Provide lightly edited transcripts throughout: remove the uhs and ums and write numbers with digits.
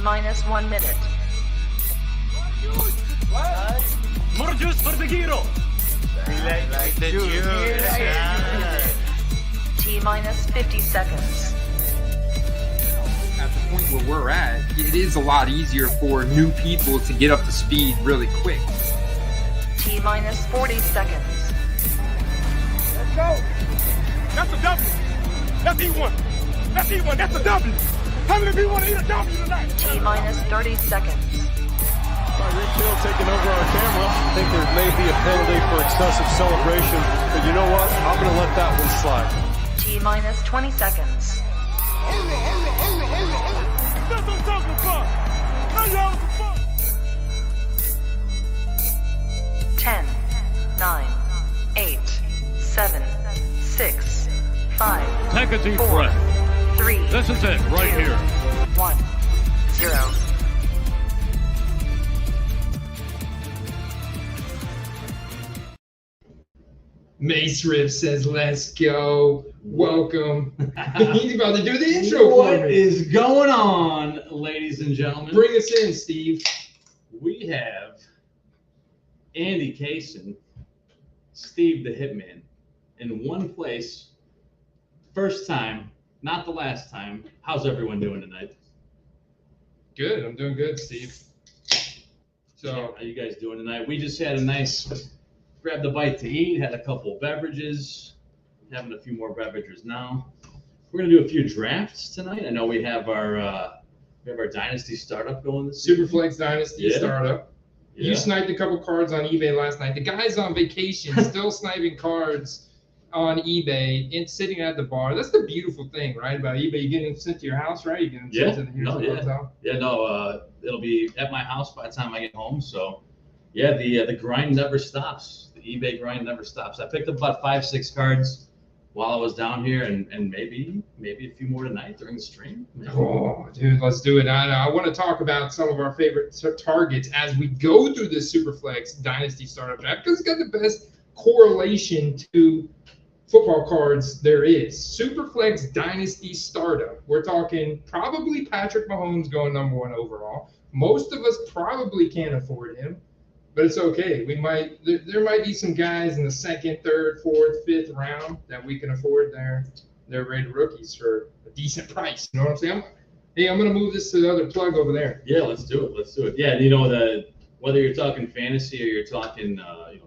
T-minus 1 minute. What? More juice for the hero. Like the juice. T-minus 50 seconds. At the point where we're at, it is a lot easier for new people to get up to speed really quick. T-minus 40 seconds. Let's go. That's a W. That's E1. That's E1. That's a W. How many of you want to eat a W tonight? T-minus 30 seconds. Rick Hill taking over our camera. I think there may be a penalty for excessive celebration, but you know what? I'm going to let that one slide. T-minus 20 seconds. That's what I'm talking about. Now y'all some fun. 10, 9, 8, 7, 6, 5, Take a deep 4, breath. 3, This is it, right 2, here. 1, 0. Mace Riff says, let's go. Welcome. He's about to do the intro for What me. is going on, ladies and gentlemen? Bring us in, Steve. We have Andy Kaysen, Steve the Hitman, in one place. First time, not the last time. How's everyone doing tonight? Good. I'm doing good, Steve. So, How you guys doing tonight? We just had a nice, grabbed a bite to eat, had a couple of beverages, having a few more beverages now. We're gonna do a few drafts tonight. I know we have our Dynasty startup going this season. Superflex Dynasty Yeah. startup. Yeah. You sniped a couple cards on eBay last night. The guy's on vacation, still sniping cards on eBay and sitting at the bar. That's the beautiful thing, right? About eBay, you get them sent to your house, right? You get them Yeah. sent to the No, yeah. hotel. Yeah, no, it'll be at my house by the time I get home. So, yeah, the grind never stops. The eBay grind never stops. I picked up about 5-6 cards while I was down here, and maybe a few more tonight during the stream. Maybe. Oh, dude, let's do it. I want to talk about some of our favorite targets as we go through this Superflex Dynasty startup draft because it's got the best correlation to football cards there is. Superflex Dynasty startup. We're talking probably Patrick Mahomes going #1 overall. Most of us probably can't afford him, but it's okay. There might be some guys in the 2nd, 3rd, 4th, 5th round that we can afford their rated rookies for a decent price. You know what I'm saying? Hey, I'm gonna move this to the other plug over there. Yeah, let's do it. Let's do it. Yeah, and you know whether you're talking fantasy or you're talking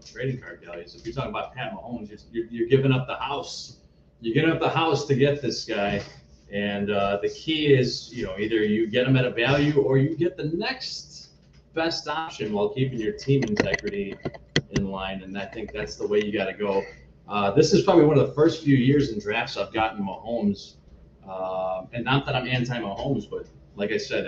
trading card values. If you're talking about Pat Mahomes, you're giving up the house. You're giving up the house to get this guy, and the key is either you get him at a value or you get the next best option while keeping your team integrity in line. And I think that's the way you got to go. This is probably one of the first few years in drafts I've gotten Mahomes, and not that I'm anti-Mahomes, but like I said,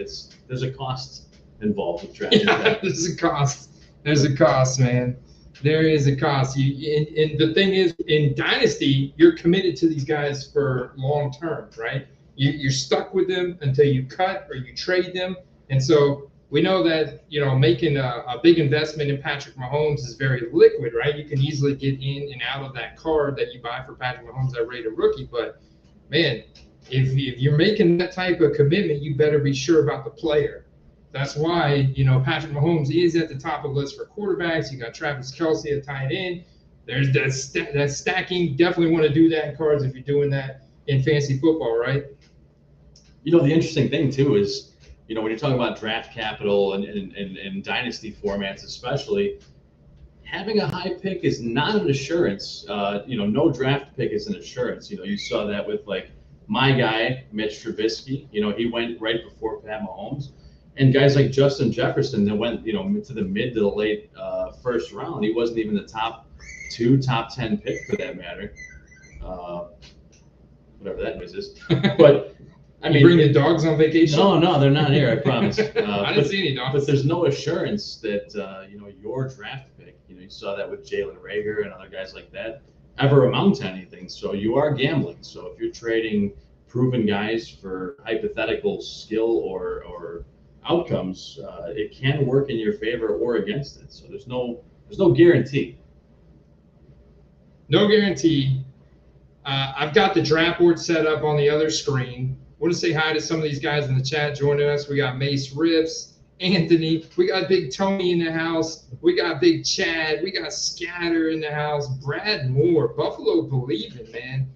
there's a cost involved with drafting. Yeah, there's a cost. There's a cost, man. There is a cost. And the thing is, in Dynasty, you're committed to these guys for long term, right? You're stuck with them until you cut or you trade them. And so we know that making a big investment in Patrick Mahomes is very liquid, right? You can easily get in and out of that card that you buy for Patrick Mahomes that rated rookie. But man, if you're making that type of commitment, you better be sure about the player. That's why, Patrick Mahomes is at the top of the list for quarterbacks. You got Travis Kelce at tight end. There's that stacking. Definitely want to do that in cards if you're doing that in fantasy football, right? The interesting thing, too, is, when you're talking about draft capital and dynasty formats especially, having a high pick is not an assurance. No draft pick is an assurance. You saw that with, my guy, Mitch Trubisky. He went right before Pat Mahomes. And guys like Justin Jefferson that went, to the mid to the late first round. He wasn't even the top 2, top 10 pick for that matter. Whatever that noise is. But I mean, bring the dogs on vacation? No, they're not here. I promise. I didn't see any dogs. But there's no assurance that your draft pick. You saw that with Jalen Reagor and other guys like that ever amount to anything. So you are gambling. So if you're trading proven guys for hypothetical skill or outcomes, it can work in your favor or against it. So there's no guarantee. No guarantee. I've got the draft board set up on the other screen. want to say hi to some of these guys in the chat joining us. We got Mace Rips, Anthony. We got Big Tony in the house. We got Big Chad. We got Scatter in the house. Brad Moore, Buffalo Believing, man.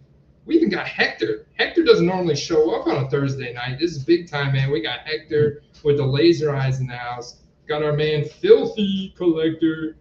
We even got Hector. Hector doesn't normally show up on a Thursday night. This is big time, man. We got Hector with the laser eyes in the house. Got our man Filthy Collector.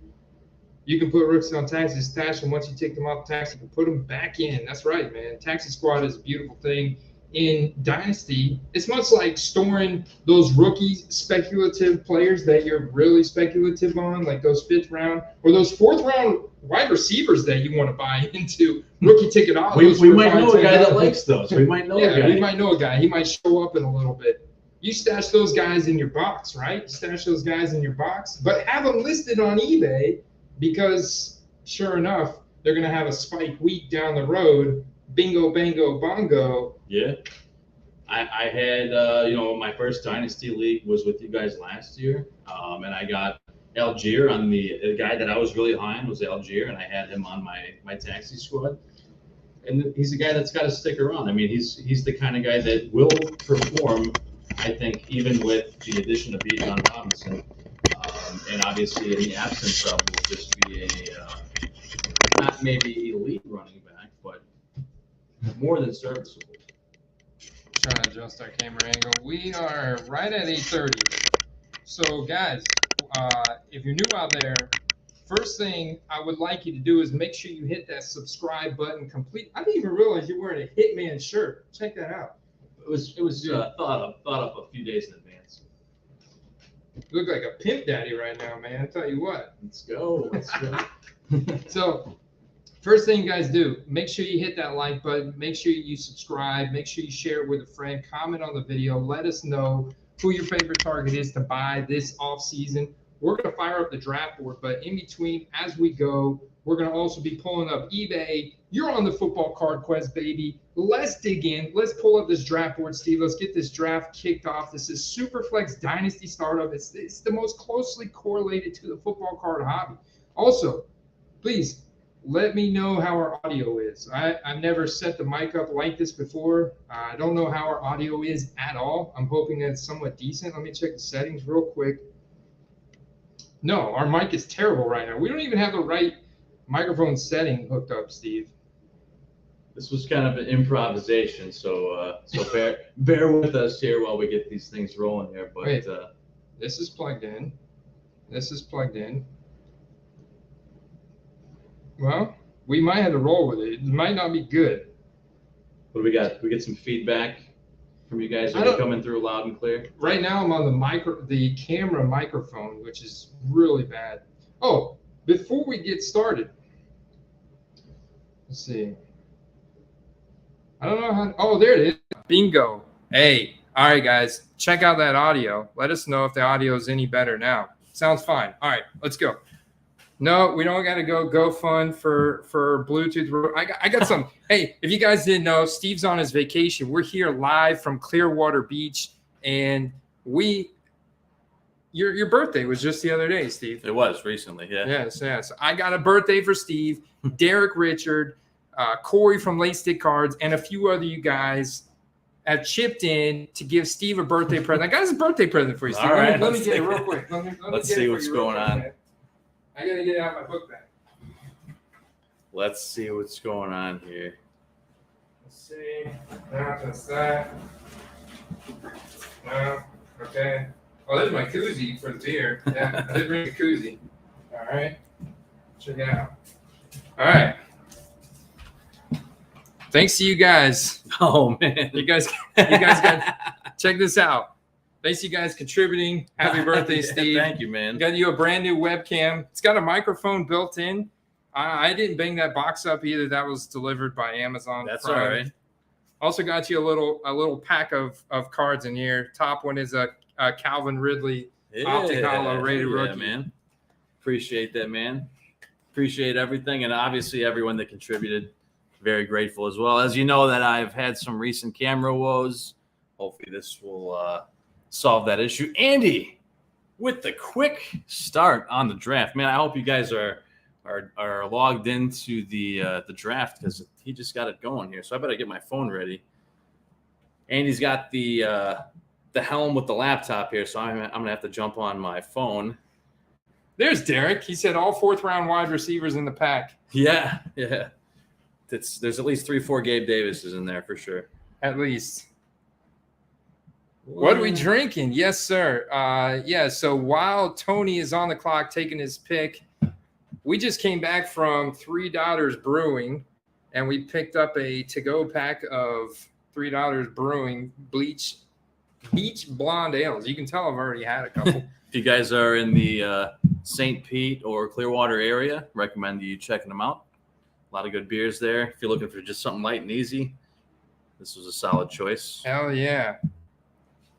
You can put rooks on taxi stash, and once you take them off tax, you can put them back in. That's right, man. Taxi Squad is a beautiful thing. In Dynasty, it's much like storing those rookie speculative players that you're really speculative on, like those 5th round or those 4th round wide receivers that you want to buy into rookie ticket autos. We might know a guy that likes those. We might know a guy. We might know a guy. He might show up in a little bit. You stash those guys in your box, right? You stash those guys in your box, but have them listed on eBay because, sure enough, they're going to have a spike week down the road. Bingo, bango, bongo. Yeah. I had, my first Dynasty League was with you guys last year, and I got Algier on the guy that I was really high on was Algier, and I had him on my taxi squad. And he's a guy that's got to stick around. I mean, he's the kind of guy that will perform, I think, even with the addition of John Robinson, and obviously in the absence of will just be a not maybe elite running back, but more than serviceable. Trying to adjust our camera angle. We are right at 8:30. So guys, if you're new out there, first thing I would like you to do is make sure you hit that subscribe button. I didn't even realize you're wearing a Hitman shirt. Check that out. It was thought up a few days in advance. You look like a pimp daddy right now, man. I tell you what. Let's go. So, first thing you guys do, make sure you hit that like button. Make sure you subscribe. Make sure you share it with a friend. Comment on the video. Let us know who your favorite target is to buy this off season. We're going to fire up the draft board, but in between, as we go, we're going to also be pulling up eBay. You're on the football card quest, baby. Let's dig in. Let's pull up this draft board, Steve. Let's get this draft kicked off. This is Superflex Dynasty Startup. It's the most closely correlated to the football card hobby. Also, please let me know how our audio is. I've never set the mic up like this before. I don't know how our audio is at all. I'm hoping that it's somewhat decent. Let me check the settings real quick. No, our mic is terrible right now. We don't even have the right microphone setting hooked up, Steve. This was kind of an improvisation, so bear with us here while we get these things rolling here. But wait, this is plugged in. This is plugged in. Well, we might have to roll with it. It might not be good. What do we got? We get some feedback from you guys. Are they coming through loud and clear? Right now, I'm on the camera microphone, which is really bad. Oh, before we get started, let's see. I don't know how. Oh, there it is. Bingo. Hey, all right, guys. Check out that audio. Let us know if the audio is any better now. Sounds fine. All right, let's go. No, we don't got to go fun for Bluetooth. I got some. Hey, if you guys didn't know, Steve's on his vacation. We're here live from Clearwater Beach, and your birthday was just the other day, Steve. It was recently, yeah. Yes. I got a birthday for Steve, Derek Richard, Corey from Late Stick Cards, and a few other you guys have chipped in to give Steve a birthday present. I got his birthday present for you, Steve. All right, let me get it real quick. Let's see what's going on. Man. I got to get out my book bag. Let's see what's going on here. Let's see. That's that. No. Okay. Oh, there's my koozie for the beer. Yeah, I did bring a koozie. All right. Check it out. All right. Thanks to you guys. Oh man, you guys got check this out. Thanks you guys contributing. Happy birthday, Steve. Thank you, man. Got you a brand new webcam. It's got a microphone built in. I didn't bang that box up either. That was delivered by Amazon. That's all right. Also got you a little pack of cards in here. Top one is a Calvin Ridley Optic Hollow rated rookie. Man. Appreciate that, man. Appreciate everything, and obviously everyone that contributed. Very grateful as well. As you know, that I've had some recent camera woes. Hopefully this will solve that issue. Andy, with the quick start on the draft, man, I hope you guys are logged into the draft because he just got it going here. So I better get my phone ready And he's got the helm with the laptop here, so I'm gonna have to jump on my phone. There's Derek. He said all 4th-round wide receivers in the pack. Yeah. There's at least 3-4 Gabe Davises in there for sure. At least. What are we drinking? Yes, sir. Yeah, so while Tony is on the clock taking his pick, we just came back from Three Daughters Brewing, and we picked up a to-go pack of Three Daughters Brewing Beach Blonde Ales. You can tell I've already had a couple. If you guys are in the St. Pete or Clearwater area, recommend you checking them out. A lot of good beers there. If you're looking for just something light and easy, this was a solid choice. Hell yeah.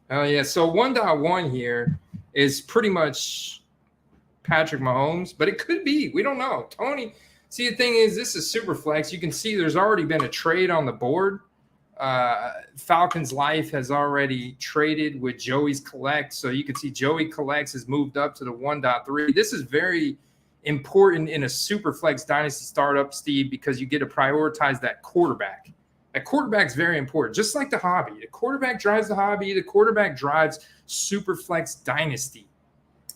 So 1.1 here is pretty much Patrick Mahomes, but it could be. We don't know. Tony, see, the thing is, this is Superflex. You can see there's already been a trade on the board. Falcons Life has already traded with Joey's Collect. So you can see Joey Collects has moved up to the 1.3. This is very important in a Superflex Dynasty startup, Steve, because you get to prioritize that quarterback. That quarterback is very important, just like the hobby. The quarterback drives the hobby. The quarterback drives Superflex Dynasty.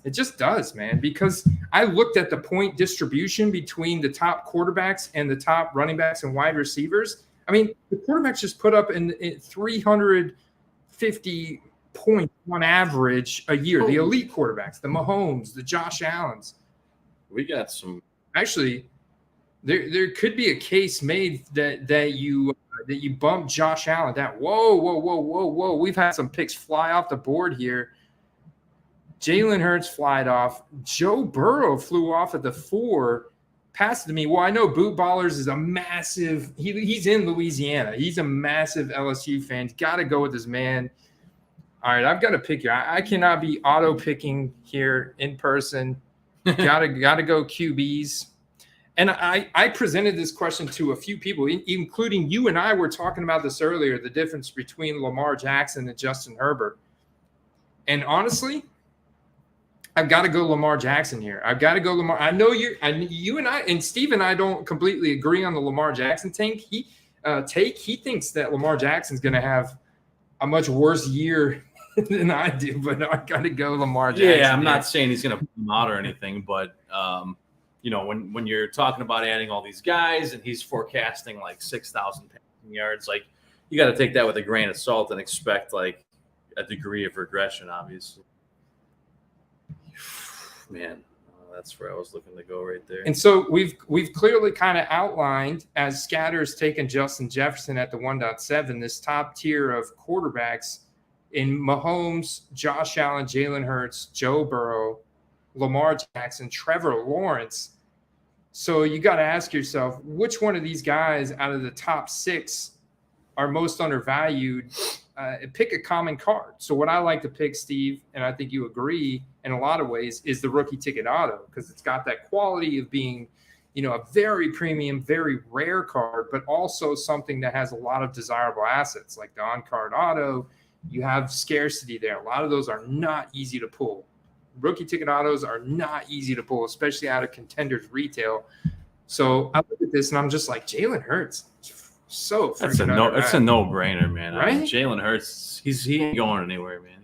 It just does, man, because I looked at the point distribution between the top quarterbacks and the top running backs and wide receivers. I mean, the quarterbacks just put up in 350 points on average a year. The elite quarterbacks, the Mahomes, the Josh Allens. We got some. Actually, there could be a case made that you bump Josh Allen. Whoa. We've had some picks fly off the board here. Jalen Hurts flied off. Joe Burrow flew off at the 4. Passed to me. Well, I know Boot Ballers is a massive. He's in Louisiana. He's a massive LSU fan. Got to go with his man. All right, I've got to pick here. I cannot be auto picking here in person. Gotta go QBs. And I presented this question to a few people, including you and I were talking about this earlier, the difference between Lamar Jackson and Justin Herbert. And honestly, I've got to go Lamar Jackson here. I've got to go Lamar. I know you and I and Steve and I don't completely agree on the Lamar Jackson take. He thinks that Lamar Jackson's going to have a much worse year than I do, but I got to go Lamar Jackson. Yeah, I'm not saying he's going to put him out or anything, but when you're talking about adding all these guys and he's forecasting like 6,000 passing yards, like you got to take that with a grain of salt and expect like a degree of regression, obviously. Man, that's where I was looking to go right there. And so we've clearly kind of outlined, as Scatter's taken Justin Jefferson at the 1.7, this top tier of quarterbacks in Mahomes, Josh Allen, Jalen Hurts, Joe Burrow, Lamar Jackson, Trevor Lawrence. So you got to ask yourself, which one of these guys out of the top 6 are most undervalued? Pick a common card. So what I like to pick, Steve, and I think you agree in a lot of ways, is the rookie ticket auto, because it's got that quality of being, a very premium, very rare card, but also something that has a lot of desirable assets like the on-card auto. You have scarcity there. A lot of those are not easy to pull. Rookie ticket autos are not easy to pull, especially out of contenders retail. So I look at this and I'm just like, Jalen Hurts. So that's a no-brainer, man. Right? I mean, Jalen Hurts, he ain't going anywhere, man.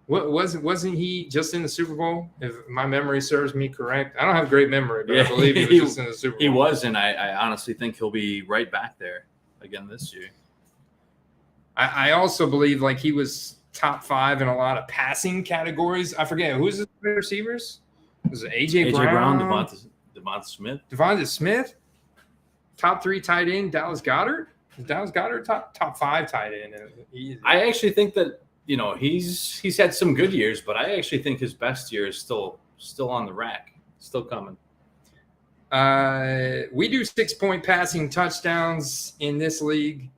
Wasn't he just in the Super Bowl? If my memory serves me correct, I don't have great memory, but I believe he was just in the Super Bowl. He was, and I honestly think he'll be right back there again this year. I also believe like he was top 5 in a lot of passing categories. I forget who's the receivers. Was it AJ Brown, Devonta Smith? Top 3 tight end, Dallas Goedert. Is Dallas Goedert top 5 tight end? I actually think that he's had some good years, but I actually think his best year is still on the rack, still coming. We do 6-point passing touchdowns in this league.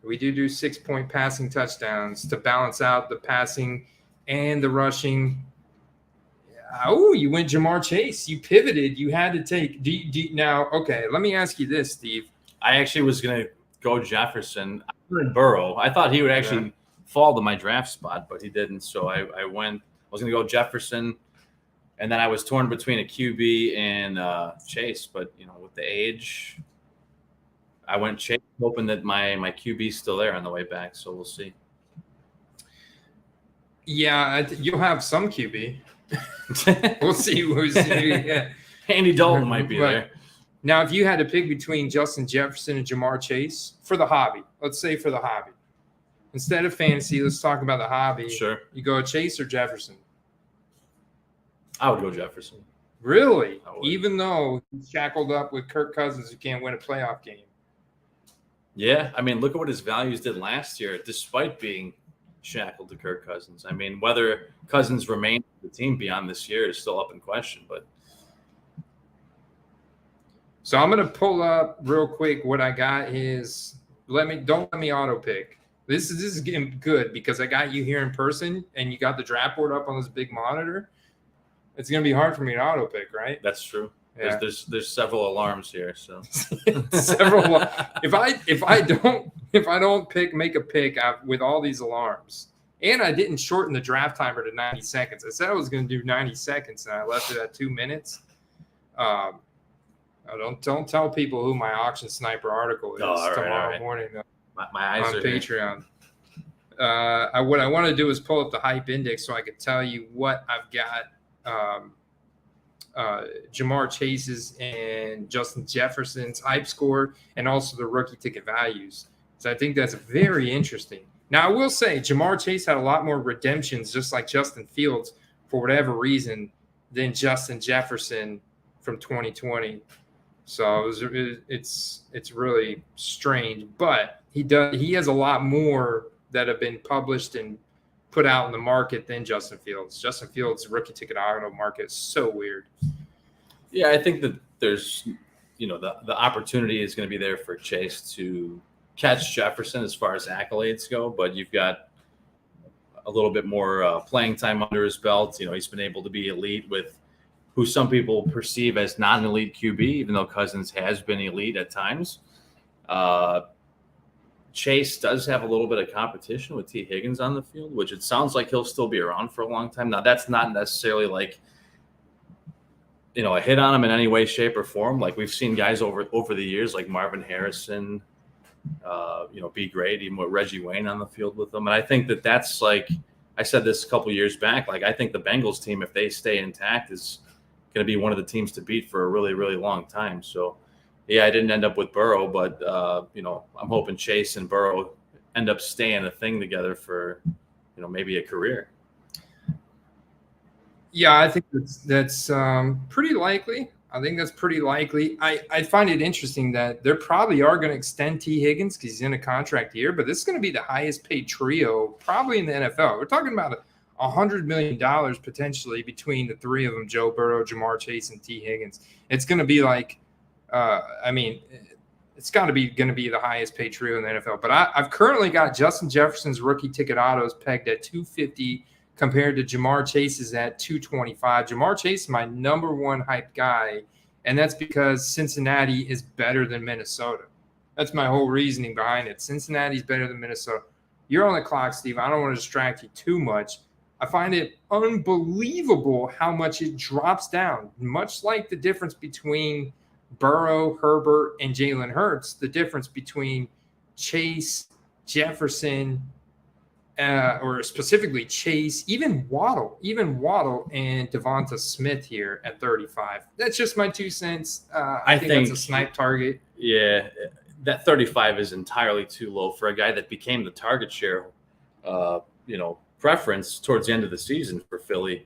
We do 6-point passing touchdowns to balance out the passing and the rushing. Oh, you went Jamar Chase. You pivoted. You had to take. Now, okay, let me ask you this, Steve. I actually was going to go Jefferson. I went Burrow. I thought he would actually fall to my draft spot, but he didn't. So I was going to go Jefferson, and then I was torn between a QB and Chase. But, with the age, I went Chase hoping that my QB's still there on the way back. So we'll see. Yeah, you'll have some QB. We'll see who's yeah. Andy Dalton might be But there. now, if you had to pick between Justin Jefferson and Jamar Chase for the hobby, let's say for the hobby, instead of fantasy, let's talk about the hobby. Sure. You go Chase or Jefferson? I would go Jefferson. Really? I would. Even though he's shackled up with Kirk Cousins, who can't win a playoff game. Yeah, I mean, look at what his values did last year, despite being shackled to Kirk Cousins. I mean, whether Cousins remains the team beyond this year is still up in question. But So I'm gonna pull up real quick what I got is don't let me auto pick. This is getting good because I got you here in person and you got the draft board up on this big monitor. It's gonna be hard for me to auto pick, right? that's true. Yeah. There's several alarms here. So Several. If I don't make a pick with all these alarms, and I didn't shorten the draft timer to 90 seconds. I said I was going to do 90 seconds, and I left it at 2 minutes. Don't tell people who my auction sniper article is tomorrow morning my eyes on are here. Patreon. What I want to do is pull up the hype index so I could tell you what I've got. Jamar Chase's and Justin Jefferson's hype score, and also the rookie ticket values. So I think that's very interesting. Now, I will say Jamar Chase had a lot more redemptions, just like Justin Fields, for whatever reason, than Justin Jefferson from 2020. So it's really strange, but he has a lot more that have been published and put out in the market than Justin Fields. Justin Fields' rookie ticket auto market is so weird. Yeah, I think that there's, the opportunity is going to be there for Chase to catch Jefferson as far as accolades go, but you've got a little bit more playing time under his belt. He's been able to be elite with who some people perceive as not an elite QB, even though Cousins has been elite at times. Chase does have a little bit of competition with T. Higgins on the field, which it sounds like he'll still be around for a long time. Now, that's not necessarily like, a hit on him in any way, shape, or form. Like we've seen guys over the years, like Marvin Harrison, be great, even with Reggie Wayne on the field with them. And I think that's like, I said this a couple years back, like I think the Bengals team, if they stay intact, is going to be one of the teams to beat for a really, really long time. So, yeah, I didn't end up with Burrow, but, I'm hoping Chase and Burrow end up staying a thing together for, maybe a career. Yeah, I think that's pretty likely. I think that's pretty likely. I find it interesting that they probably are going to extend T. Higgins because he's in a contract year, but this is going to be the highest paid trio probably in the NFL. We're talking about $100 million potentially between the three of them, Joe Burrow, Jamar Chase, and T. Higgins. It's going to be like, it's got to be going to be the highest paid trio in the NFL. But I've currently got Justin Jefferson's rookie ticket autos pegged at 250 compared to Jamar Chase's at 225. Jamar Chase is my number one hyped guy, and that's because Cincinnati is better than Minnesota. That's my whole reasoning behind it. Cincinnati's better than Minnesota. You're on the clock, Steve. I don't want to distract you too much. I find it unbelievable how much it drops down, much like the difference between Burrow, Herbert, and Jalen Hurts, the difference between Chase, Jefferson, or specifically Chase, even Waddle, and Devonta Smith here at 35. That's just my 2 cents. I think that's a snipe target. Yeah, that 35 is entirely too low for a guy that became the target share, preference towards the end of the season for Philly.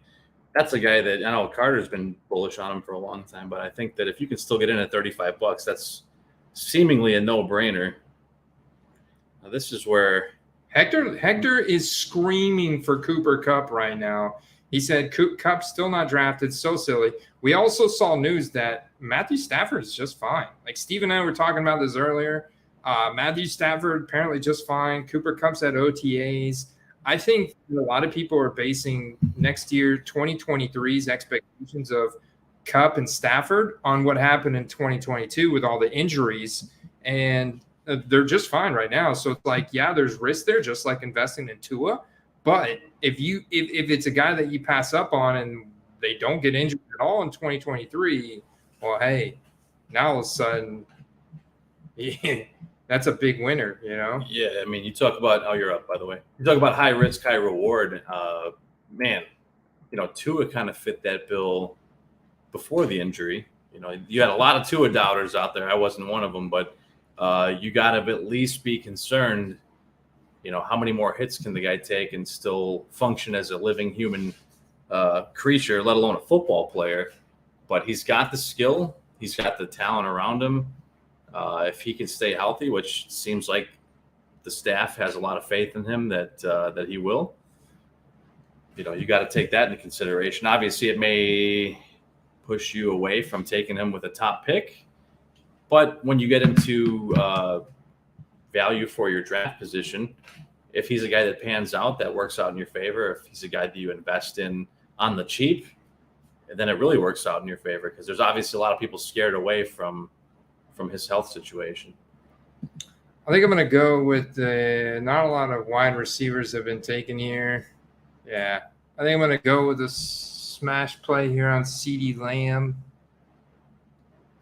That's a guy that I know Carter's been bullish on him for a long time, but I think that if you can still get in at $35, that's seemingly a no-brainer. Now, this is where Hector is screaming for Cooper Kupp right now. He said Kupp's still not drafted. So silly. We also saw news that Matthew Stafford is just fine. Like Steve and I were talking about this earlier. Matthew Stafford apparently just fine. Cooper Kupp's at OTAs. I think a lot of people are basing next year 2023's expectations of Kupp and Stafford on what happened in 2022 with all the injuries, and they're just fine right now. So it's like, yeah, there's risk there, just like investing in Tua. But if it's a guy that you pass up on and they don't get injured at all in 2023, well, hey, now all of a sudden Yeah, that's a big winner, you know? Yeah, I mean, you talk about, oh, you're up, by the way. You talk about high risk, high reward. Man, you know, Tua kind of fit that bill before the injury. You know, you had a lot of Tua doubters out there. I wasn't one of them, but you got to at least be concerned, you know, how many more hits can the guy take and still function as a living human creature, let alone a football player. But he's got the skill. He's got the talent around him. If he can stay healthy, which seems like the staff has a lot of faith in him that he will, you know, you got to take that into consideration. Obviously, it may push you away from taking him with a top pick, but when you get into value for your draft position, if he's a guy that pans out, that works out in your favor. If he's a guy that you invest in on the cheap, then it really works out in your favor, because there's obviously a lot of people scared away from his health situation. I think I'm going to go with not a lot of wide receivers have been taken here. Yeah. I think I'm going to go with a smash play here on CeeDee Lamb.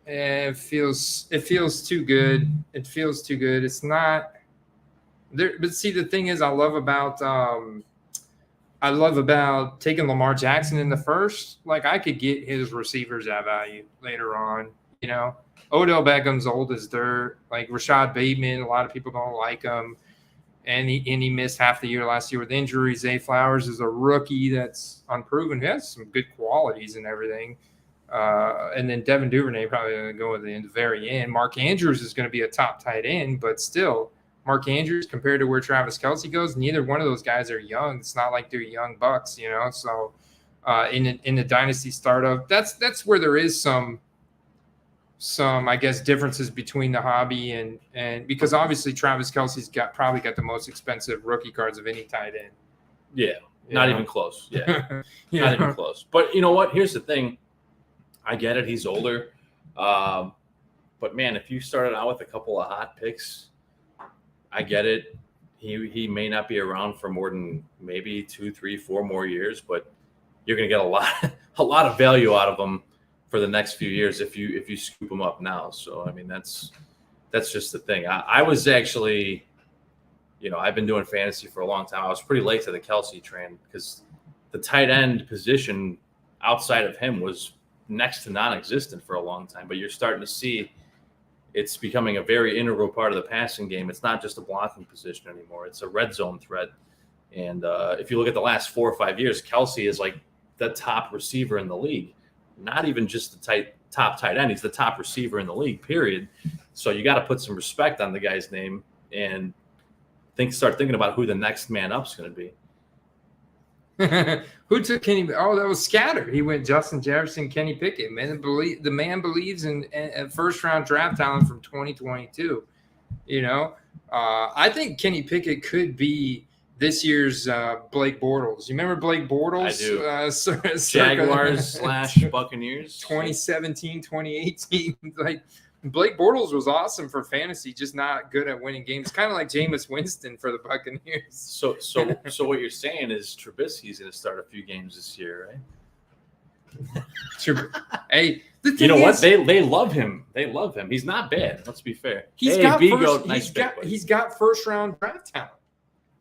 It feels too good. It feels too good. It's not there. But see, the thing is, I love about taking Lamar Jackson in the first. Like, I could get his receivers at value later on, you know. Odell Beckham's old as dirt. Like Rashad Bateman, a lot of people don't like him, and he missed half the year last year with injuries. Zay Flowers is a rookie that's unproven. He has some good qualities and everything. And then Devin Duvernay probably going to go at the very end. Mark Andrews is going to be a top tight end, but still, Mark Andrews compared to where Travis Kelce goes, neither one of those guys are young. It's not like they're young bucks, you know. So in the dynasty startup, that's where there is some I guess differences between the hobby and because obviously Travis Kelce's probably got the most expensive rookie cards of any tight end. Yeah, not even close. Yeah, Yeah. not even close. But you know what? Here's the thing. I get it. He's older. But, man, if you started out with a couple of hot picks, I get it. He may not be around for more than maybe 2, 3, 4 more years, but you're going to get a lot of value out of him for the next few years if you scoop him up now. So, I mean, that's just the thing. I was actually, you know, I've been doing fantasy for a long time. I was pretty late to the Kelce train because the tight end position outside of him was next to non-existent for a long time. But you're starting to see it's becoming a very integral part of the passing game. It's not just a blocking position anymore. It's a red zone threat. And if you look at the last 4 or 5 years, Kelce is like the top receiver in the league. Not even just the top tight end. He's the top receiver in the league, period. So you got to put some respect on the guy's name and start thinking about who the next man up is going to be. Who took Kenny? Oh, that was Scatter. He went Justin Jefferson, Kenny Pickett. The man believes in first-round draft talent from 2022. You know, I think Kenny Pickett could be this year's Blake Bortles. You remember Blake Bortles? I do. Jaguars / Buccaneers. 2017, 2018. Like, Blake Bortles was awesome for fantasy, just not good at winning games. Kind of like Jameis Winston for the Buccaneers. So what you're saying is Trubisky's going to start a few games this year, right? Hey, you know what? They love him. They love him. He's not bad. Let's be fair. He's got first-round draft talent.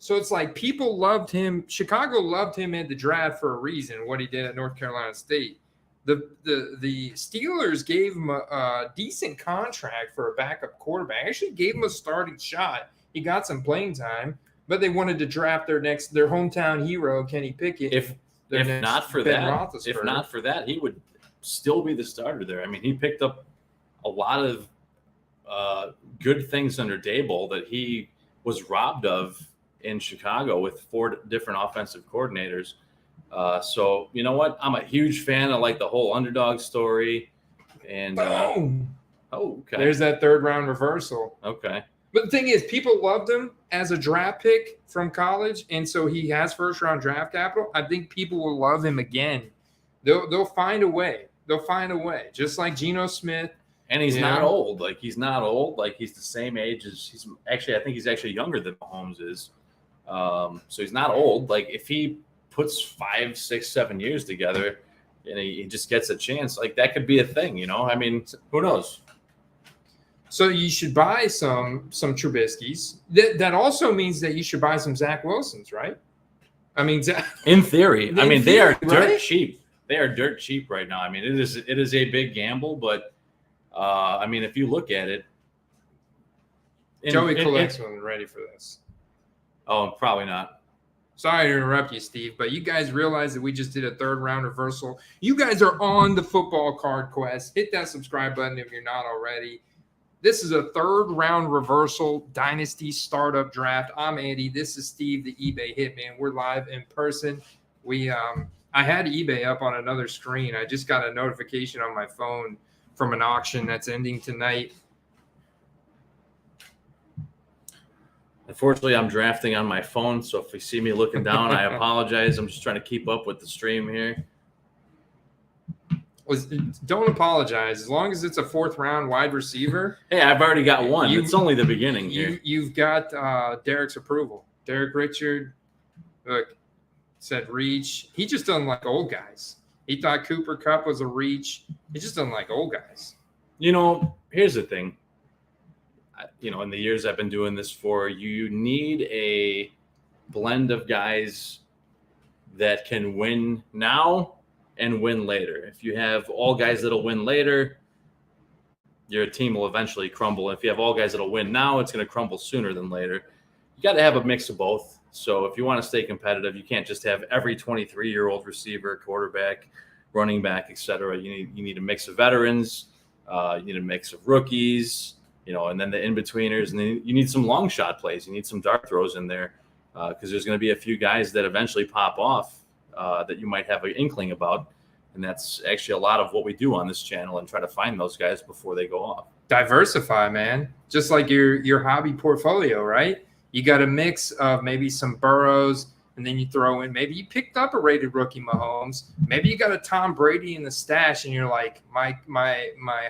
So it's like people loved him. Chicago loved him at the draft for a reason, what he did at North Carolina State. The Steelers gave him a decent contract for a backup quarterback. Actually gave him a starting shot. He got some playing time, but they wanted to draft their hometown hero, Kenny Pickett. If not for that, he would still be the starter there. I mean, he picked up a lot of good things under Daboll that he was robbed of in Chicago with 4 different offensive coordinators. So you know what? I'm a huge fan of like the whole underdog story. And okay. There's that 3rd round reversal. Okay. But the thing is, people loved him as a draft pick from college, and so he has 1st round draft capital. I think people will love him again. They'll find a way. They'll find a way. Just like Geno Smith. And he's not old. Like, he's not old. Like, he's the same age as I think he's actually younger than Mahomes is. So he's not old. Like, if he puts 5, 6, 7 years together and he just gets a chance, like, that could be a thing, you know? I mean, who knows? So you should buy some Trubisky's. That also means that you should buy some Zach Wilsons, right? I mean, in theory, they are dirt right? cheap. They are dirt cheap right now. I mean, it is a big gamble, but I mean, if you look at it, Joey collects wasn't ready for this. Oh, probably not. Sorry to interrupt you, Steve, but you guys realize that we just did a 3rd round reversal. You guys are on the football card quest. Hit that subscribe button if you're not already. This is a 3rd round reversal Dynasty startup draft. I'm Andy. This is Steve, the eBay hitman. We're live in person. I had eBay up on another screen. I just got a notification on my phone from an auction that's ending tonight. Unfortunately, I'm drafting on my phone, so if you see me looking down, I apologize. I'm just trying to keep up with the stream here. Don't apologize. As long as it's a 4th round wide receiver. Hey, I've already got one. It's only the beginning here. You've got Derek's approval. Derek Richard, look, said reach. He just doesn't like old guys. He thought Cooper Kupp was a reach. He just doesn't like old guys. Here's the thing. In the years I've been doing this for, you need a blend of guys that can win now and win later. If you have all guys that'll win later, your team will eventually crumble. If you have all guys that'll win now, it's going to crumble sooner than later. You got to have a mix of both. So if you want to stay competitive, you can't just have every 23-year-old receiver, quarterback, running back, etc. You need a mix of veterans. You need a mix of rookies. And then the in-betweeners, and then you need some long shot plays. You need some dart throws in there because there's going to be a few guys that eventually pop off that you might have an inkling about. And that's actually a lot of what we do on this channel and try to find those guys before they go off. Diversify, man. Just like your hobby portfolio, right? You got a mix of maybe some Burrows, and then you throw in, maybe you picked up a rated rookie Mahomes. Maybe you got a Tom Brady in the stash, and you're like, my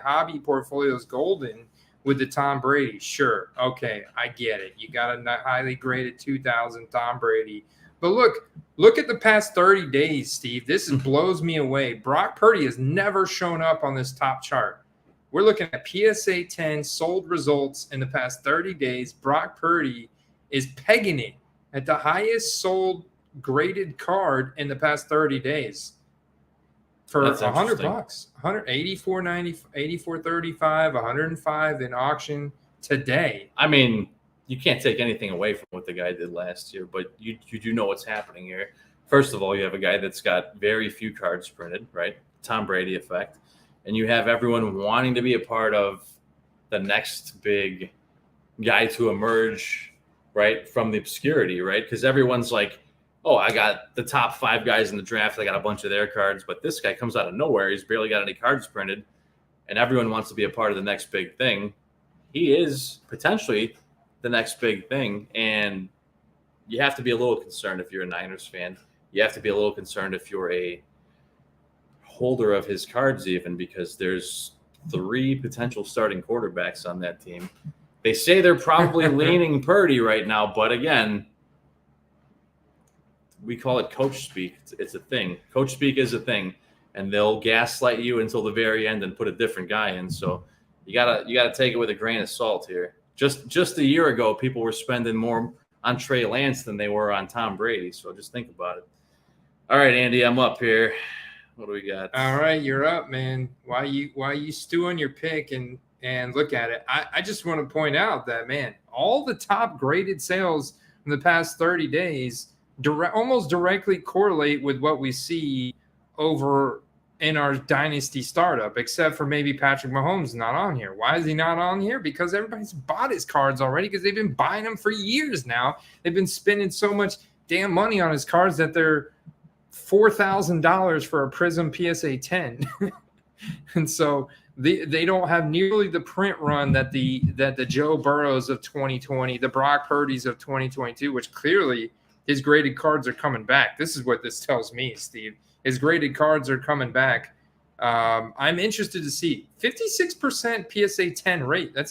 hobby portfolio is golden with the Tom Brady. Sure. Okay. I get it. You got a highly graded 2000 Tom Brady. But look at the past 30 days, Steve. This blows me away. Brock Purdy has never shown up on this top chart. We're looking at PSA 10 sold results in the past 30 days. Brock Purdy is pegging it at the highest sold graded card in the past 30 days. For $100, $184.90, $84.35, $105 in auction today. I mean, you can't take anything away from what the guy did last year, but you do know what's happening here. First of all, you have a guy that's got very few cards printed, right? Tom Brady effect. And you have everyone wanting to be a part of the next big guy to emerge, right, from the obscurity, right? Because everyone's like, oh, I got the top 5 guys in the draft. I got a bunch of their cards, but this guy comes out of nowhere. He's barely got any cards printed, and everyone wants to be a part of the next big thing. He is potentially the next big thing, and you have to be a little concerned if you're a Niners fan. You have to be a little concerned if you're a holder of his cards even, because there's 3 potential starting quarterbacks on that team. They say they're probably leaning Purdy right now, but again, we call it coach speak. It's a thing. Coach speak is a thing, and they'll gaslight you until the very end and put a different guy in. So you gotta take it with a grain of salt here. Just a year ago, people were spending more on Trey Lance than they were on Tom Brady. So just think about it. All right, Andy, I'm up here. What do we got? All right, you're up, man. Why you stew on your pick and look at it? I just want to point out that, man, all the top graded sales in the past 30 days almost directly correlate with what we see over in our Dynasty startup, except for maybe Patrick Mahomes not on here. Why is he not on here? Because everybody's bought his cards already, because they've been buying them for years now. They've been spending so much damn money on his cards that they're $4,000 for a Prism PSA 10. And so they don't have nearly the print run that the Joe Burrows of 2020, the Brock Purdy's of 2022, which clearly his graded cards are coming back. This is what this tells me, Steve. His graded cards are coming back. I'm interested to see 56% PSA 10 rate. That's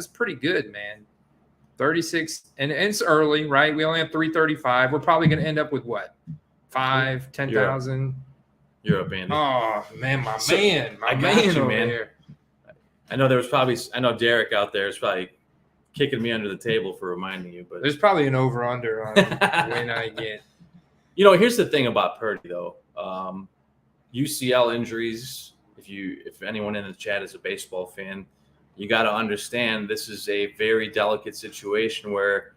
pretty good, man. 36, and it's early, right? We only have 335. We're probably going to end up with what? 10,000. You're up, Andy. Oh man, my man over over here. I know Derek out there is probably kicking me under the table for reminding you, but There's probably an over-under on when I get. Here's the thing about Purdy though. UCL injuries. If anyone in the chat is a baseball fan, you got to understand this is a very delicate situation where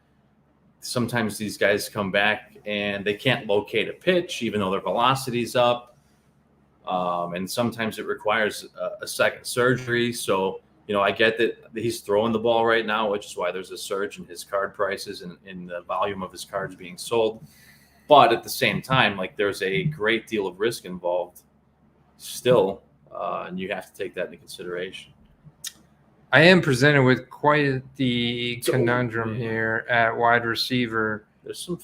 sometimes these guys come back and they can't locate a pitch, even though their velocity's up. And sometimes it requires a second surgery. So, I get that he's throwing the ball right now, which is why there's a surge in his card prices and in the volume of his cards being sold. But at the same time, like there's a great deal of risk involved still, and you have to take that into consideration. I am presented with quite the conundrum here at wide receiver. There's some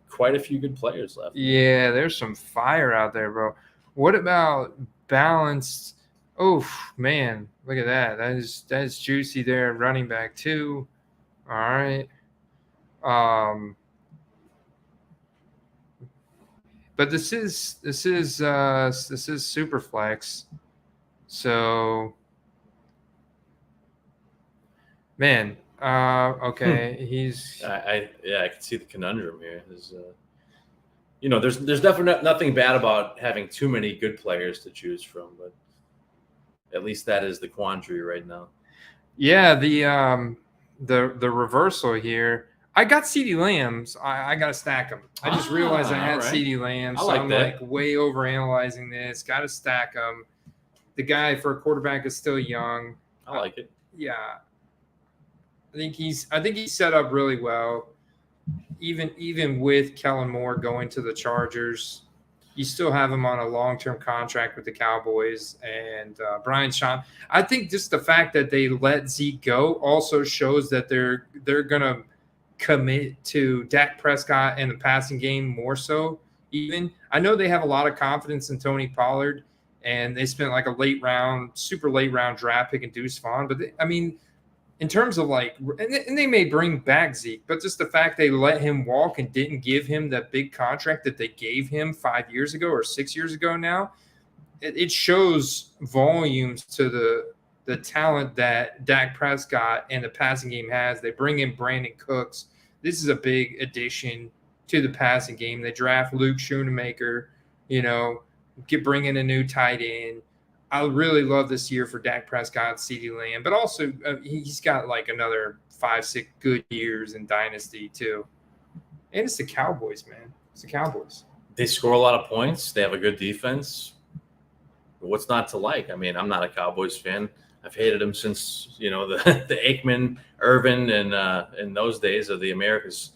quite a few good players left. Yeah, there's some fire out there, bro. What about balanced? Oh man, look at that. That's juicy there. Running back too. All right. But this is Superflex. So man, okay, he's I can see the conundrum here. There's definitely nothing bad about having too many good players to choose from, but at least that is the quandary right now. Yeah, the reversal here. I got CeeDee Lambs. I got to stack them. I just realized I had CeeDee Lambs, so I'm like way overanalyzing this. Got to stack them. The guy for a quarterback is still young. I like it. Yeah, I think he's set up really well. Even with Kellen Moore going to the Chargers, you still have him on a long-term contract with the Cowboys and Brian Shawn. I think just the fact that they let Zeke go also shows that they're gonna commit to Dak Prescott and the passing game more so. Even I know they have a lot of confidence in Tony Pollard, and they spent like a super late round draft pick in Deuce Vaughn. But in terms of and they may bring back Zeke, but just the fact they let him walk and didn't give him that big contract that they gave him 5 years ago or 6 years ago now, it shows volumes to the talent that Dak Prescott and the passing game has. They bring in Brandon Cooks. This is a big addition to the passing game. They draft Luke Schoonemaker, bring in a new tight end. I really love this year for Dak Prescott, CeeDee Lamb, but also he's got like another 5-6 good years in Dynasty too. And it's the Cowboys, man. It's the Cowboys. They score a lot of points. They have a good defense. But what's not to like? I mean, I'm not a Cowboys fan. I've hated them since the Aikman, Irvin, and in those days of the America's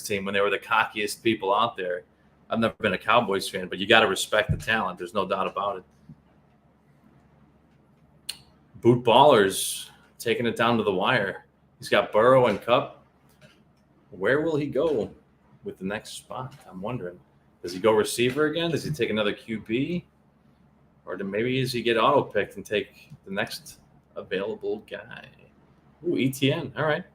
team when they were the cockiest people out there. I've never been a Cowboys fan, but you got to respect the talent. There's no doubt about it. Boot Ballers taking it down to the wire. He's got Burrow and Cup. Where will he go with the next spot? I'm wondering. Does he go receiver again? Does he take another QB? Or maybe does he get auto-picked and take the next available guy? Ooh, ETN. All right.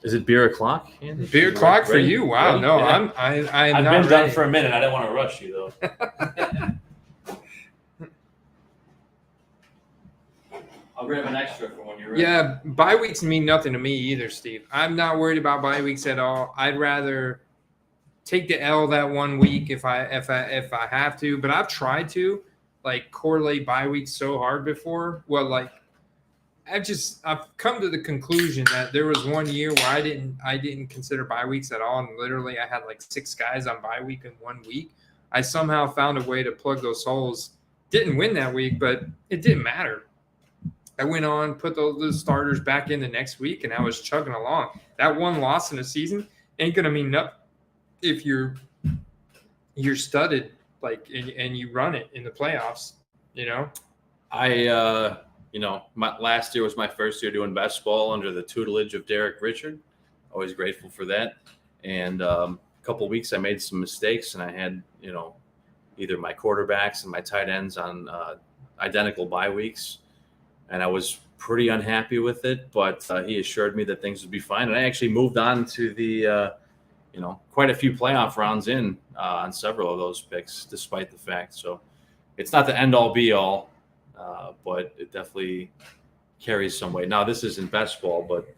Is it beer o'clock, Andy? Beer o'clock for you? Wow. Ready? No, Yeah. I'm I've not been ready. done for a minute. I didn't want to rush you, though. I'll grab an extra for when you're ready. Yeah, bye weeks mean nothing to me either, Steve. I'm not worried about bye weeks at all. I'd rather take the L that 1 week if I have to. But I've tried to correlate bye weeks so hard before. Well, I've come to the conclusion that there was 1 year where I didn't consider bye weeks at all, and literally I had 6 guys on bye week in 1 week. I somehow found a way to plug those holes. Didn't win that week, but it didn't matter. I went on, put those starters back in the next week, and I was chugging along. That one loss in a season ain't gonna mean nothing if you're studded and you run it in the playoffs. My last year was my first year doing best ball under the tutelage of Derek Richard. Always grateful for that. And a couple of weeks I made some mistakes, and I had either my quarterbacks and my tight ends on identical bye weeks. And I was pretty unhappy with it, but he assured me that things would be fine. And I actually moved on to the, quite a few playoff rounds on several of those picks, despite the fact. So it's not the end all be all, but it definitely carries some weight. Now, this isn't best ball, but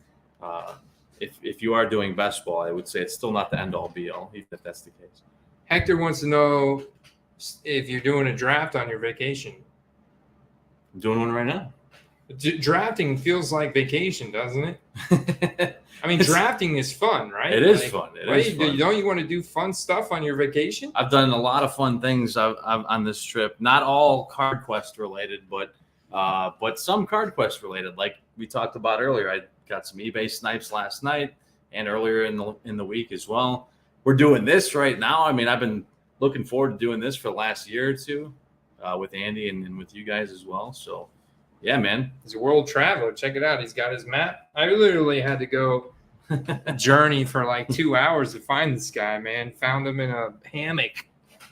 if you are doing best ball, I would say it's still not the end all be all, even if that's the case. Hector wants to know if you're doing a draft on your vacation. I'm doing one right now. Drafting feels like vacation, doesn't it? I mean, drafting is fun, right? It is fun. It is fun. Don't you want to do fun stuff on your vacation? I've done a lot of fun things I've on this trip. Not all Card Quest related, but some Card Quest related. Like we talked about earlier, I got some eBay snipes last night and earlier in the week as well. We're doing this right now. I mean, I've been looking forward to doing this for the last year or two with Andy and with you guys as well. So, yeah, man. He's a world traveler. Check it out. He's got his map. I literally had to go journey for like 2 hours to find this guy, man. Found him in a hammock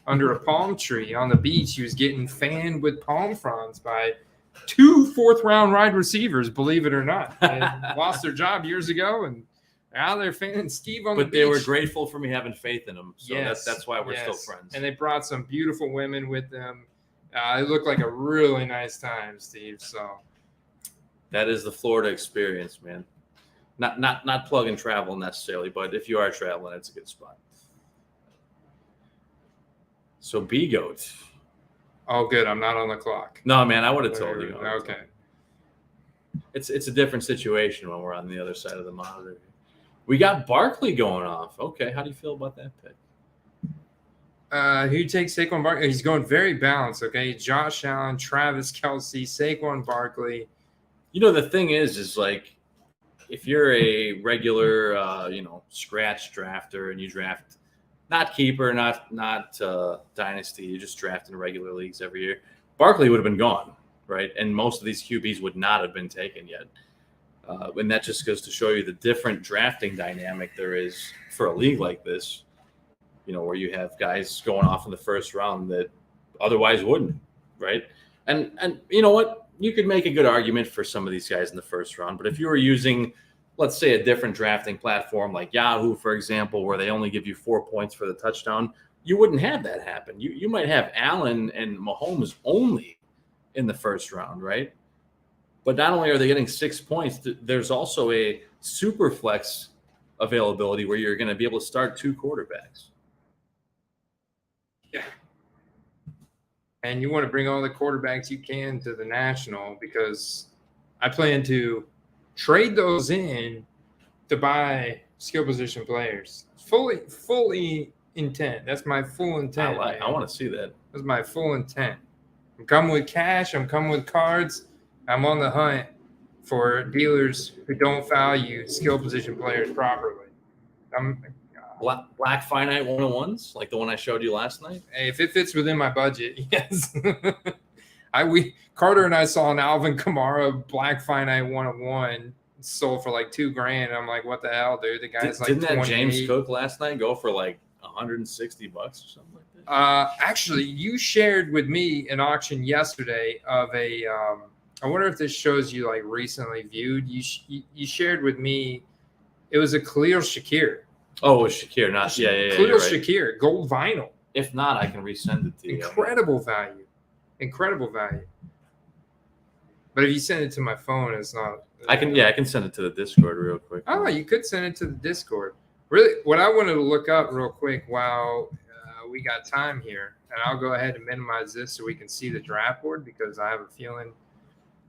under a palm tree on the beach. He was getting fanned with palm fronds by 2 fourth-round wide receivers, believe it or not. They lost their job years ago, and now they're fanning Steve on the beach. But they were grateful for me having faith in them. So yes, that's why we're still friends. And they brought some beautiful women with them. It looked like a really nice time, Steve. So that is the Florida experience, man. Not plug and travel necessarily, but if you are traveling, it's a good spot. So B-Goat. Oh, good. I'm not on the clock. No, man, I would have told you. Okay. It's a different situation when we're on the other side of the monitor. We got Barkley going off. Okay, how do you feel about that pick? Who takes Saquon Barkley? He's going very balanced, okay? Josh Allen, Travis Kelce, Saquon Barkley. You know, the thing is like, if you're a regular, scratch drafter and you draft not keeper, not dynasty, you just draft in regular leagues every year, Barkley would have been gone, right? And most of these QBs would not have been taken yet. And that just goes to show you the different drafting dynamic there is for a league like this, where you have guys going off in the first round that otherwise wouldn't, right? And you know what? You could make a good argument for some of these guys in the first round, but if you were using, let's say, a different drafting platform like Yahoo, for example, where they only give you 4 points for the touchdown, you wouldn't have that happen. You might have Allen and Mahomes only in the first round, right? But not only are they getting 6 points, there's also a Superflex availability where you're going to be able to start 2 quarterbacks. Yeah. And you want to bring all the quarterbacks you can to the National, because I plan to trade those in to buy skill position players. Fully intent. That's my full intent. I want to see that. That's my full intent. I'm coming with cash. I'm coming with cards. I'm on the hunt for dealers who don't value skill position players properly. Black finite 101s, like the one I showed you last night. Hey, if it fits within my budget, yes. Carter and I saw an Alvin Kamara Black Finite 101 sold for like $2,000. I'm like, what the hell, dude? The guy's like, didn't that 28. James Cook last night go for like $160 or something like that? Actually, you shared with me an auction yesterday of a. I wonder if this shows you like recently viewed. You shared with me. It was a Khalil Shakir. Oh, it was Shakir, not Khalil right. Shakir, gold vinyl. If not, I can resend it to you. Incredible value. But if you send it to my phone, it's not. I can send it to the Discord real quick. Oh, you could send it to the Discord. Really, what I wanted to look up real quick while we got time here, and I'll go ahead and minimize this so we can see the draft board, because I have a feeling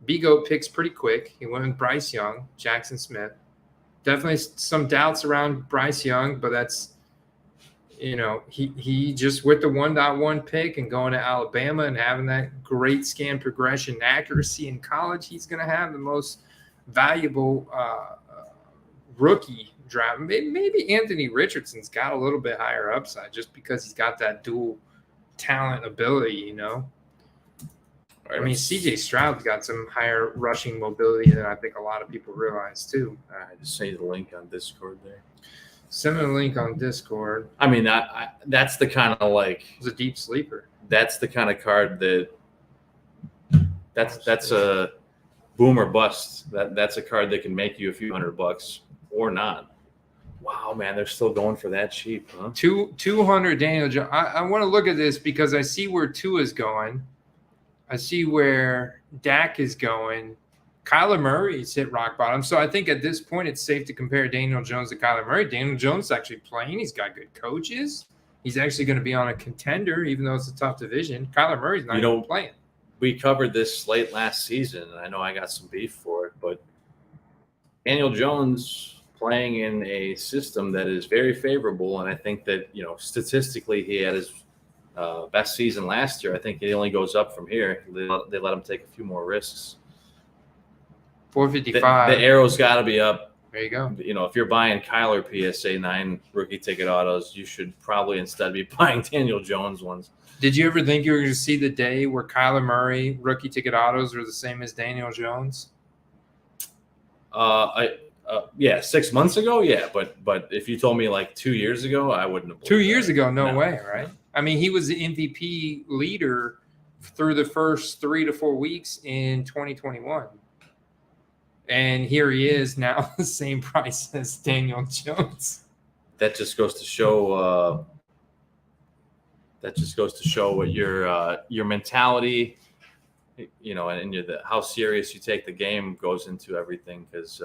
B-Goat picks pretty quick. He went with Bryce Young, Jackson Smith. Definitely some doubts around Bryce Young, but that's, he just with the 1.1 pick and going to Alabama and having that great scan progression accuracy in college, he's going to have the most valuable rookie draft. Maybe Anthony Richardson's got a little bit higher upside just because he's got that dual talent ability, I mean, C.J. Stroud's got some higher rushing mobility than I think a lot of people realize, too. All right, just send you the link on Discord there. Send me a link on Discord. I mean, that's the kind of It's a deep sleeper. That's the kind of card that's a boom or bust. That's a card that can make you a few $100 or not. Wow, man, they're still going for that cheap, huh? 200, Daniel Jones. I want to look at this because I see where Tua's going. I see where Dak is going. Kyler Murray's hit rock bottom. So I think at this point it's safe to compare Daniel Jones to Kyler Murray. Daniel Jones is actually playing. He's got good coaches. He's actually going to be on a contender, even though it's a tough division. Kyler Murray's not even playing. We covered this late last season, and I know I got some beef for it, but Daniel Jones playing in a system that is very favorable, and I think that, statistically he had his best season last year. I think it only goes up from here. They let him take a few more risks. 455. The arrow's got to be up. There you go. If you're buying Kyler PSA 9 rookie ticket autos, you should probably instead be buying Daniel Jones ones. Did you ever think you were going to see the day where Kyler Murray rookie ticket autos were the same as Daniel Jones? Yeah, 6 months ago, yeah, but if you told me like 2 years ago, I wouldn't have. 2 years ago, no way, right? I mean, he was the MVP leader through the first 3 to 4 weeks in 2021. And here he is now, the same price as Daniel Jones. That just goes to show. What your mentality, and how serious you take the game goes into everything. Because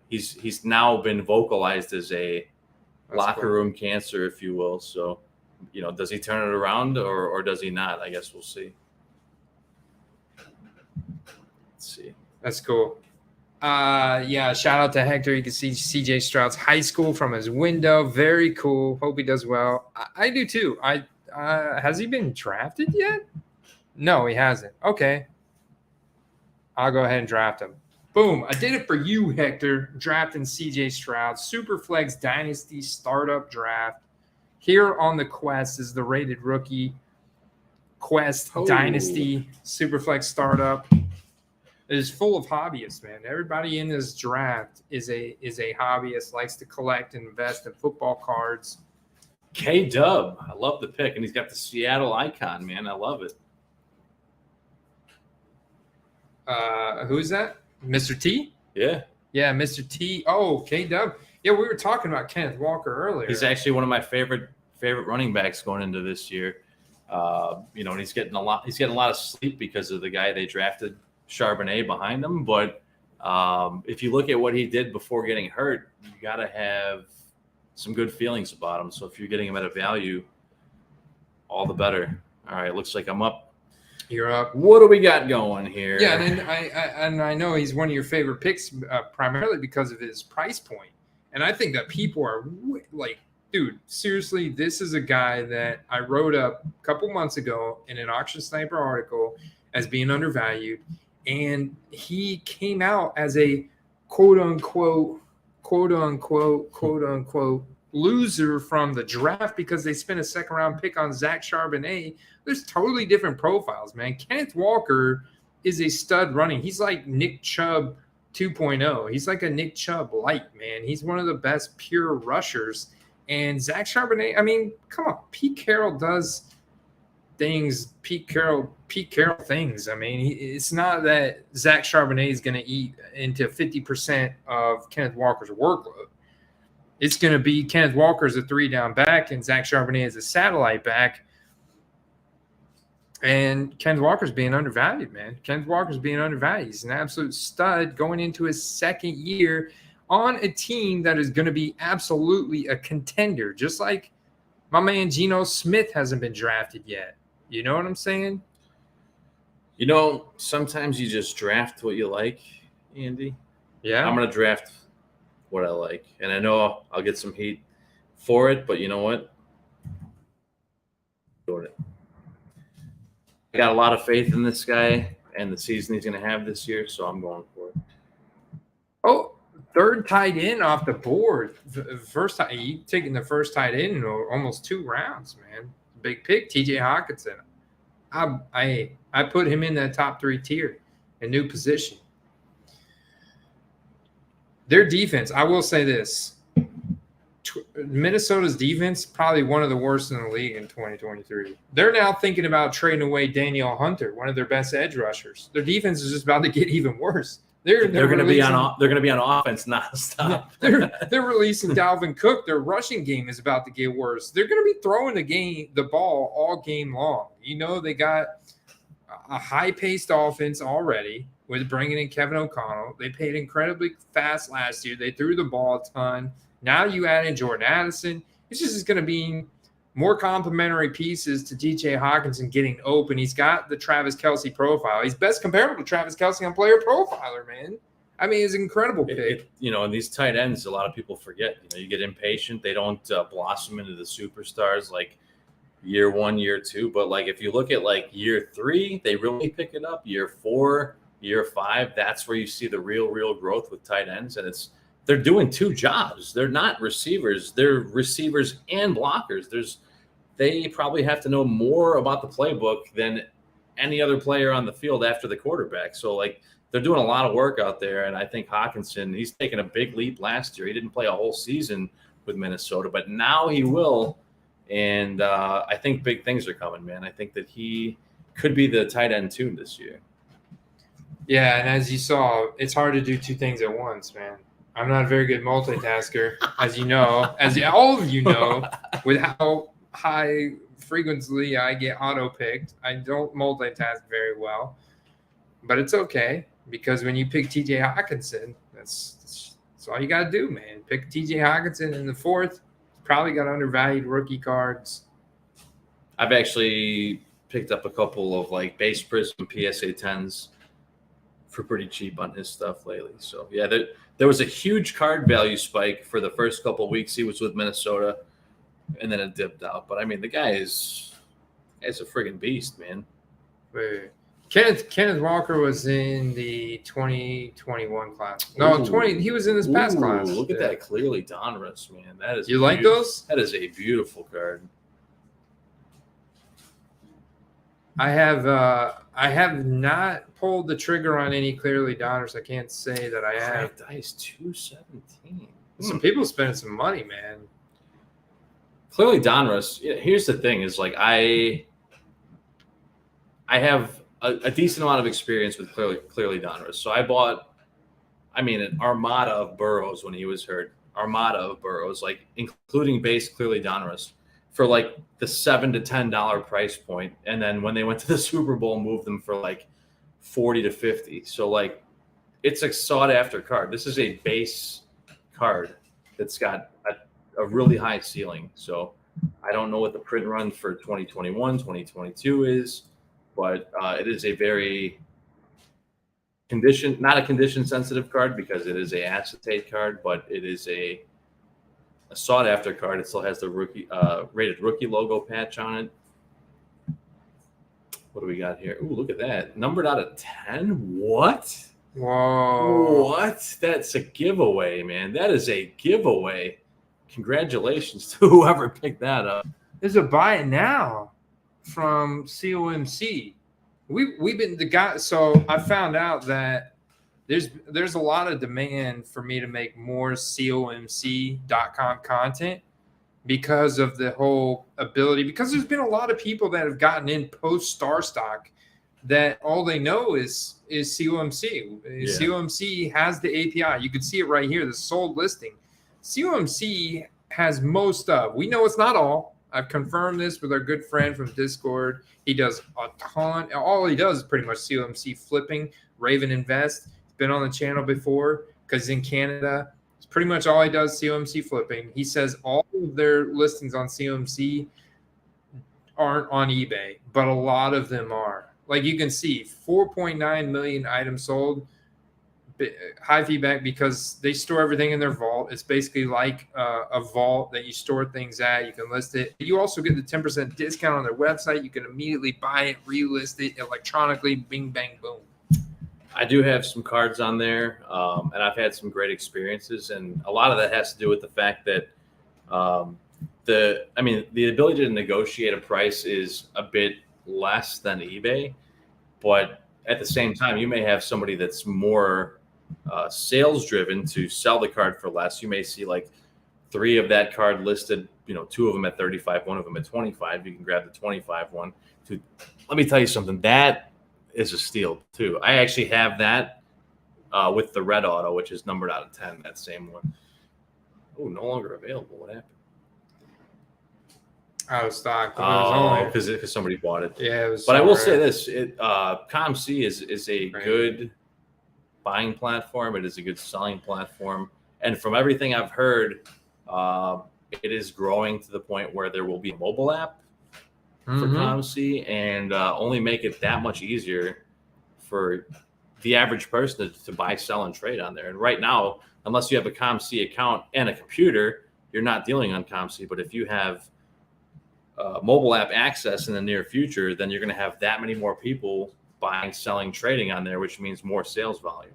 he's now been vocalized as a locker room cancer, if you will. So, does he turn it around or does he not? I guess we'll see. Let's see. That's cool. Yeah, shout out to Hector. You can see CJ Stroud's high school from his window. Very cool. Hope he does well. I do too. Has he been drafted yet? No, he hasn't. Okay. I'll go ahead and draft him. Boom. I did it for you, Hector. Drafting CJ Stroud. Superflex Dynasty Startup Draft. Here on the Quest is the rated rookie Quest Dynasty Superflex Startup. It is full of hobbyists, man. Everybody in this draft is a hobbyist, likes to collect and invest in football cards. K-Dub. I love the pick, and he's got the Seattle icon, man. I love it. Who's that? Mr. T? Yeah. Yeah, Mr. T. Oh, K-Dub. Yeah, we were talking about Kenneth Walker earlier. He's actually one of my favorite running backs going into this year. And he's getting a lot of sleep because of the guy they drafted, Charbonnet, behind him. But if you look at what he did before getting hurt, you got to have some good feelings about him. So if you're getting him at a value, all the better. All right, looks like I'm up. You're up. What do we got going here? Yeah, and I know he's one of your favorite picks primarily because of his price point. And I think that people are like, dude, seriously, this is a guy that I wrote up a couple months ago in an Auction Sniper article as being undervalued. And he came out as a quote unquote loser from the draft because they spent a second round pick on Zach Charbonnet. There's totally different profiles, man. Kenneth Walker is a stud running. He's like Nick Chubb 2.0. He's like a Nick Chubb light, man. He's one of the best pure rushers. And Zach Charbonnet, I mean, come on. Pete Carroll does things, Pete Carroll things. I mean, it's not that Zach Charbonnet is going to eat into 50% of Kenneth Walker's workload. It's going to be Kenneth Walker as a 3-down back and Zach Charbonnet as a satellite back. And Kenneth Walker's being undervalued, man. Kenneth Walker's being undervalued. He's an absolute stud going into his second year on a team that is going to be absolutely a contender, just like my man Geno Smith hasn't been drafted yet. You know what I'm saying? Sometimes you just draft what you like, Andy. Yeah. I'm going to draft what I like. And I know I'll get some heat for it, but you know what? Doing it. I got a lot of faith in this guy and the season he's going to have this year, so I'm going for it. Oh, third tight end off the board. First time you taking the first tight end in almost 2 rounds, man. Big pick, TJ Hawkinson. I put him in that top 3 tier, a new position. Their defense, I will say this. Minnesota's defense, probably one of the worst in the league in 2023. They're now thinking about trading away Danielle Hunter, one of their best edge rushers. Their defense is just about to get even worse. They're going to be on offense nonstop. They're releasing Dalvin Cook. Their rushing game is about to get worse. They're going to be throwing the ball all game long. They got a high-paced offense already with bringing in Kevin O'Connell. They played incredibly fast last year. They threw the ball a ton. Now you add in Jordan Addison. It's just going to be more complementary pieces to DJ Hawkinson getting open. He's got the Travis Kelce profile. He's best comparable to Travis Kelce on Player Profiler, man. I mean, it's an incredible pick. And these tight ends, a lot of people forget. You get impatient. They don't blossom into the superstars like year 1, year 2. But like if you look at like year 3, they really pick it up. Year 4, year 5, that's where you see the real growth with tight ends. And they're doing 2 jobs. They're not receivers. They're receivers and blockers. They probably have to know more about the playbook than any other player on the field after the quarterback. So like they're doing a lot of work out there. And I think Hawkinson, he's taken a big leap last year. He didn't play a whole season with Minnesota, but now he will. And I think big things are coming, man. I think that he could be the tight end 2 this year. Yeah, and as you saw, it's hard to do 2 things at once, man. I'm not a very good multitasker, as you know, all of you know, with how high frequently I get auto-picked. I don't multitask very well, but it's okay because when you pick TJ Hawkinson, that's all you got to do, man. Pick TJ Hawkinson in the 4th. Probably got undervalued rookie cards. I've actually picked up a couple of like base prism PSA 10s for pretty cheap on his stuff lately. So yeah, there was a huge card value spike for the first couple of weeks he was with Minnesota, and then it dipped out. But I mean, the guy is a friggin' beast, man. Wait. Kenneth Walker was in the 2021 class. No, 20. He was in this past class. Look at that clearly Donruss, man. That is. You like those? That is a beautiful card. I have not pulled the trigger on any clearly Donruss. I can't say that I have. Dice 217. Some people spending some money, man. Clearly Donruss. Here's the thing: is like I have a decent amount of experience with clearly Donruss. So I bought, an armada of Burrows when he was hurt. Armada of Burrows, like including base clearly Donruss, for like the $7 to $10 price point. And then when they went to the Super Bowl, moved them for like 40 to 50. So like it's a sought after card. This is a base card that's got a really high ceiling. So I don't know what the print run for 2021, 2022 is. But it is a very not a condition sensitive card because it is a acetate card, but it is a sought after card. It still has the rated rookie logo patch on it. What do we got here? Ooh, look at that. Numbered out of 10? What? Whoa. What? That's a giveaway, man. That is a giveaway. Congratulations to whoever picked that up. There's a buy it now from COMC. We've been the guy. So I found out that there's a lot of demand for me to make more COMC.com content because of the whole ability. Because there's been a lot of people that have gotten in post Star Stock that all they know is COMC. Yeah. COMC has the API. You can see it right here. The sold listing. COMC has most of. We know it's not all. I've confirmed this with our good friend from Discord. He does a ton. All he does is pretty much COMC flipping. Raven Invest. He's been on the channel before because he's in Canada. It's pretty much all he does, COMC flipping. He says all of their listings on COMC aren't on eBay, but a lot of them are. Like you can see, 4.9 million items sold. High feedback because they store everything in their vault. It's basically like a vault that you store things at. You can list it. You also get the 10% discount on their website. You can immediately buy it, relist it electronically. Bing, bang, boom. I do have some cards on there, and I've had some great experiences. And a lot of that has to do with the fact that the ability to negotiate a price is a bit less than eBay, but at the same time, you may have somebody that's more sales driven to sell the card for less. You may see like 3 of that card listed, 2 of them at 35, 1 of them at 25. You can grab the 25 one. Let me tell you something. That is a steal too. I actually have that with the red auto, which is numbered out of 10, that same one. Oh, no longer available. What happened? out of stock. But it was only, because somebody bought it. yeah, it was. But I will say rare. this: ComC is a good buying platform. It is a good selling platform, and from everything I've heard, it is growing to the point where there will be a mobile app for ComC, and only make it that much easier for the average person to buy, sell, and trade on there. And right now, unless you have a ComC account and a computer, you're not dealing on ComC. But if you have mobile app access in the near future, then you're going to have that many more people buying, selling, trading on there, which means more sales volume.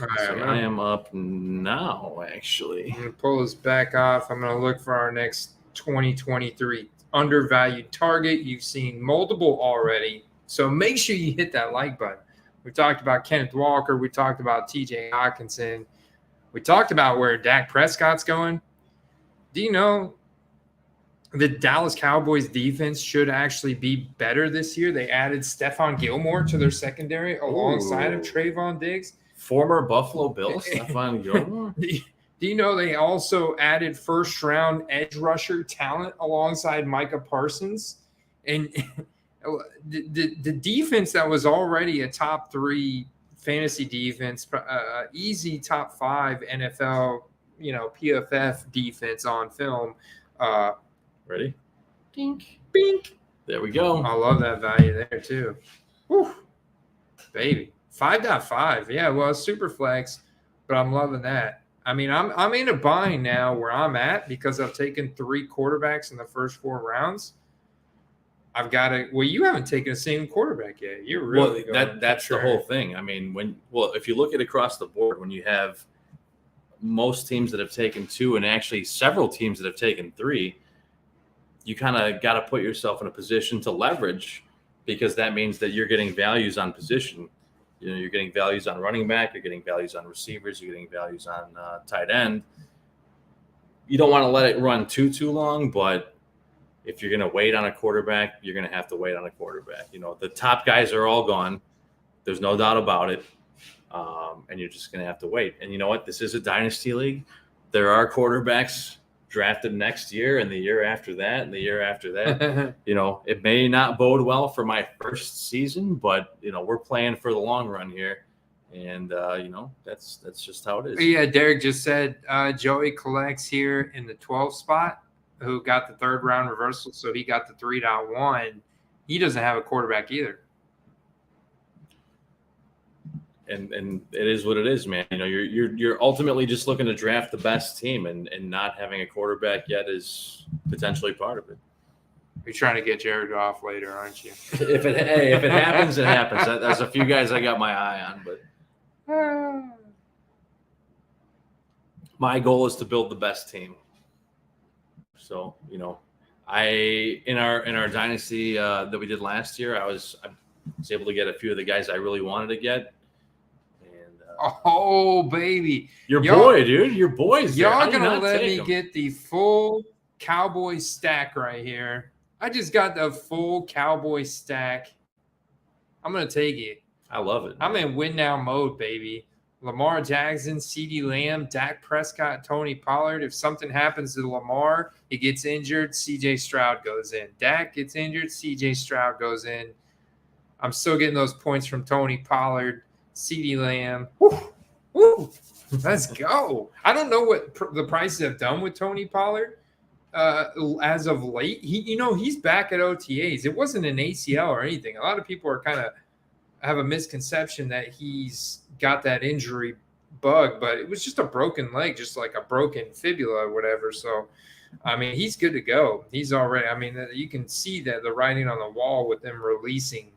All right, So I am up now, actually. I'm going to pull this back off. I'm going to look for our next 2023 undervalued target. You've seen multiple already. So make sure you hit that like button. We talked about Kenneth Walker. We talked about TJ Hawkinson. We talked about where Dak Prescott's going. Do you know the Dallas Cowboys defense should actually be better this year? They added Stephon Gilmore to their secondary alongside of Trayvon Diggs. Former Buffalo Bill, Stephon Gilmore. Do you know they also added first-round edge rusher talent alongside Micah Parsons? And the defense that was already a top 3 fantasy defense, easy top 5 NFL, PFF defense on film. Ready? Bink, bink. There we go. I love that value there too. Whew. Baby. 5.5. Yeah, well, Superflex, but I'm loving that. I mean, I'm in a bind now where I'm at because I've taken 3 quarterbacks in the first 4 rounds. I've got to. Well, you haven't taken a single quarterback yet. You're really that's the whole thing. I mean, if you look at across the board, when you have most teams that have taken 2 and actually several teams that have taken 3, you kind of got to put yourself in a position to leverage, because that means that you're getting values on position. You're getting values on running back, you're getting values on receivers, you're getting values on tight end. You don't want to let it run too long, but if you're going to wait on a quarterback, you're going to have to wait on a quarterback. The top guys are all gone. There's no doubt about it. And you're just going to have to wait. And you know what? This is a dynasty league. There are quarterbacks drafted next year and the year after that and the year after that. It may not bode well for my first season, but we're playing for the long run here, and that's just how it is. Yeah, Derek just said Joey collects here in the 12th spot, who got the 3rd round reversal, so he got the 3.1. He doesn't have a quarterback either. And it is what it is, man. You're ultimately just looking to draft the best team, and not having a quarterback yet is potentially part of it. You're trying to get Jared Goff later, aren't you? If it happens, it happens. There's a few guys I got my eye on, but my goal is to build the best team. So, in our dynasty that we did last year, I was able to get a few of the guys I really wanted to get. Oh, baby. Your boy, dude. Your boy's there. Y'all going to let me get the full Cowboy stack right here. I just got the full Cowboy stack. I'm going to take it. I love it. I'm in win now mode, baby. Lamar Jackson, CeeDee Lamb, Dak Prescott, Tony Pollard. If something happens to Lamar, he gets injured, CJ Stroud goes in. Dak gets injured, CJ Stroud goes in. I'm still getting those points from Tony Pollard. CeeDee Lamb. Woo, woo, let's go. I don't know what the prices have done with Tony Pollard as of late. He's back at OTAs. It wasn't an ACL or anything. A lot of people are kind of have a misconception that he's got that injury bug, but it was just a broken leg, just like a broken fibula or whatever. So, I mean, he's good to go. He's already, you can see that the writing on the wall with them releasing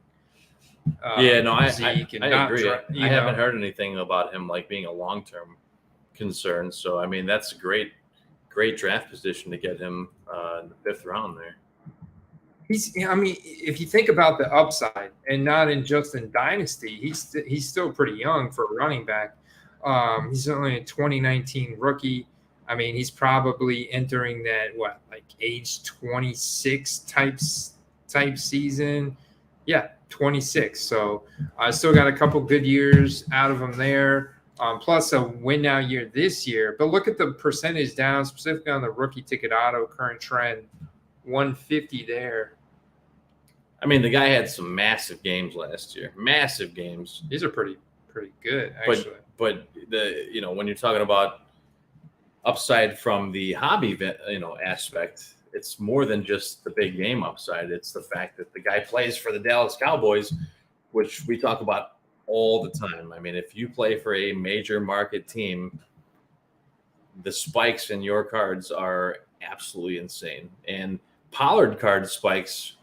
I agree. I haven't heard anything about him being a long-term concern. So, I mean, that's a great draft position to get him in the 5th round there. If you think about the upside and not just in Dynasty, he's still pretty young for a running back. He's only a 2019 rookie. I mean, he's probably entering that, age 26 type season. Yeah, 26. So I still got a couple good years out of him there. plus a win now year this year. But look at the percentage down, specifically on the rookie ticket auto current trend, 150 there. I mean, the guy had some massive games last year. Massive games. These are pretty good, actually. But when you're talking about upside from the hobby, aspect, it's more than just the big game upside. It's the fact that the guy plays for the Dallas Cowboys, which we talk about all the time. I mean, if you play for a major market team, the spikes in your cards are absolutely insane. And Pollard card spikes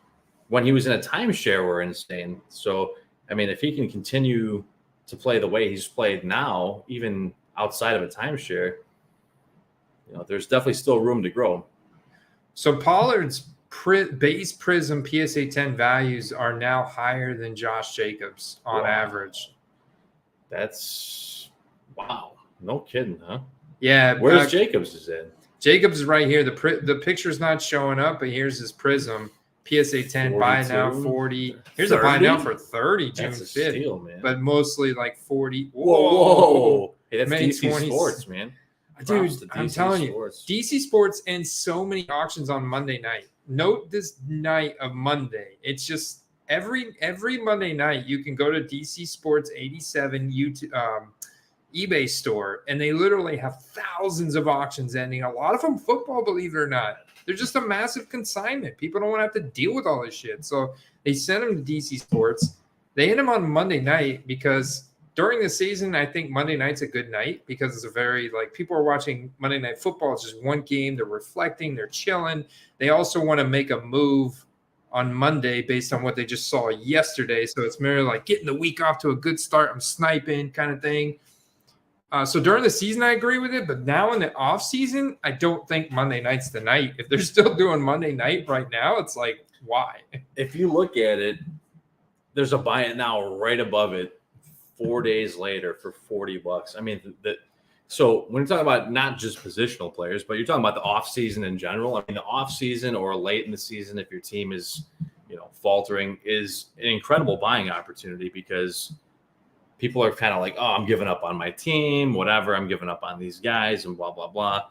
when he was in a timeshare were insane. So, I mean, if he can continue to play the way he's played now, even outside of a timeshare, there's definitely still room to grow. So Pollard's base Prism PSA 10 values are now higher than Josh Jacobs on average. That's wow. No kidding, huh? Yeah. Where's Jacobs is in? Jacobs is right here. The picture's not showing up, but here's his Prism. PSA 10 buy now 40. Here's 30? A buy now for 30 June 5th. Steal, man. But mostly like 40. Whoa. Hey, that's May DC 20s. Sports, man. Dude, I'm telling you, DC Sports and so many auctions on Monday night. Note this night of Monday. It's just every Monday night you can go to DC Sports 87 eBay store, and they literally have thousands of auctions ending. A lot of them football, believe it or not. They're just a massive consignment. People don't want to have to deal with all this shit. So they send them to DC Sports. They hit them on Monday night because during the season, I think Monday night's a good night because it's a very, people are watching Monday Night Football. It's just one game. They're reflecting. They're chilling. They also want to make a move on Monday based on what they just saw yesterday. So it's merely like getting the week off to a good start. I'm sniping kind of thing. So during the season, I agree with it. But now in the off season, I don't think Monday night's the night. If they're still doing Monday night right now, it's like, why? If you look at it, there's a buy it now right above it 4 days later for $40. I mean, so when you're talking about not just positional players, but you're talking about the off season in general. I mean, the off season or late in the season, if your team is, faltering, is an incredible buying opportunity because people are kind of like, oh, I'm giving up on my team, whatever. I'm giving up on these guys and blah, blah, blah.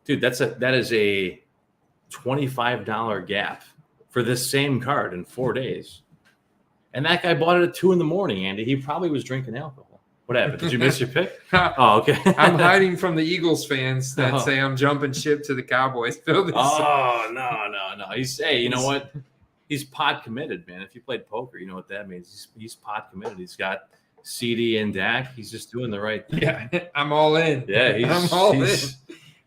Dude, that is a $25 gap for this same card in 4 days. And that guy bought it at 2 a.m, Andy. He probably was drinking alcohol. What happened? Did you miss your pick? Oh, okay. I'm hiding from the Eagles fans that say I'm jumping ship to the Cowboys. Oh, no. You know what? He's pot committed, man. If you played poker, you know what that means. He's pot committed. He's got CD and Dak. He's just doing the right thing. Yeah, I'm all in. Yeah, I'm all in.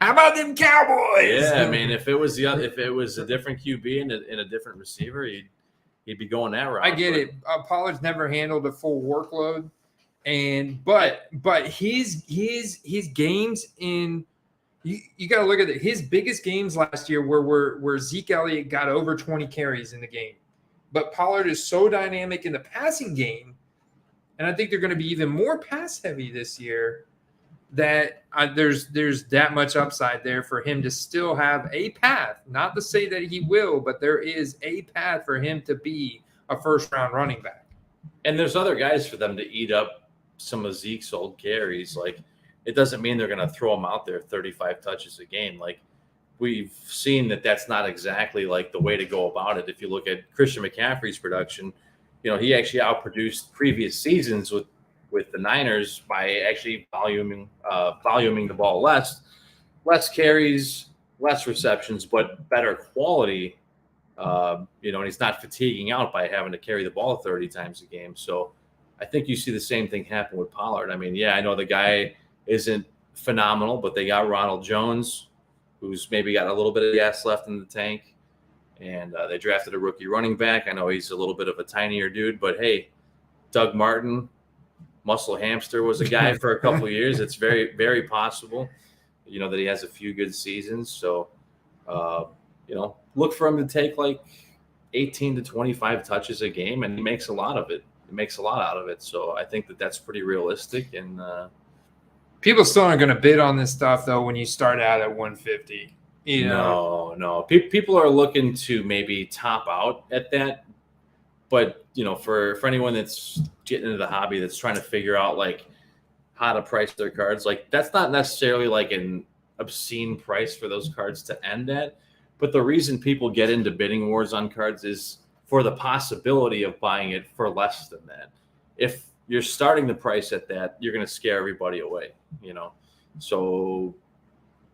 How about them Cowboys? Yeah, I mean, if it was a different QB and a different receiver, he'd be going that route. I get it. Pollard's never handled a full workload, but his games in you got to look at it. His biggest games last year where Zeke Elliott got over 20 carries in the game, but Pollard is so dynamic in the passing game, and I think they're going to be even more pass heavy this year. That there's that much upside there for him to still have a path. Not to say that he will, but there is a path for him to be a first-round running back. And there's other guys for them to eat up some of Zeke's old carries. Like, it doesn't mean they're going to throw him out there 35 touches a game. Like, we've seen that's not exactly like the way to go about it. If you look at Christian McCaffrey's production, he actually outproduced previous seasons with the Niners by actually voluming the ball less carries, less receptions, but better quality. And he's not fatiguing out by having to carry the ball 30 times a game. So I think you see the same thing happen with Pollard. I mean, yeah, I know the guy isn't phenomenal, but they got Ronald Jones, who's maybe got a little bit of gas left in the tank. And they drafted a rookie running back. I know he's a little bit of a tinier dude, but hey, Doug Martin, Muscle Hamster, was a guy for a couple of years. It's very, very possible, that he has a few good seasons. So, look for him to take like 18 to 25 touches a game, and he makes a lot of it. He makes a lot out of it. So I think that's pretty realistic. And people still aren't going to bid on this stuff, though, when you start out at 150. No. People are looking to maybe top out at that. But, for anyone that's getting into the hobby, that's trying to figure out, like, how to price their cards. Like that's not necessarily like an obscene price for those cards to end at. But the reason people get into bidding wars on cards is for the possibility of buying it for less than that. If you're starting the price at that, you're going to scare everybody away, you know? So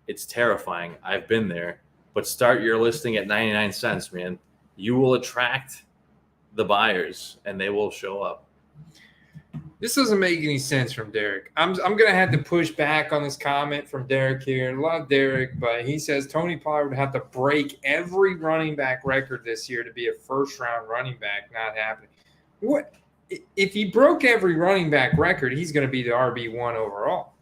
it's terrifying. I've been there, but start your listing at 99 cents, man. You will attract the buyers and they will show up. This doesn't make any sense from Derek. I'm gonna have to push back on this comment from Derek here. Love Derek, but he says Tony Pollard would have to break every running back record this year to be a first-round running back. Not happening. What if he broke every running back record? He's going to be the RB1 overall.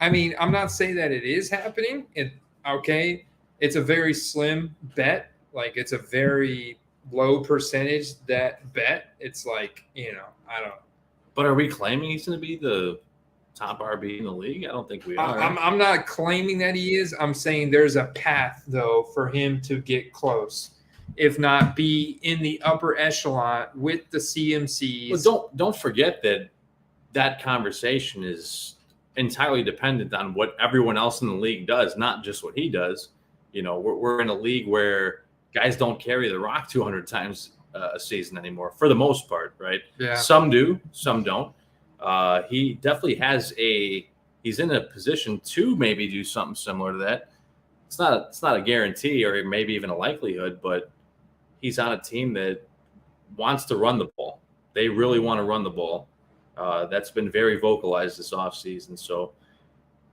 I mean, I'm not saying that it is happening. It's a very slim bet. Like it's a very low percentage that bet. It's like, I don't know. But are we claiming he's going to be the top RB in the league? I don't think we are. I'm not claiming that he is. I'm saying there's a path, though, for him to get close, if not be in the upper echelon with the CMCs. Well, don't forget that conversation is entirely dependent on what everyone else in the league does, not just what he does. We're in a league where guys don't carry the rock 200 times a season anymore, for the most part, right? Yeah. Some do, some don't. He definitely he's in a position to maybe do something similar to that. It's not a guarantee or maybe even a likelihood, but he's on a team that wants to run the ball. They really want to run the ball. That's been very vocalized this offseason. So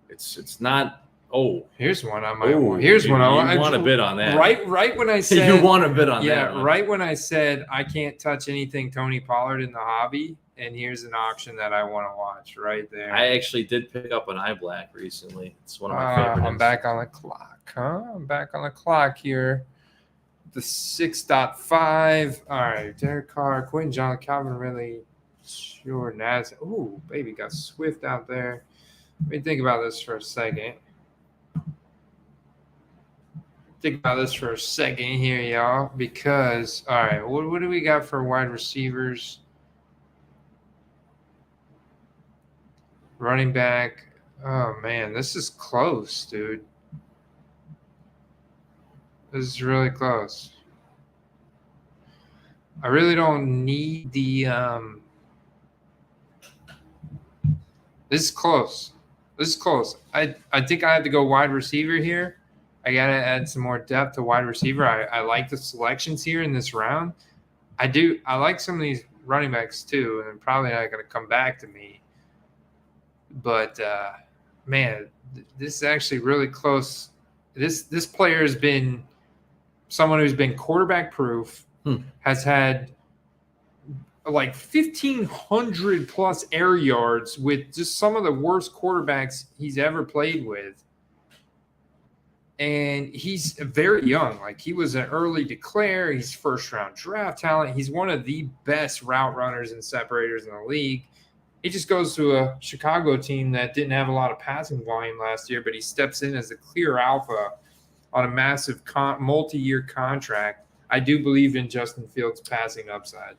it's not. Oh, here's one I might want. Here's one I want to bid on that. Right when I said you want to bid on that. Yeah, right when I said I can't touch anything Tony Pollard in the hobby, and here's an auction that I want to watch right there. I actually did pick up an iBlack recently. It's one of my favorites. I'm back on the clock, huh? I'm back on the clock here. The 6.5. All right, Derek Carr, Quentin John, Calvin Ridley, Jordan Addison. Ooh, baby got Swift out there. Let me think about this for a second. Think about this for a second here, y'all, because, all right, what do we got for wide receivers? Running back. Oh, man, this is close, dude. This is really close. I really don't need the this is close. This is close. I think I have to go wide receiver here. I got to add some more depth to wide receiver. I like the selections here in this round. I like some of these running backs too, and probably not going to come back to me. But, man, this is actually really close. This player has been someone who's been quarterback proof, has had like 1,500 plus air yards with just some of the worst quarterbacks he's ever played with. And he's very young. Like he was an early declare. He's first round draft talent. He's one of the best route runners and separators in the league. He just goes to a Chicago team that didn't have a lot of passing volume last year, but he steps in as a clear alpha on a massive multi-year contract. I do believe in Justin Fields' passing upside.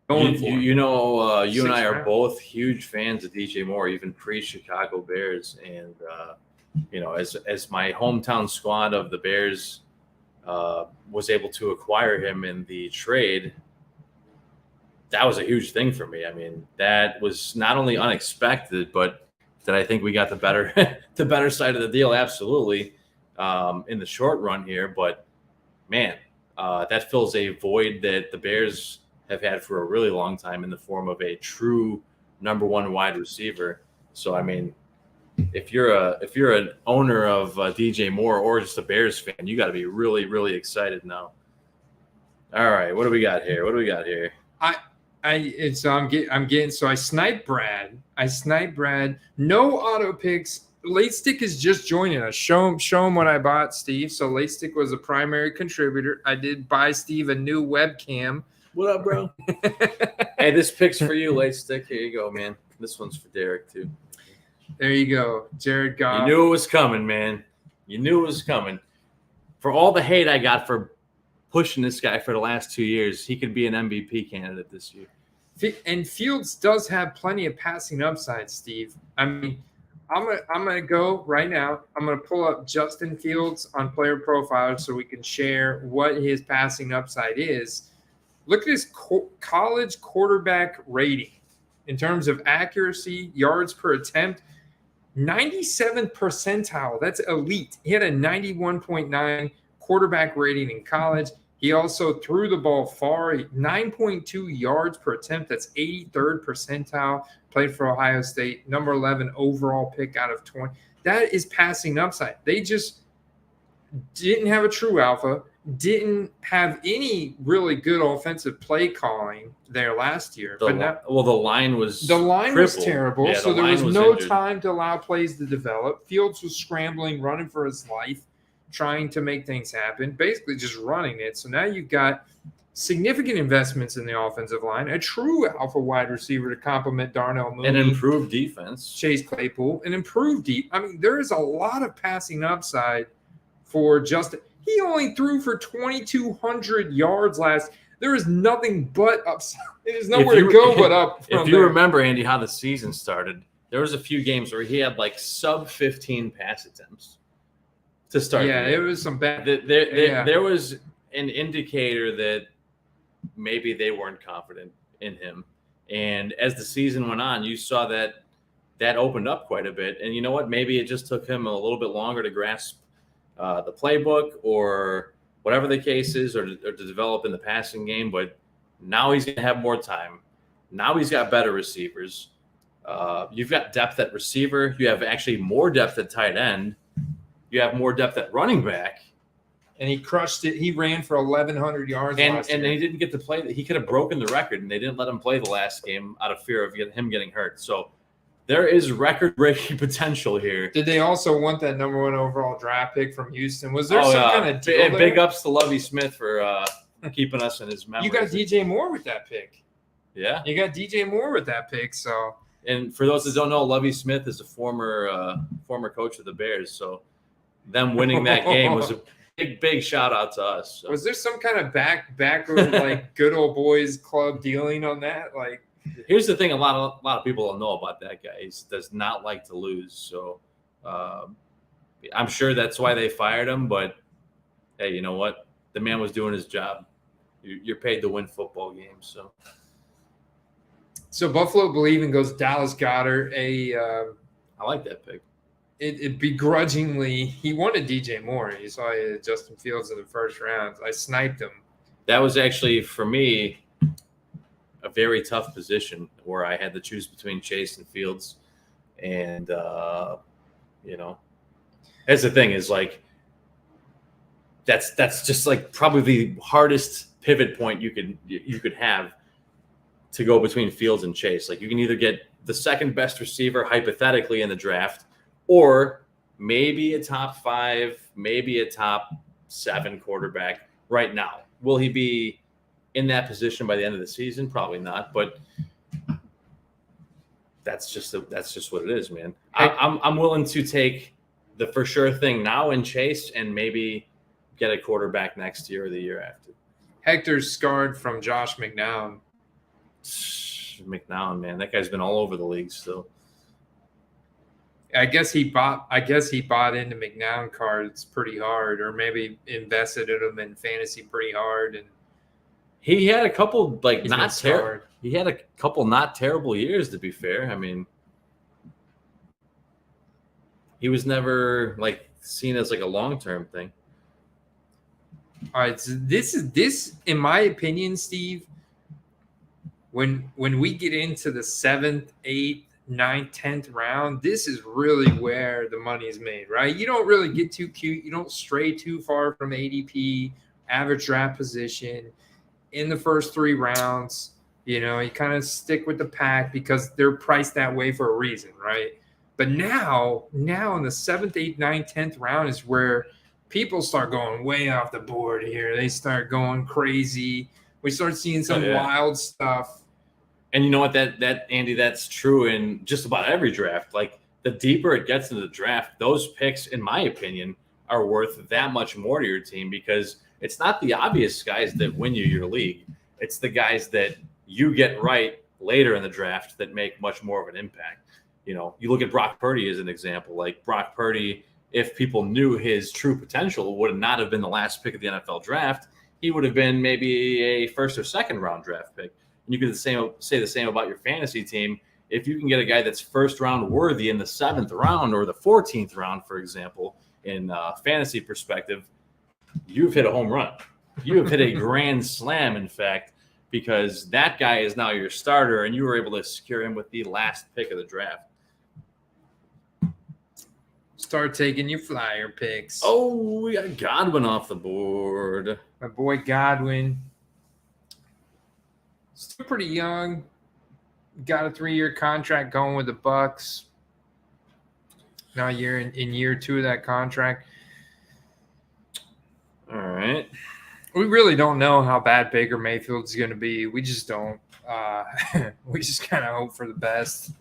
You and I are both huge fans of DJ Moore, even pre-Chicago Bears. And, as my hometown squad of the Bears was able to acquire him in the trade, that was a huge thing for me. I mean, that was not only unexpected, but that I think we got the better side of the deal, absolutely, in the short run here. But, man, that fills a void that the Bears have had for a really long time in the form of a true number one wide receiver. So, I mean, if you're an owner of DJ Moore or just a Bears fan, you got to be really, really excited now. All right, what do we got here? So I sniped Brad. No auto picks. Late Stick is just joining us. Show him what I bought, Steve. So Late Stick was a primary contributor. I did buy Steve a new webcam. What up, bro? Hey, this pick's for you, Late Stick. Here you go, man. This one's for Derek too. There you go, Jared Goff. You knew it was coming, man. You knew it was coming. For all the hate I got for pushing this guy for the last 2 years, he could be an MVP candidate this year. And Fields does have plenty of passing upside, Steve. I mean, I'm gonna go right now. I'm gonna pull up Justin Fields on Player Profiler so we can share what his passing upside is. Look at his college quarterback rating in terms of accuracy, yards per attempt. 97th percentile. That's elite. He had a 91.9 quarterback rating in college. He also threw the ball far, 9.2 yards per attempt. That's 83rd percentile. Played for Ohio State, number 11 overall pick out of 20. That is passing upside. They just didn't have a true alpha, didn't have any really good offensive play calling there last year. The line was terrible, Yeah, so there was no injured. time to allow plays to develop. Fields was scrambling, running for his life, trying to make things happen, basically just running it. So now you've got significant investments in the offensive line, a true alpha wide receiver to complement Darnell Mooney, An improved defense. Chase Claypool, an improved deep. I mean, there is a lot of passing upside for Justin. He only threw for 2,200 yards last. There is nothing but upside. There's nowhere to go but up. If you remember, Andy, how the season started, there was a few games where he had like sub 15 pass attempts to start. Yeah, it was some bad. There was an indicator that maybe they weren't confident in him. And as the season went on, you saw that opened up quite a bit. And you know what? Maybe it just took him a little bit longer to grasp the playbook or whatever the case is, or to develop in the passing game. But now he's going to have more time. Now he's got better receivers. You've got depth at receiver. You have actually more depth at tight end. You have more depth at running back. And he crushed it. He ran for 1,100 yards last year. And he didn't get to play. He could have broken the record, and they didn't let him play the last game out of fear of him getting hurt. So there is record-breaking potential here. Did they also want that number 1 overall draft pick from Houston? Was there some kind of deal there? Big ups to Lovie Smith for keeping us in his memory. You got DJ Moore with that pick. Yeah. You got DJ Moore with that pick. So, and for those that don't know, Lovie Smith is a former coach of the Bears. So them winning that game was a big shout out to us. So. Was there some kind of backroom like good old boys club dealing on that? Like, here's the thing: a lot of people don't know about that guy. He does not like to lose. So I'm sure that's why they fired him. But hey, you know what? The man was doing his job. You're paid to win football games. So Buffalo Believing goes Dallas Goedert. I like that pick. It begrudgingly, he wanted DJ Moore. He saw Justin Fields in the first round. I sniped him. That was actually, for me, a very tough position where I had to choose between Chase and Fields. And, that's the thing is, like, that's just, like, probably the hardest pivot point you could have to go between Fields and Chase. Like, you can either get the second best receiver, hypothetically, in the draft, or maybe a top 5, maybe a top 7 quarterback right now. Will he be in that position by the end of the season? Probably not, but that's just what it is, man. I'm willing to take the for sure thing now in Chase and maybe get a quarterback next year or the year after. Hector's scarred from Josh McNown. McNown, man, that guy's been all over the league still. I guess he bought into McNown cards pretty hard, or maybe invested in them in fantasy pretty hard. And he had a couple he had a couple not terrible years, to be fair. I mean, he was never like seen as like a long-term thing. All right, so this in my opinion, Steve, when we get into the 7th, 8th, 9th, 10th round, this is really where the money is made, right? You don't really get too cute. You don't stray too far from ADP, average draft position in the first 3 rounds. You kind of stick with the pack because they're priced that way for a reason, right? But now in the 7th, 8th, 9th, 10th round is where people start going way off the board here. They start going crazy. We start seeing some wild stuff. And you know what, that Andy, that's true in just about every draft. Like, the deeper it gets into the draft, those picks, in my opinion, are worth that much more to your team, because it's not the obvious guys that win you your league. It's the guys that you get right later in the draft that make much more of an impact. You know, you look at Brock Purdy as an example. Like Brock Purdy, if people knew his true potential, would not have been the last pick of the NFL draft. He would have been maybe a first or second round draft pick. And you could say the same about your fantasy team. If you can get a guy that's first round worthy in the 7th round or the 14th round, for example, in fantasy perspective, you've hit a home run. You have hit a grand slam, in fact, because that guy is now your starter and you were able to secure him with the last pick of the draft. Start taking your flyer picks. Oh, we got Godwin off the board. My boy Godwin. Still pretty young. Got a 3-year contract going with the Bucks. Now you're in year 2 of that contract. All right. We really don't know how bad Baker Mayfield's going to be. We just don't. We just kind of hope for the best.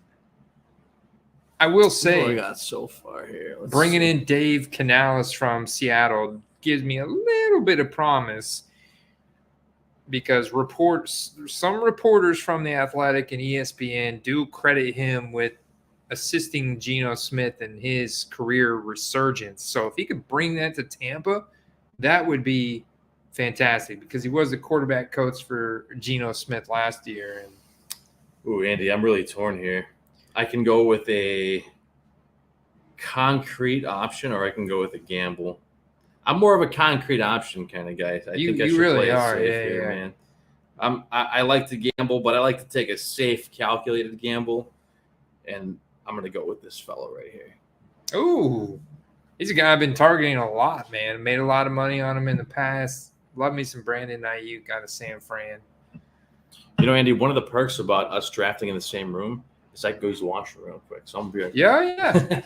I will say, what we got so far here. Bringing in Dave Canales from Seattle gives me a little bit of promise, because some reporters from The Athletic and ESPN do credit him with assisting Geno Smith in his career resurgence. So if he could bring that to Tampa, that would be fantastic, because he was the quarterback coach for Geno Smith last year. Ooh, Andy, I'm really torn here. I can go with a concrete option, or I can go with a gamble. I'm more of a concrete option kind of guy. I think I should really play it are, safe yeah, here, yeah. man. I like to gamble, but I like to take a safe, calculated gamble, and I'm going to go with this fellow right here. Ooh, he's a guy I've been targeting a lot, man. Made a lot of money on him in the past. Love me some Brandon Ayuk out of San Fran. You know, Andy, one of the perks about us drafting in the same room is I can go use the washroom real quick. So I'm going to be Yeah.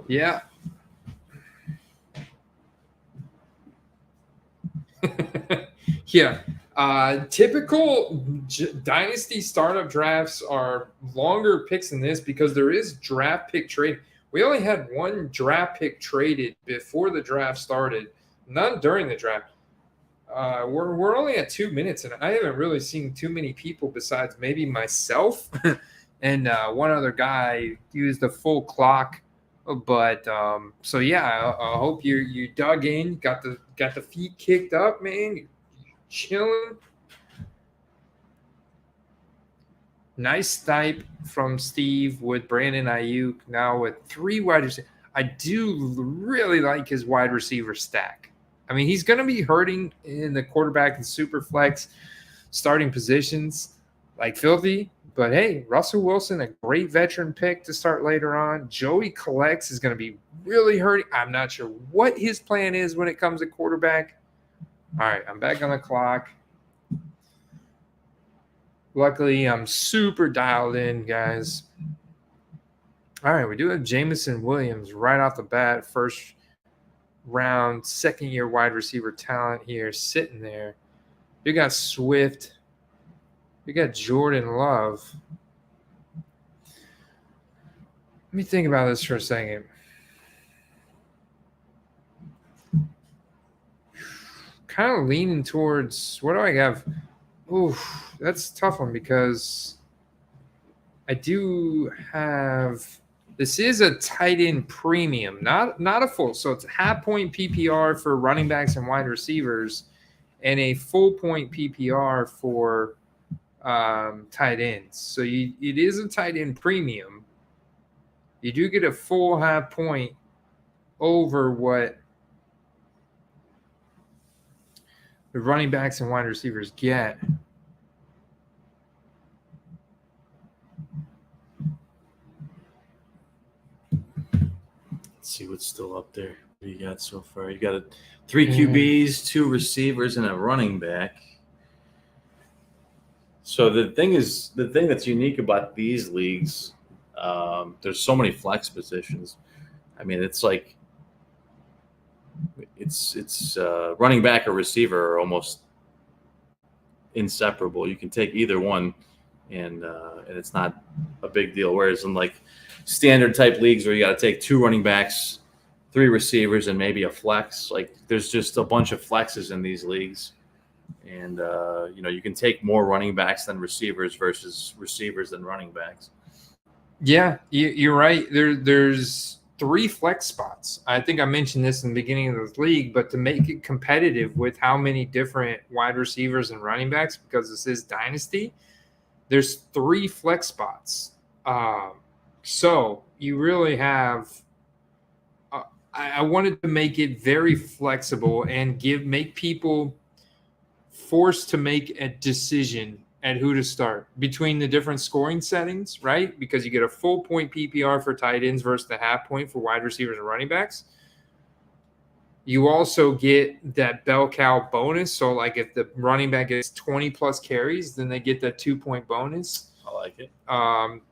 Yeah. Yeah. Typical Dynasty startup drafts are longer picks than this, because there is draft pick trade. We only had one draft pick traded before the draft started, none during the draft. We're only at 2 minutes, and I haven't really seen too many people besides maybe myself and one other guy use the full clock. But so yeah, I hope you dug in, got the feet kicked up, man. You're chilling. Nice type from Steve with Brandon Ayuk, now with 3 wide receivers. I do really like his wide receiver stack. I mean, he's going to be hurting in the quarterback and Superflex starting positions like filthy. But, hey, Russell Wilson, a great veteran pick to start later on. Joey Collects is going to be really hurting. I'm not sure what his plan is when it comes to quarterback. All right, I'm back on the clock. Luckily, I'm super dialed in, guys. All right, we do have Jameson Williams right off the bat. First round, second-year wide receiver talent here sitting there. You got Swift. You got Jordan Love. Let me think about this for a second. Kind of leaning towards, what do I have? Ooh, that's a tough one, because I do have, this is a tight end premium, not a full. So it's a half point PPR for running backs and wide receivers, and a full point PPR for tight ends. So it is a tight end premium. You do get a full half point over what the running backs and wide receivers get. Let's see what's still up there. What do you got so far? You got 3 QBs, 2 receivers, and a running back. So the thing that's unique about these leagues, there's so many flex positions. I mean, it's like it's running back or receiver are almost inseparable. You can take either one, and it's not a big deal. Whereas in like standard type leagues where you got to take 2 running backs, 3 receivers, and maybe a flex, like there's just a bunch of flexes in these leagues. And, you can take more running backs than receivers versus receivers than running backs. Yeah, you're right. There's 3 flex spots. I think I mentioned this in the beginning of the league, but to make it competitive with how many different wide receivers and running backs, because this is Dynasty, there's 3 flex spots. So you really have I wanted to make it very flexible and make people forced to make a decision at who to start between the different scoring settings, right? Because you get a full point PPR for tight ends versus the half point for wide receivers and running backs. You also get that bell cow bonus. So, like, if the running back gets 20 plus carries, then they get that 2-point bonus. I like it.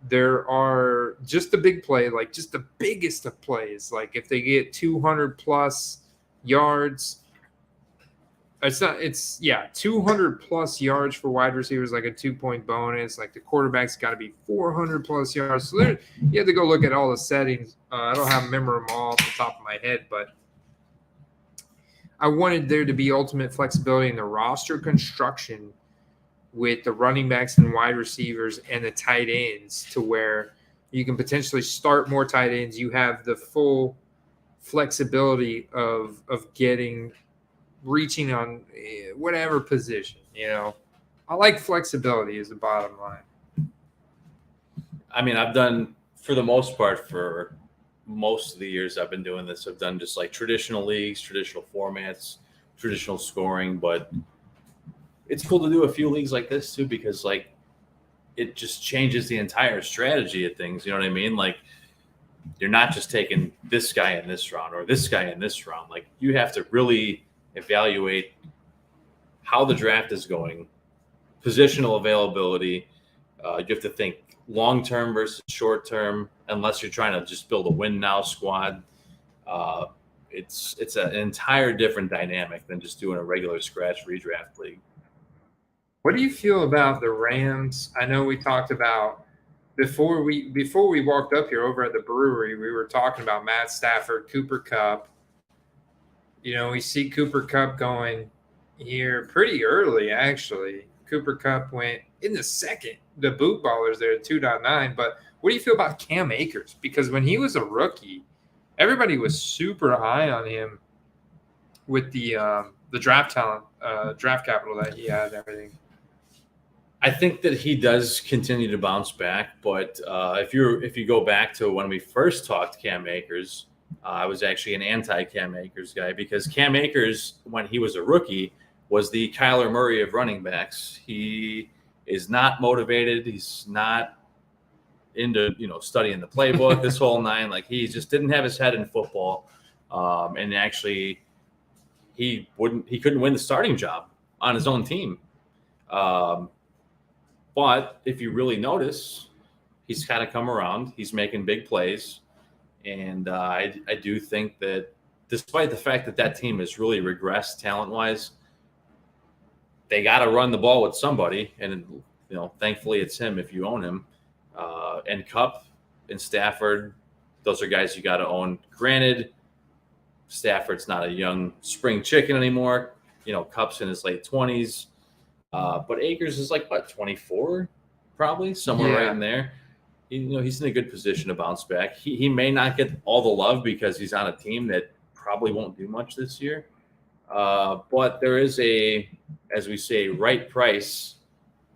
There are just the big play, like just the biggest of plays. Like if they get 200 plus yards, it's 200 plus yards for wide receivers, like a 2-point bonus. Like the quarterback's got to be 400 plus yards. So there, you have to go look at all the settings. I don't have them all off the top of my head, but I wanted there to be ultimate flexibility in the roster construction with the running backs and wide receivers and the tight ends, to where you can potentially start more tight ends. You have the full flexibility of reaching on whatever position, I like flexibility is the bottom line. I mean, I've done, for the most part, for most of the years I've been doing this, I've done just like traditional leagues, traditional formats, traditional scoring, but it's cool to do a few leagues like this too, because like it just changes the entire strategy of things. You know what I mean? Like you're not just taking this guy in this round or this guy in this round. Like you have to really evaluate how the draft is going, positional availability. You have to think long-term versus short-term, unless you're trying to just build a win now squad. It's an entire different dynamic than just doing a regular scratch redraft league. What do you feel about the Rams? I know we talked about before we walked up here over at the brewery, we were talking about Matt Stafford, Cooper Kupp. We see Cooper Kupp going here pretty early, actually. Cooper Kupp went in the second. The boot ballers there at 2.9. But what do you feel about Cam Akers? Because when he was a rookie, everybody was super high on him with the draft talent, draft capital that he had and everything. I think that he does continue to bounce back, but if you go back to when we first talked Cam Akers, I was actually an anti-Cam Akers guy, because Cam Akers, when he was a rookie, was the Kyler Murray of running backs. He is not motivated. He's not into studying the playbook, this whole nine. Like he just didn't have his head in football, and actually he couldn't win the starting job on his own team. But if you really notice, he's kind of come around. He's making big plays. And I do think that despite the fact that team has really regressed talent-wise, they got to run the ball with somebody. And, thankfully it's him if you own him. And Kupp and Stafford, those are guys you got to own. Granted, Stafford's not a young spring chicken anymore. Kupp's in his late 20s. But Akers is like, 24? Probably, somewhere right in there. He's in a good position to bounce back. He may not get all the love because he's on a team that probably won't do much this year. But there is as we say, right price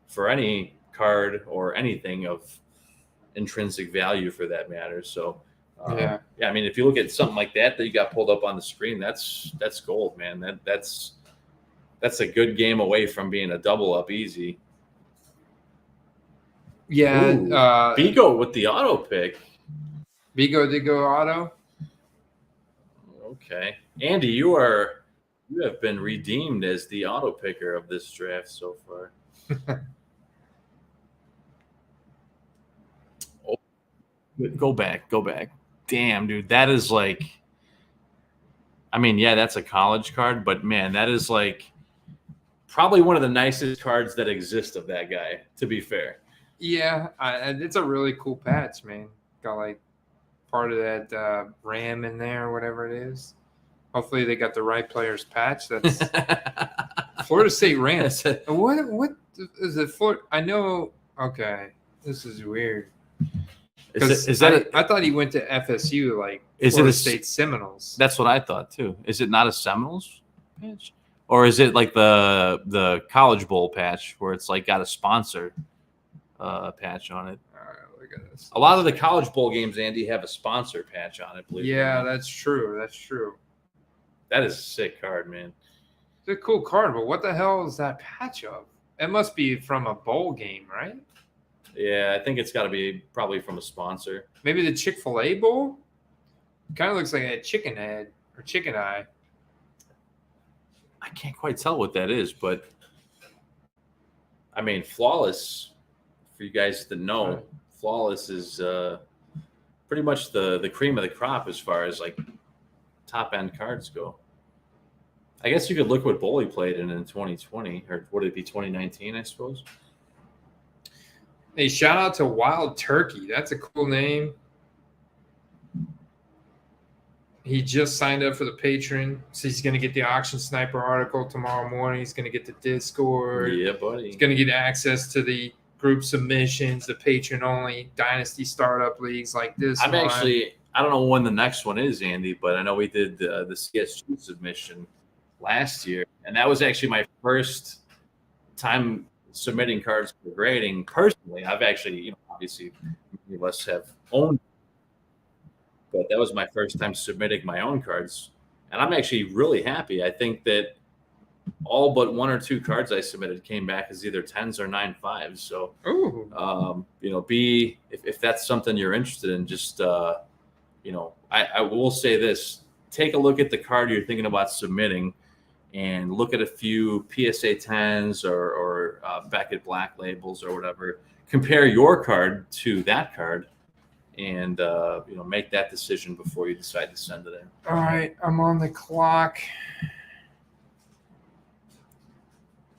for any card or anything of intrinsic value for that matter. So, I mean, if you look at something like that you got pulled up on the screen, that's gold, man. That's a good game away from being a double up easy. Yeah. Bigo with the auto pick. Bigo did go auto. Okay. Andy, you have been redeemed as the auto picker of this draft so far. Go back. Damn, dude. That is like, I mean, yeah, that's a college card, but man, that is like probably one of the nicest cards that exist of that guy, to be fair. Yeah, it's a really cool patch, man. Got like part of that RAM in there or whatever it is. Hopefully they got the right player's patch. That's Florida State Rams. What is it? I know. Okay, this is weird. I thought he went to FSU, like Florida State Seminoles. That's what I thought too. Is it not a Seminoles patch, or is it like the College Bowl patch where it's like got a sponsor patch on it? All right, look at this. A lot of the College Bowl games, Andy, have a sponsor patch on it. Believe it or Yeah, not. that's true. That's true. That is a sick card, man. It's a cool card, but what the hell is that patch of? It must be from a bowl game, right? Yeah, I think it's got to be probably from a sponsor. Maybe the Chick-fil-A bowl? Kind of looks like a chicken head or chicken eye. I can't quite tell what that is, but I mean, Flawless, for you guys that know, Right. Flawless is pretty much the cream of the crop as far as like top end cards go. I guess you could look what bowl he played in 2020, or would it be 2019, I suppose? Hey, shout out to Wild Turkey. That's a cool name. He just signed up for the Patreon, so he's going to get the Auction Sniper article tomorrow morning. He's going to get the Discord. Yeah, buddy. He's going to get access to the group submissions, the Patreon-only Dynasty startup leagues like this I'm one. actually, I don't know when the next one is, Andy, but I know we did the CSG submission last year, and that was actually my first time submitting cards for grading. Personally, I've actually, obviously, many of us have owned, but that was my first time submitting my own cards, and I'm actually really happy. I think that all but one or two cards I submitted came back as either 10s or 9.5s. So, Ooh. if that's something you're interested in, just I will say this: take a look at the card you're thinking about submitting, and look at a few PSA 10s or Beckett Black labels or whatever. Compare your card to that card, and make that decision before you decide to send it in. All right, I'm on the clock.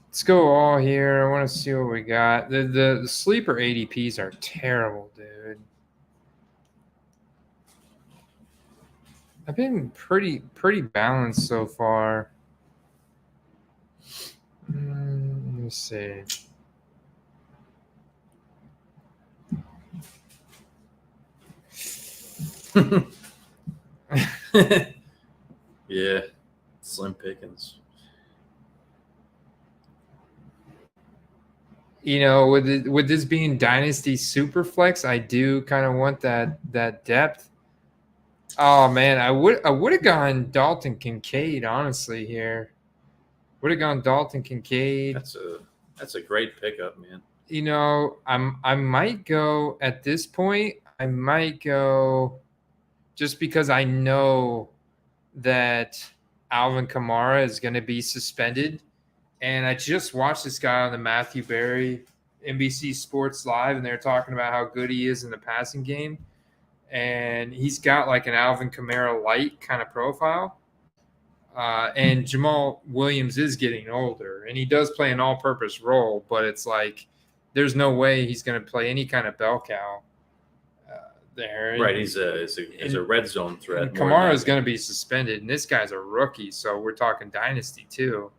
Let's go all here. I want to see what we got. The sleeper ADPs are terrible, dude. I've been pretty balanced so far. Let me see. Yeah, slim pickings. With this being Dynasty Superflex, I do kind of want that depth. Oh man, I would have gone Dalton Kincaid, honestly, here. Would have gone Dalton Kincaid. That's a great pickup, man. I might go at this point. I might go just because I know that Alvin Kamara is going to be suspended. And I just watched this guy on the Matthew Berry NBC Sports Live, and they're talking about how good he is in the passing game. And he's got like an Alvin Kamara light kind of profile. And Jamal Williams is getting older, and he does play an all-purpose role, but it's like there's no way he's going to play any kind of bell cow there. Right, he's a red zone threat. Kamara is going to be suspended, and this guy's a rookie, so we're talking Dynasty too.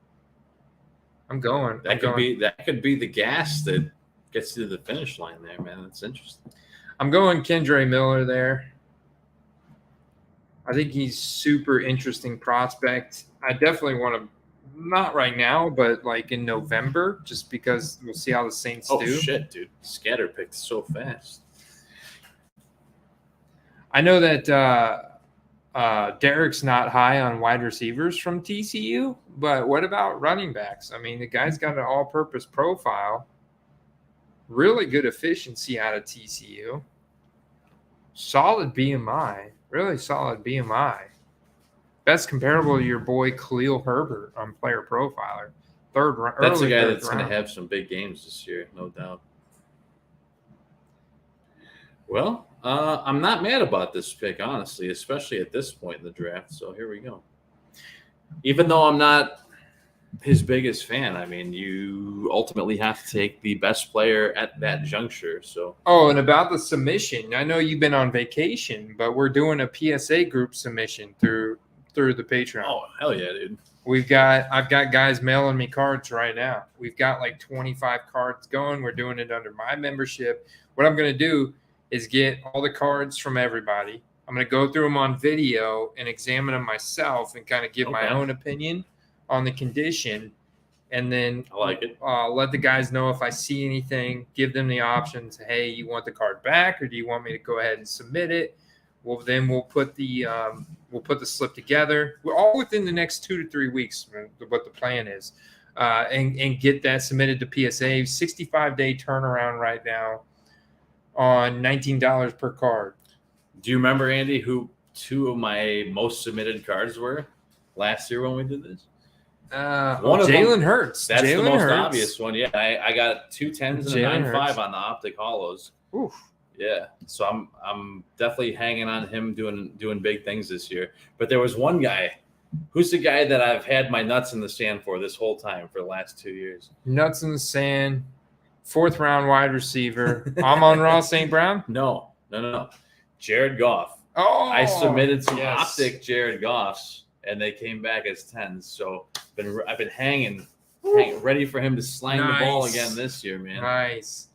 I'm going. That could be the gas that gets you to the finish line there, man. That's interesting. I'm going Kendre Miller there. I think he's super interesting prospect. I definitely want to, not right now, but like in November, just because we'll see how the Saints do. Oh shit, dude! Scatter picked so fast. I know that Derek's not high on wide receivers from TCU, but what about running backs? I mean, the guy's got an all-purpose profile, really good efficiency out of TCU, solid BMI, really solid BMI. Best comparable to your boy Khalil Herbert on Player Profiler. That's a guy that's going to have some big games this year, no doubt. Well, I'm not mad about this pick, honestly, especially at this point in the draft. So here we go. Even though I'm not his biggest fan, I mean, you ultimately have to take the best player at that juncture. So. Oh, and about the submission, I know you've been on vacation, but we're doing a PSA group submission through the Patreon. Oh, hell yeah, dude. I've got guys mailing me cards right now. We've got like 25 cards going. We're doing it under my membership. What I'm going to do is get all the cards from everybody. I'm going to go through them on video and examine them myself and kind of give my own opinion on the condition. And then I like it. Let the guys know if I see anything, give them the options. Hey, you want the card back, or do you want me to go ahead and submit it? We'll put the slip together. We're all within the next 2 to 3 weeks. What the plan is, and get that submitted to PSA. 65-day turnaround right now on $19 per card. Do you remember, Andy, who 2 of my most submitted cards were last year when we did this? One of Jalen Hurts. That's Jalen the most Hurts. obvious one. Yeah, I got 2 10s and a 9.5 on the optic hollows. Oof. Yeah, so I'm definitely hanging on him doing big things this year. But there was one guy. Who's the guy that I've had my nuts in the sand for this whole time for the last 2 years? Nuts in the sand. 4th round wide receiver. Amon-Ra St. Brown? No. Jared Goff. Oh, I submitted some optic Jared Goffs, and they came back as 10s. So I've been hanging ready for him to slang the ball again this year, man. Nice.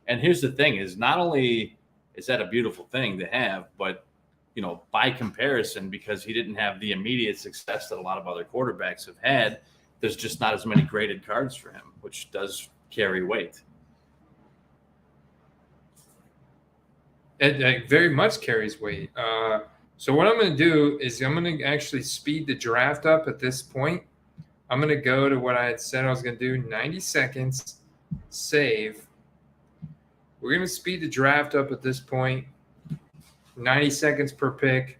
And here's the thing: is not only is that a beautiful thing to have, but by comparison, because he didn't have the immediate success that a lot of other quarterbacks have had, there's just not as many graded cards for him, which does carry weight. It very much carries weight. So what I'm going to do is I'm going to actually speed the draft up at this point. I'm going to go to what I had said I was going to do, 90 seconds, save. We're going to speed the draft up at this point, 90 seconds per pick.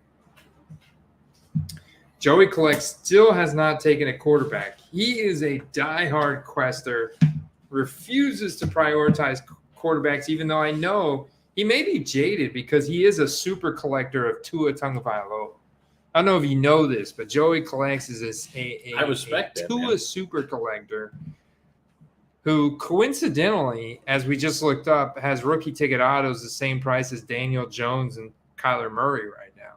Joey Collect still has not taken a quarterback. He is a diehard quester, refuses to prioritize quarterbacks, even though I know he may be jaded because he is a super collector of Tua Tagovailoa. I don't know if you know this, but Joey Collects is I respect a that, Tua man. super collector who coincidentally, as we just looked up, has rookie ticket autos the same price as Daniel Jones and Kyler Murray right now.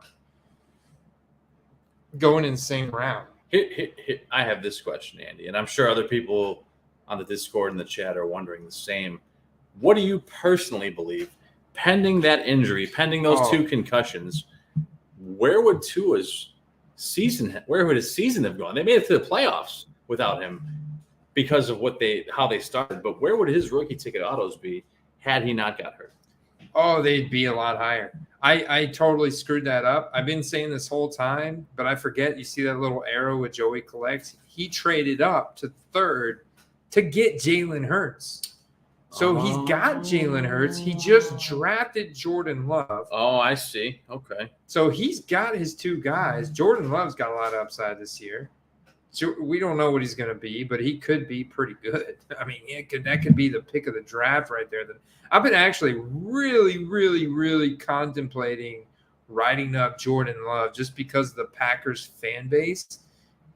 Going in the same round. I have this question, Andy, and I'm sure other people on the Discord and the chat are wondering the same. What do you personally believe, pending that injury, pending those 2 concussions, where would his season have gone? They made it to the playoffs without him because of how they started, but where would his rookie ticket autos be had he not got hurt? Oh, they'd be a lot higher. I totally screwed that up. I've been saying this whole time, but I forget. You see that little arrow with Joey Collects? He traded up to 3rd to get Jalen Hurts. So he's got Jalen Hurts. He just drafted Jordan Love. Oh, I see. Okay. So he's got his 2 guys. Jordan Love's got a lot of upside this year. So we don't know what he's going to be, but he could be pretty good. I mean, that could be the pick of the draft right there. I've been actually really, really, really contemplating writing up Jordan Love just because of the Packers fan base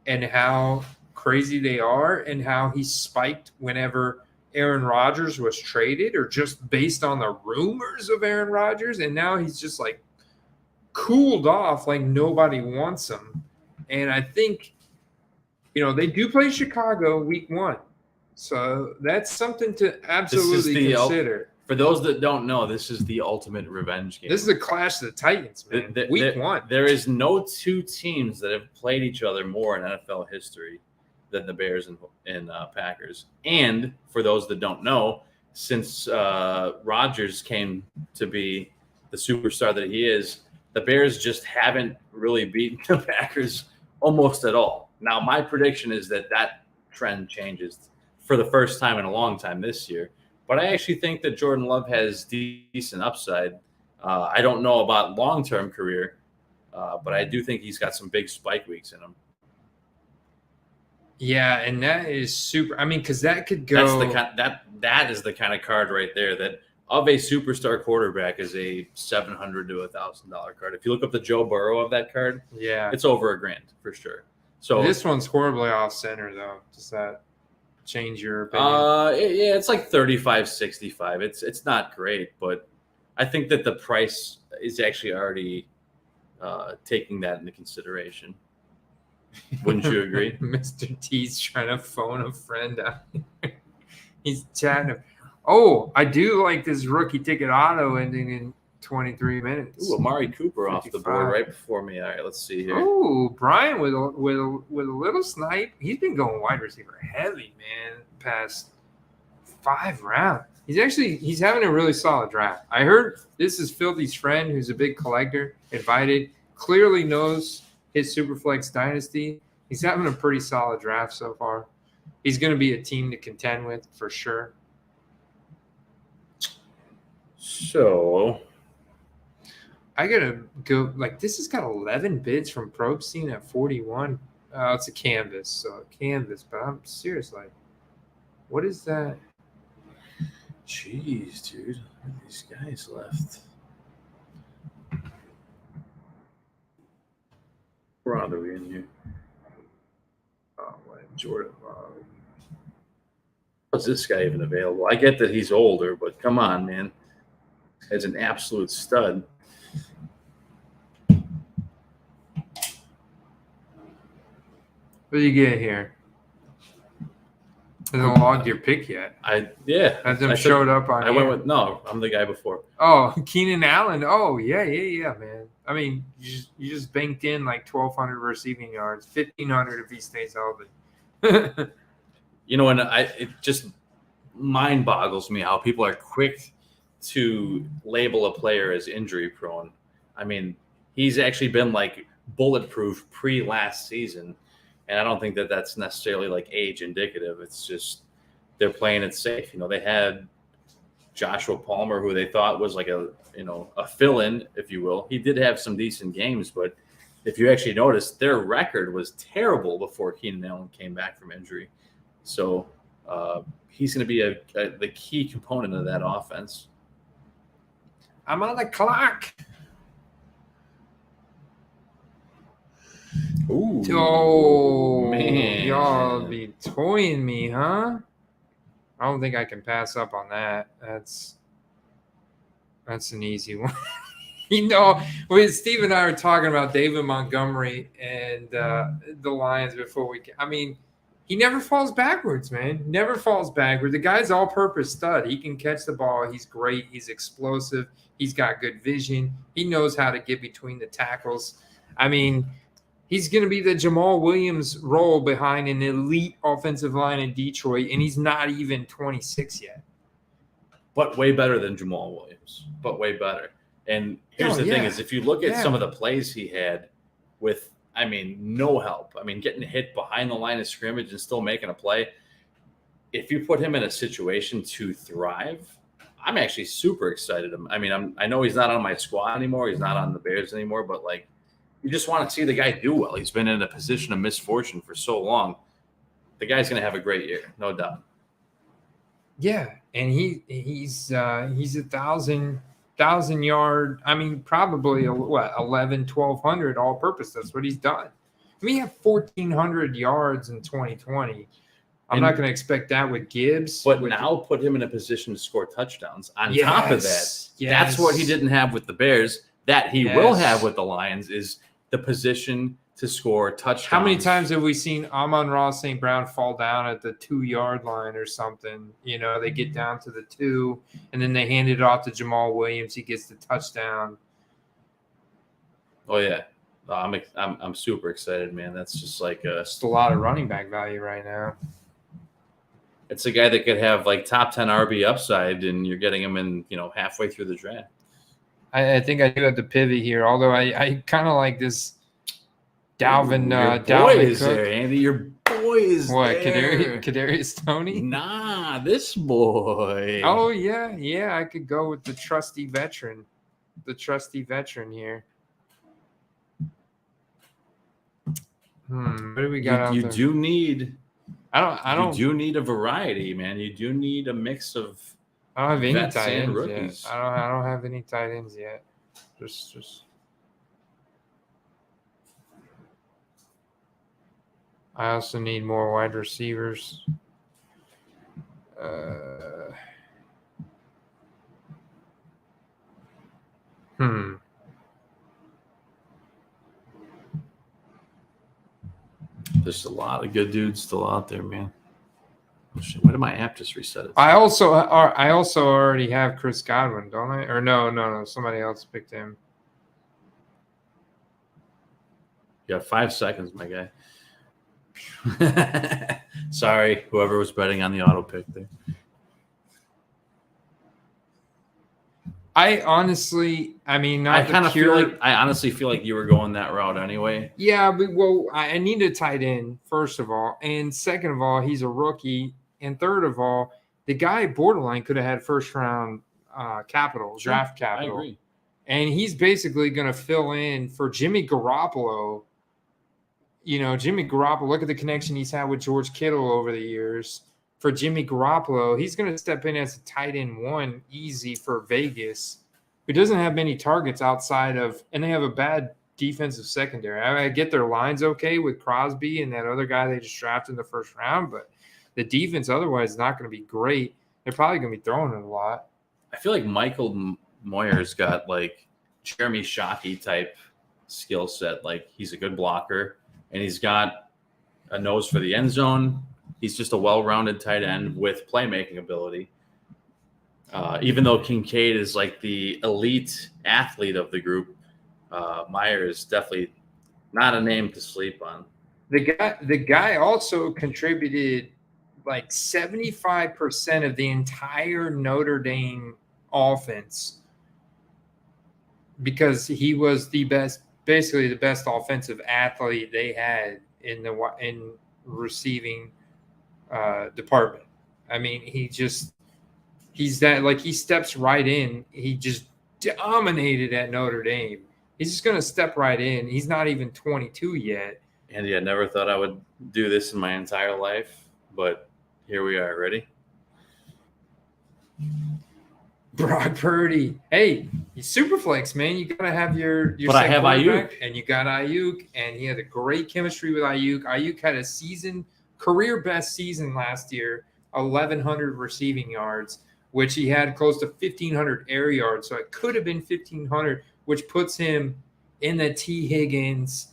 and how crazy they are and how he spiked whenever Aaron Rodgers was traded, or just based on the rumors of Aaron Rodgers. And now he's just like cooled off like nobody wants him. And I think, they do play Chicago week 1. So that's something to absolutely consider. For those that don't know, this is the ultimate revenge game. This is a clash of the Titans, man. Week 1. There is no 2 teams that have played each other more in NFL history than the Bears and Packers. And for those that don't know, since Rodgers came to be the superstar that he is, the Bears just haven't really beaten the Packers almost at all. Now, my prediction is that trend changes for the first time in a long time this year. But I actually think that Jordan Love has decent upside. I don't know about long-term career, but I do think he's got some big spike weeks in him. Yeah, and that is super. I mean, because that could go. That is the kind of card right there that of a superstar quarterback is a $700 to $1,000 card. If you look up the Joe Burrow of that card, it's over $1,000 for sure. So this one's horribly off center though. Does that change your opinion? Yeah, it's like 35-65. It's not great, but I think that the price is actually already taking that into consideration. Wouldn't you agree? Mr. T's trying to phone a friend out here. He's chatting. Oh, I do like this rookie ticket auto ending in 23 minutes. Ooh, Amari Cooper off the 55. board right before me. All right, let's see here. Oh, Brian with a little snipe. He's been going wide receiver heavy, man, past 5 rounds. He's having a really solid draft. I heard this is Filthy's friend, who's a big collector, invited, clearly knows his Superflex Dynasty. He's having a pretty solid draft so far. He's going to be a team to contend with for sure. So I got to go. Like, this has got 11 bids from Probstein at 41. It's a canvas. But I'm serious. Like, what is that? jeez, dude. How many of these guys left? Where are we in here? Oh, what? Jordan. How's this guy even available? I get that he's older, but come on, man. As an absolute stud. What do you get here? Hasn't logged your pick yet. Hasn't showed up on. I went with I'm the guy before. Oh, Keenan Allen. Oh, yeah, man. I mean, you just banked in like 1,200 receiving yards, 1,500 if he stays healthy. You know, and it just mind boggles me how people are quick to label a player as injury prone. I mean, he's actually been like bulletproof pre-last season. And I don't think that that's necessarily like age indicative. It's just they're playing it safe. You know, they had Joshua Palmer, who they thought was like a fill-in, if you will. He did have some decent games, but if you actually notice, their record was terrible before Keenan Allen came back from injury. So he's going to be the key component of that offense. I'm on the clock. Ooh, oh, man. Y'all be toying me, huh? I don't think I can pass up on that. That's an easy one. Steve and I were talking about David Montgomery and the Lions before we – I mean, he never falls backwards, man. Never falls backwards. The guy's all-purpose stud. He can catch the ball. He's great. He's explosive. He's got good vision. He knows how to get between the tackles. I mean – he's going to be the Jamal Williams role behind an elite offensive line in Detroit, and he's not even 26 yet. But way better than Jamal Williams. But way better. And here's the thing is, if you look at some of the plays he had with, no help. Getting hit behind the line of scrimmage and still making a play. If you put him in a situation to thrive, I'm actually super excited. I know he's not on my squad anymore. He's not on the Bears anymore, but like, you just want to see the guy do well. He's been in a position of misfortune for so long. The guy's going to have a great year, no doubt. Yeah, and he's 1,000 yard. Probably 1,200 all purpose. That's what he's done. He had 1,400 yards in 2020. I'm not going to expect that with Gibbs. But now put him in a position to score touchdowns. On top of that, that's what he didn't have with the Bears. That he will have with the Lions is the position to score touchdowns. How many times have we seen Amon-Ra St. Brown fall down at the 2-yard line or something? They get down to the 2, and then they hand it off to Jamal Williams. He gets the touchdown. Oh yeah, I'm super excited, man. That's just like just a lot of running back value right now. It's a guy that could have like top 10 RB upside, and you're getting him in halfway through the draft. I think I do have to pivot here, although I kind of like this Dalvin. Dalvin Cook. There, Andy. Your boy is what? there. Kadarius Toney? Nah, this boy. Oh yeah. I could go with the trusty veteran here. What do we got? You do need. I don't. You do need a variety, man. You do need a mix of. I don't have any vets tight and ends rookies. yet. I don't have any tight ends yet. Just. I also need more wide receivers. There's a lot of good dudes still out there, man. Oh, shit, why did my app just reset it? I also already have Chris Godwin, don't I? Or no. Somebody else picked him. You got 5 seconds, my guy. Sorry, whoever was betting on the auto pick there. I honestly feel like you were going that route anyway. Yeah, but I need a tight end, first of all. And second of all, he's a rookie. And third of all, the guy borderline could have had first round draft capital. I agree. And he's basically going to fill in for Jimmy Garoppolo. You know, Jimmy Garoppolo, look at the connection he's had with George Kittle over the years. For Jimmy Garoppolo, he's going to step in as a tight end 1 easy for Vegas, who doesn't have many targets outside of, and they have a bad defensive secondary. I get their line's okay with Crosby and that other guy they just drafted in the first round, but the defense otherwise is not going to be great. They're probably going to be throwing it a lot. I feel like Michael Moyer's got like Jeremy Shockey type skill set. Like he's a good blocker and he's got a nose for the end zone. He's just a well-rounded tight end with playmaking ability. Even though Kincaid is like the elite athlete of the group, Meyer is definitely not a name to sleep on. The guy also contributed like 75% of the entire Notre Dame offense because he was basically the best offensive athlete they had in receiving department. I mean, he's that, like, he steps right in. He just dominated at Notre Dame. He's just going to step right in. He's not even 22 yet. Andy, I never thought I would do this in my entire life, but here we are. Ready? Brock Purdy. Hey, he's Superflex, man. You got to have your But I have Ayuk. And you got Ayuk, and he had a great chemistry with Ayuk. Ayuk had a career best season last year, 1,100 receiving yards, which he had close to 1,500 air yards. So it could have been 1,500, which puts him in the T. Higgins,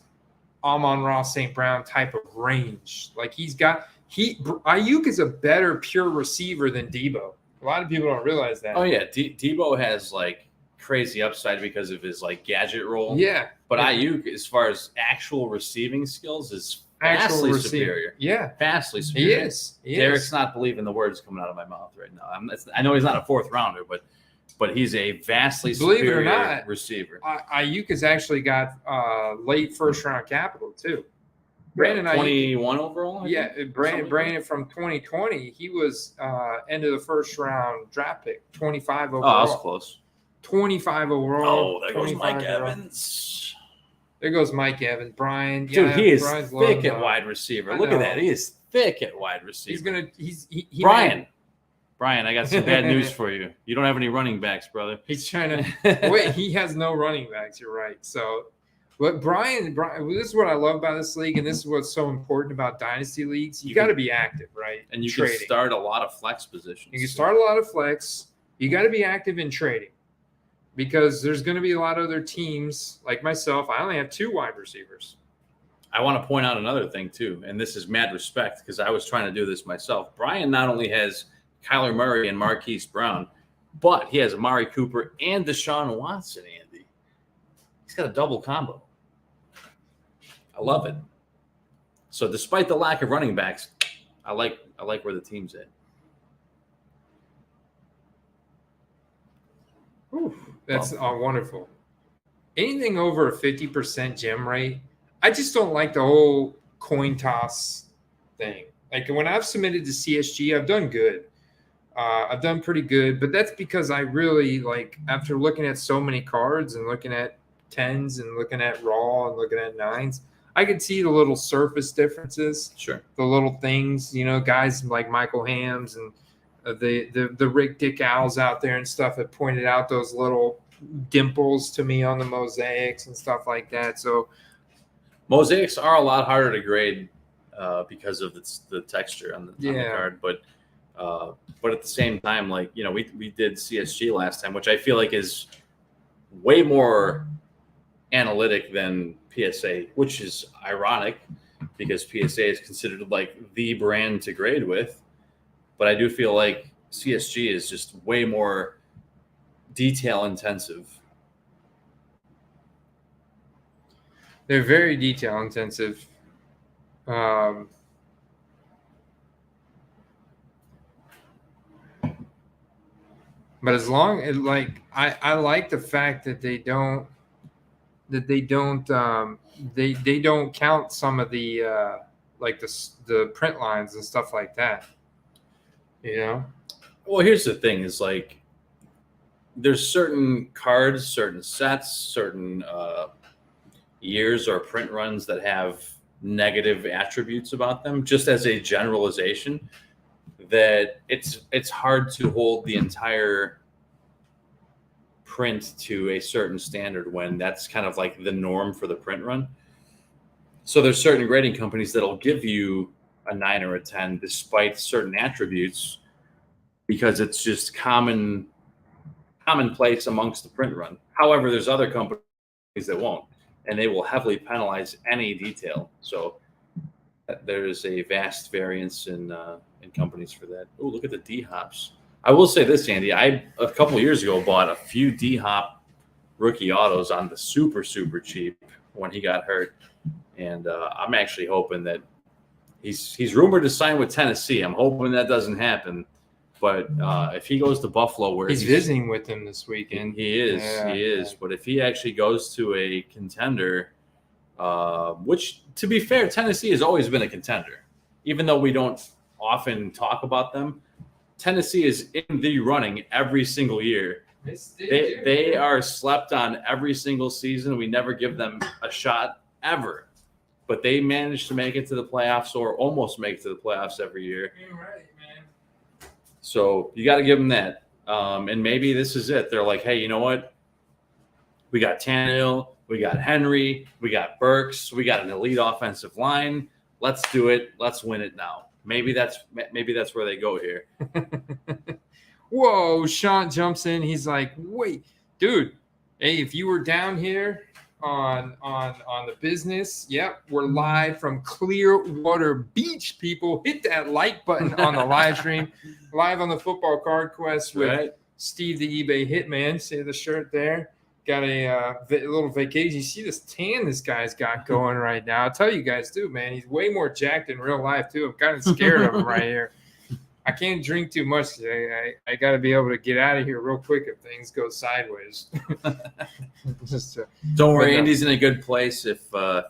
Amon-Ra St. Brown type of range. Like Ayuk is a better pure receiver than Debo. A lot of people don't realize that. Oh yeah, Debo has like crazy upside because of his like gadget role. Yeah, but Ayuk, as far as actual receiving skills, is vastly superior. Yeah, vastly superior. He is. Derek's not believing the words coming out of my mouth right now. I know he's not a 4th rounder, but he's a vastly superior receiver. Ayuk has actually got late first round capital too. Brandon 21 overall. Yeah, Brandon from 2020. He was end of the first round draft pick, 25 overall. Oh, that was close. 25 overall. Oh, there goes Mike Evans. There goes Mike Evans. Brian. Dude, he is Brian's thick at wide receiver. Look at that. He is thick at wide receiver. Brian, I got some bad news for you. You don't have any running backs, brother. He's trying to wait. He has no running backs. You're right. So, but Brian, this is what I love about this league, and this is what's so important about dynasty leagues. You got to be active, right? And you can start a lot of flex positions. You can start a lot of flex. You got to be active in trading because there's going to be a lot of other teams like myself. I only have 2 wide receivers. I want to point out another thing too, and this is mad respect because I was trying to do this myself. Brian not only has Kyler Murray and Marquise Brown, but he has Amari Cooper and Deshaun Watson, Andy. He's got a double combo. I love it. So despite the lack of running backs, I like where the team's at. Ooh, that's wonderful. Anything over a 50% gem rate, I just don't like the whole coin toss thing. Like when I've submitted to CSG, I've done good. I've done pretty good, but that's because I really like, after looking at so many cards and looking at 10s and looking at raw and looking at 9s, I could see the little surface differences. Sure. The little things, guys like Michael Hams and the Rick Dick Owls out there and stuff have pointed out those little dimples to me on the mosaics and stuff like that. So mosaics are a lot harder to grade because of the texture on the card, but at the same time, like, we did CSG last time, which I feel like is way more analytic than PSA, which is ironic because PSA is considered like the brand to grade with. But I do feel like CSG is just way more detail intensive. They're very detail intensive. But as long as I like the fact that they don't count some of the like the print lines and stuff like that. You know? Well, here's the thing: is like there's certain cards, certain sets, certain years or print runs that have negative attributes about them. Just as a generalization, that it's hard to hold the entire print to a certain standard when that's kind of like the norm for the print run. So there's certain grading companies that'll give you a 9 or a 10 despite certain attributes because it's just commonplace amongst the print run. However, there's other companies that won't, and they will heavily penalize any detail. So there's a vast variance in companies for that. Oh, look at the D-Hops. I will say this, Andy. I a couple of years ago bought a few D-Hop rookie autos on the super cheap when he got hurt, and I'm actually hoping that he's rumored to sign with Tennessee. I'm hoping that doesn't happen. But if he goes to Buffalo, where he's visiting with them this weekend, he is. But if he actually goes to a contender, which to be fair, Tennessee has always been a contender, even though we don't often talk about them. Tennessee is in the running every single year. They are slept on every single season. We never give them a shot ever, but they manage to make it to the playoffs or almost make it to the playoffs every year. So you got to give them that. And maybe this is it. They're like, hey, you know what? We got Tannehill, we got Henry, we got Burks, we got an elite offensive line. Let's do it. Let's win it now. Maybe that's where they go here. Whoa, Sean jumps in. He's like, wait, dude, hey, if you were down here on the business, yep, we're live from Clearwater Beach, people. Hit that like button on the live stream. Live on the Football Card Quest with Steve the eBay Hitman. See the shirt there? Got a little vacation. You see this tan this guy's got going right now. I'll tell you guys too, man. He's way more jacked in real life too. I'm kind of scared of him right here. I can't drink too much. I got to be able to get out of here real quick if things go sideways. Don't worry, Andy's in a good place. If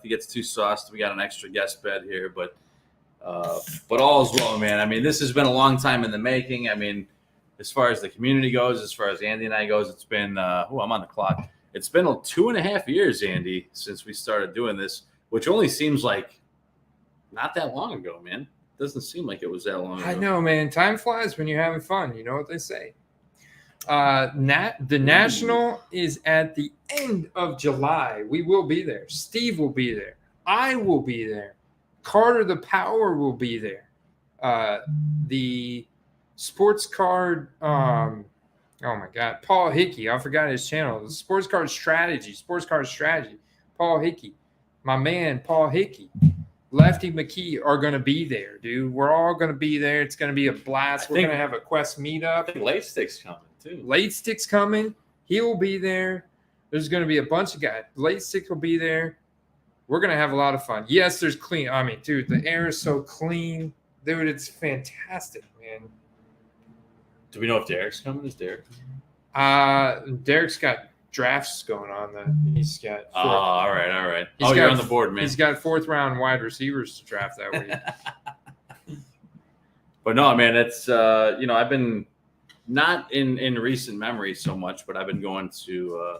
he gets too sauced, we got an extra guest bed here. But all is well, man. I mean, this has been a long time in the making. I mean, as far as the community goes, as far as Andy and I goes, it's been I'm on the clock. It's been 2.5 years, Andy, since we started doing this, which only seems like not that long ago, man. Doesn't seem like it was that long ago. I know, man. Time flies when you're having fun. You know what they say. The National is at the end of July. We will be there. Steve will be there. I will be there. Carter the Power will be there. The Sports Card, oh my God, Paul Hickey. I forgot his channel. The Sports Card Strategy. Paul Hickey. My man, Paul Hickey. Lefty McKee are going to be there, dude. We're all going to be there. It's going to be a blast. We're going to have a Quest meetup. I think Late Stick's coming, too. Late Stick's coming. He will be there. There's going to be a bunch of guys. Late Stick will be there. We're going to have a lot of fun. Yes, there's clean. I mean, dude, the air is so clean. Dude, it's fantastic, man. Do we know if Derek's coming? Is Derek? Derek's got drafts going on. He's got. All right. You're on the board, man. He's got 4th round wide receivers to draft that week. But no, man, it's I've been not in recent memory so much, but I've been going to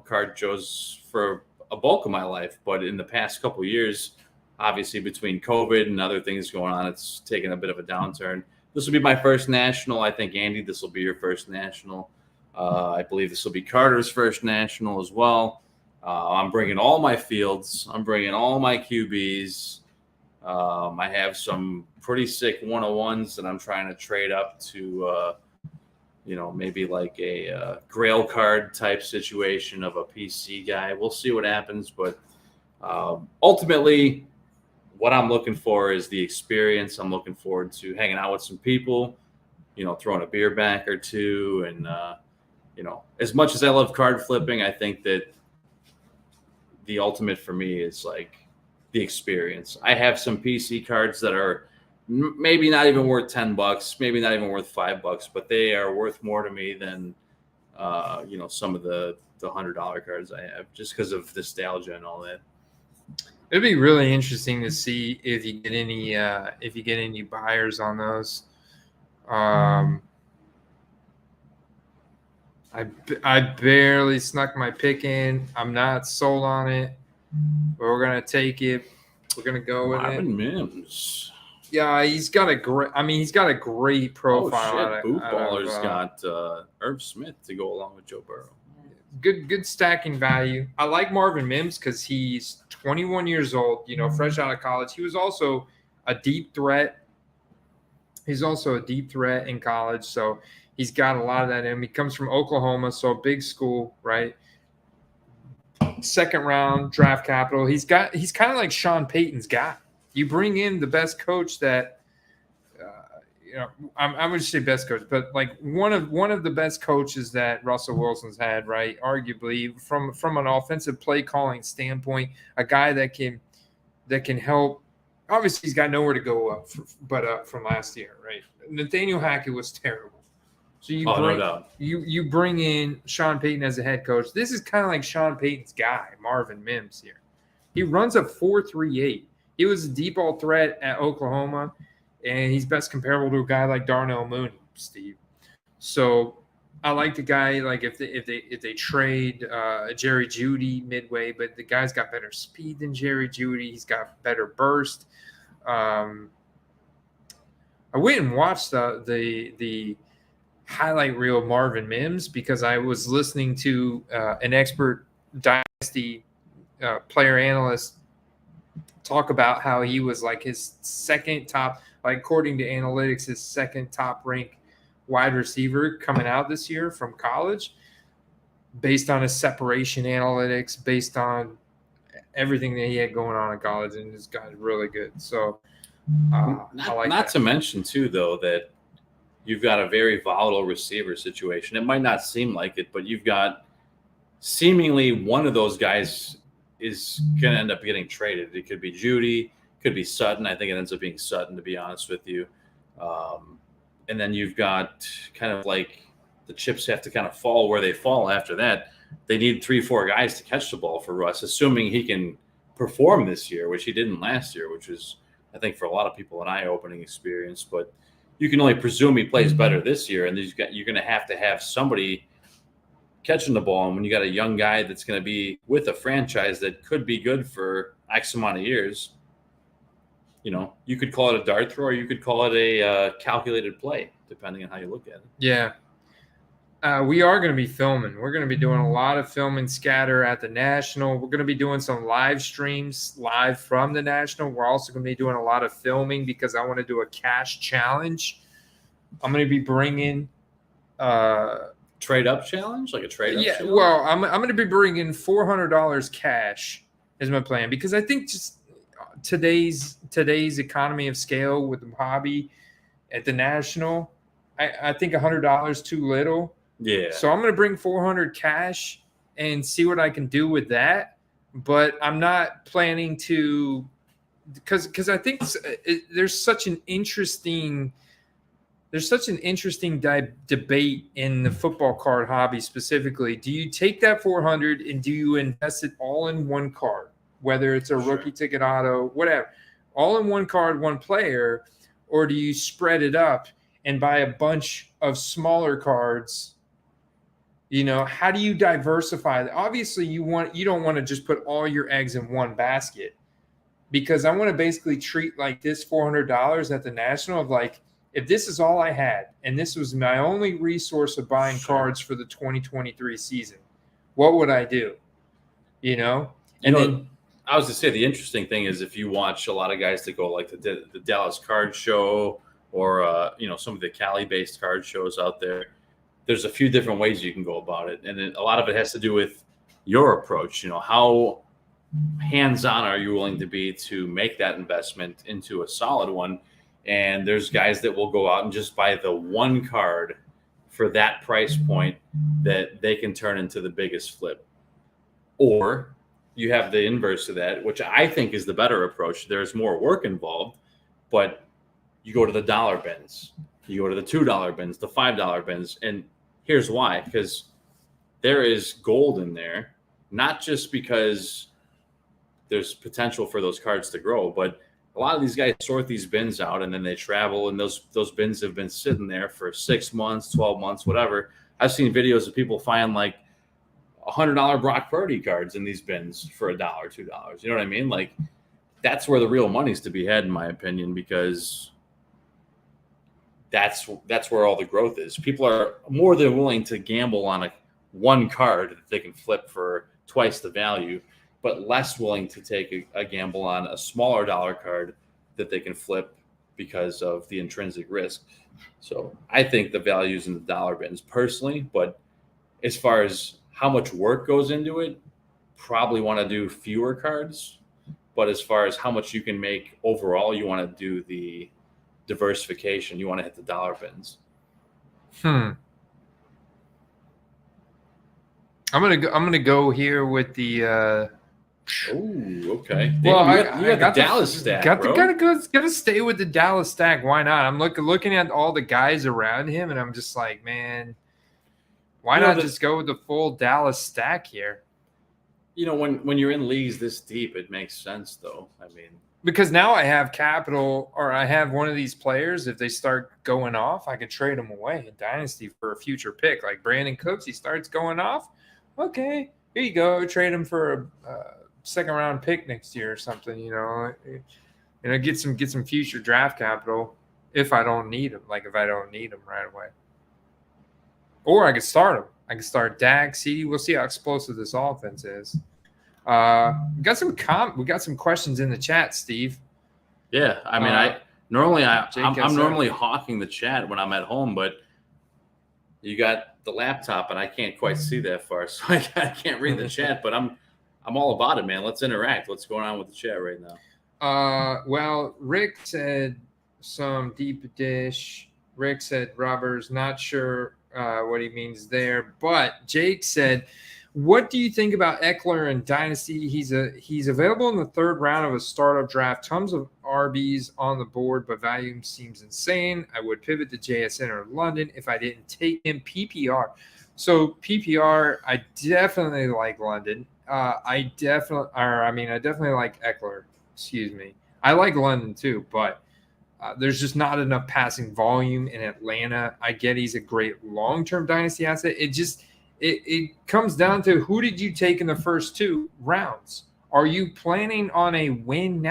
card shows for a bulk of my life. But in the past couple of years, obviously between COVID and other things going on, it's taken a bit of a downturn. This will be my first national. I think, Andy, this will be your first national. I believe this will be Carter's first national as well. I'm bringing all my fields. I'm bringing all my QBs. I have some pretty sick 101s that I'm trying to trade up to, maybe like a grail card type situation of a PC guy. We'll see what happens. But ultimately, what I'm looking for is the experience. I'm looking forward to hanging out with some people, throwing a beer back or two. And, as much as I love card flipping, I think that the ultimate for me is like the experience. I have some PC cards that are maybe not even worth $10, maybe not even worth $5, but they are worth more to me than, some of the $100 cards I have, just because of nostalgia and all that. It'd be really interesting to see if you get any buyers on those. I barely snuck my pick in. I'm not sold on it, but we're gonna take it. We're gonna go with Marvin it. Mims. Yeah, he's got a great profile. Bootballer's got Irv Smith to go along with Joe Burrow. Good stacking value. I like Marvin Mims because he's 21 years old, fresh out of college. He was also a deep threat. He's also a deep threat in college, so he's got a lot of that in him. He comes from Oklahoma, so a big school, right? Second round draft capital. He's kind of like Sean Payton's guy. You bring in the best coach that I'm going to say best coach, but like one of the best coaches that Russell Wilson's had, right? Arguably from an offensive play calling standpoint, a guy that can help. Obviously, he's got nowhere to go up, but from last year, right? Nathaniel Hackett was terrible. So you bring in Sean Payton as a head coach. This is kind of like Sean Payton's guy, Marvin Mims here. He runs a 4.38. He was a deep ball threat at Oklahoma, and he's best comparable to a guy like Darnell Mooney, Steve. So I like the guy. Like if they trade Jerry Jeudy midway, but the guy's got better speed than Jerry Jeudy. He's got better burst. I went and watched the highlight reel of Marvin Mims because I was listening to an expert Dynasty player analyst talk about how he was like his second top, like according to analytics, his second top ranked wide receiver coming out this year from college, based on his separation analytics, based on everything that he had going on in college, and this guy's really good. So not to mention too, though, that you've got a very volatile receiver situation. It might not seem like it, but you've got seemingly one of those guys is going to end up getting traded. It could be Jeudy, could be Sutton. I think it ends up being Sutton, to be honest with you. And then you've got kind of like the chips have to kind of fall where they fall after that. They need 3-4 guys to catch the ball for Russ, assuming he can perform this year, which he didn't last year, which is, I think, for a lot of people, an eye-opening experience. But you can only presume he plays better this year, and you're going to have somebody catching the ball. And when you got a young guy that's going to be with a franchise that could be good for X amount of years, you could call it a dart throw, or you could call it a calculated play, depending on how you look at it. Yeah. We are going to be filming. We're going to be doing a lot of filming scatter at the National. We're going to be doing some live streams live from the National. We're also going to be doing a lot of filming because I want to do a cash challenge. I'm going to be bringing trade up challenge, like a trade up challenge? Well, I'm going to be bringing $400 cash is my plan, because I think just today's economy of scale with the hobby at the National, I think $100 too little. Yeah. So I'm going to bring 400 cash and see what I can do with that. But I'm not planning to, because I think there's such an interesting debate in the football card hobby specifically. Do you take that 400 and do you invest it all in one card, whether it's a rookie ticket auto, whatever, all in one card, one player, or do you spread it up and buy a bunch of smaller cards? How do you diversify? Obviously, you don't want to just put all your eggs in one basket, because I want to basically treat like this $400 at the National of like, if this is all I had and this was my only resource of buying cards for the 2023 season, what would I do? And then I was going to say, the interesting thing is if you watch a lot of guys that go like the Dallas Card Show or, some of the Cali-based card shows out there, there's a few different ways you can go about it. And a lot of it has to do with your approach. How hands-on are you willing to be to make that investment into a solid one? And there's guys that will go out and just buy the one card for that price point that they can turn into the biggest flip. Or you have the inverse of that, which I think is the better approach. There's more work involved, but you go to the dollar bins, you go to the $2 bins, the $5 bins. And here's why, because there is gold in there, not just because there's potential for those cards to grow, but a lot of these guys sort these bins out and then they travel, and those bins have been sitting there for 6 months, 12 months, whatever. I've seen videos of people find like $100 Brock Purdy cards in these bins for $1, $2. You know what I mean? Like, that's where the real money's to be had, in my opinion, because that's where all the growth is. People are more than willing to gamble on one card that they can flip for twice the value, but less willing to take a gamble on a smaller dollar card that they can flip because of the intrinsic risk. So I think the value's in the dollar bins personally, but as far as how much work goes into it, probably want to do fewer cards. But as far as how much you can make overall, you want to do the diversification. You want to hit the dollar bins. I'm gonna go here with the. Oh, okay. Well, you got the Dallas stack, bro. Gotta stay with the Dallas stack. Why not? I'm looking at all the guys around him, and I'm just like, man, why not just go with the full Dallas stack here? You know, when you're in leagues this deep, it makes sense, though. I mean, because now I have capital, or I have one of these players. If they start going off, I could trade them away in Dynasty for a future pick. Like Brandon Cooks, he starts going off. Okay, here you go. Trade him for a second round pick next year or something. Get some future draft capital if I don't need him. Like if I don't need him right away, or I could start him. I can start Dak, CD. We'll see how explosive this offense is. We got some questions in the chat, Steve. Yeah, I mean, I'm normally hawking the chat when I'm at home, but you got the laptop and I can't quite see that far, so I can't read the chat. But I'm all about it, man. Let's interact. What's going on with the chat right now? Well, Rick said some deep dish. Rick said Robert's not sure what he means there, but Jake said, what do you think about Eckler and Dynasty? He's available in the third round of a startup draft. Tons of RBs on the board, but value seems insane. I would pivot to JSN or London if I didn't take him. PPR. So PPR, I definitely like London. I definitely like Eckler. Excuse me. I like London too, but there's just not enough passing volume in Atlanta. I get he's a great long-term Dynasty asset. It comes down to who did you take in the first two rounds? Are you planning on a win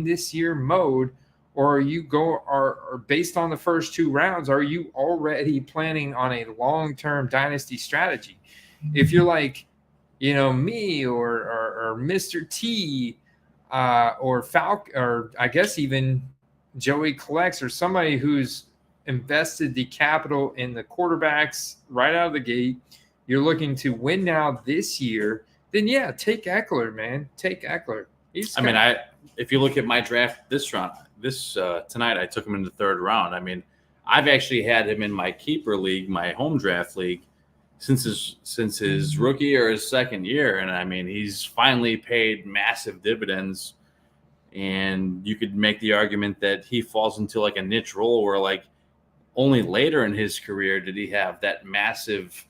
this year mode, or are based on the first two rounds, are you already planning on a long-term Dynasty strategy? If you're like, me or Mr. T or Falk, or I guess even Joey Collects, or somebody who's invested the capital in the quarterbacks right out of the gate, you're looking to win now this year, then yeah, take Eckler, man. Take Eckler. If you look at my draft this round, tonight, I took him in the third round. I mean, I've actually had him in my keeper league, my home draft league, since his rookie or his second year. And I mean, he's finally paid massive dividends. And you could make the argument that he falls into like a niche role where like only later in his career did he have that massive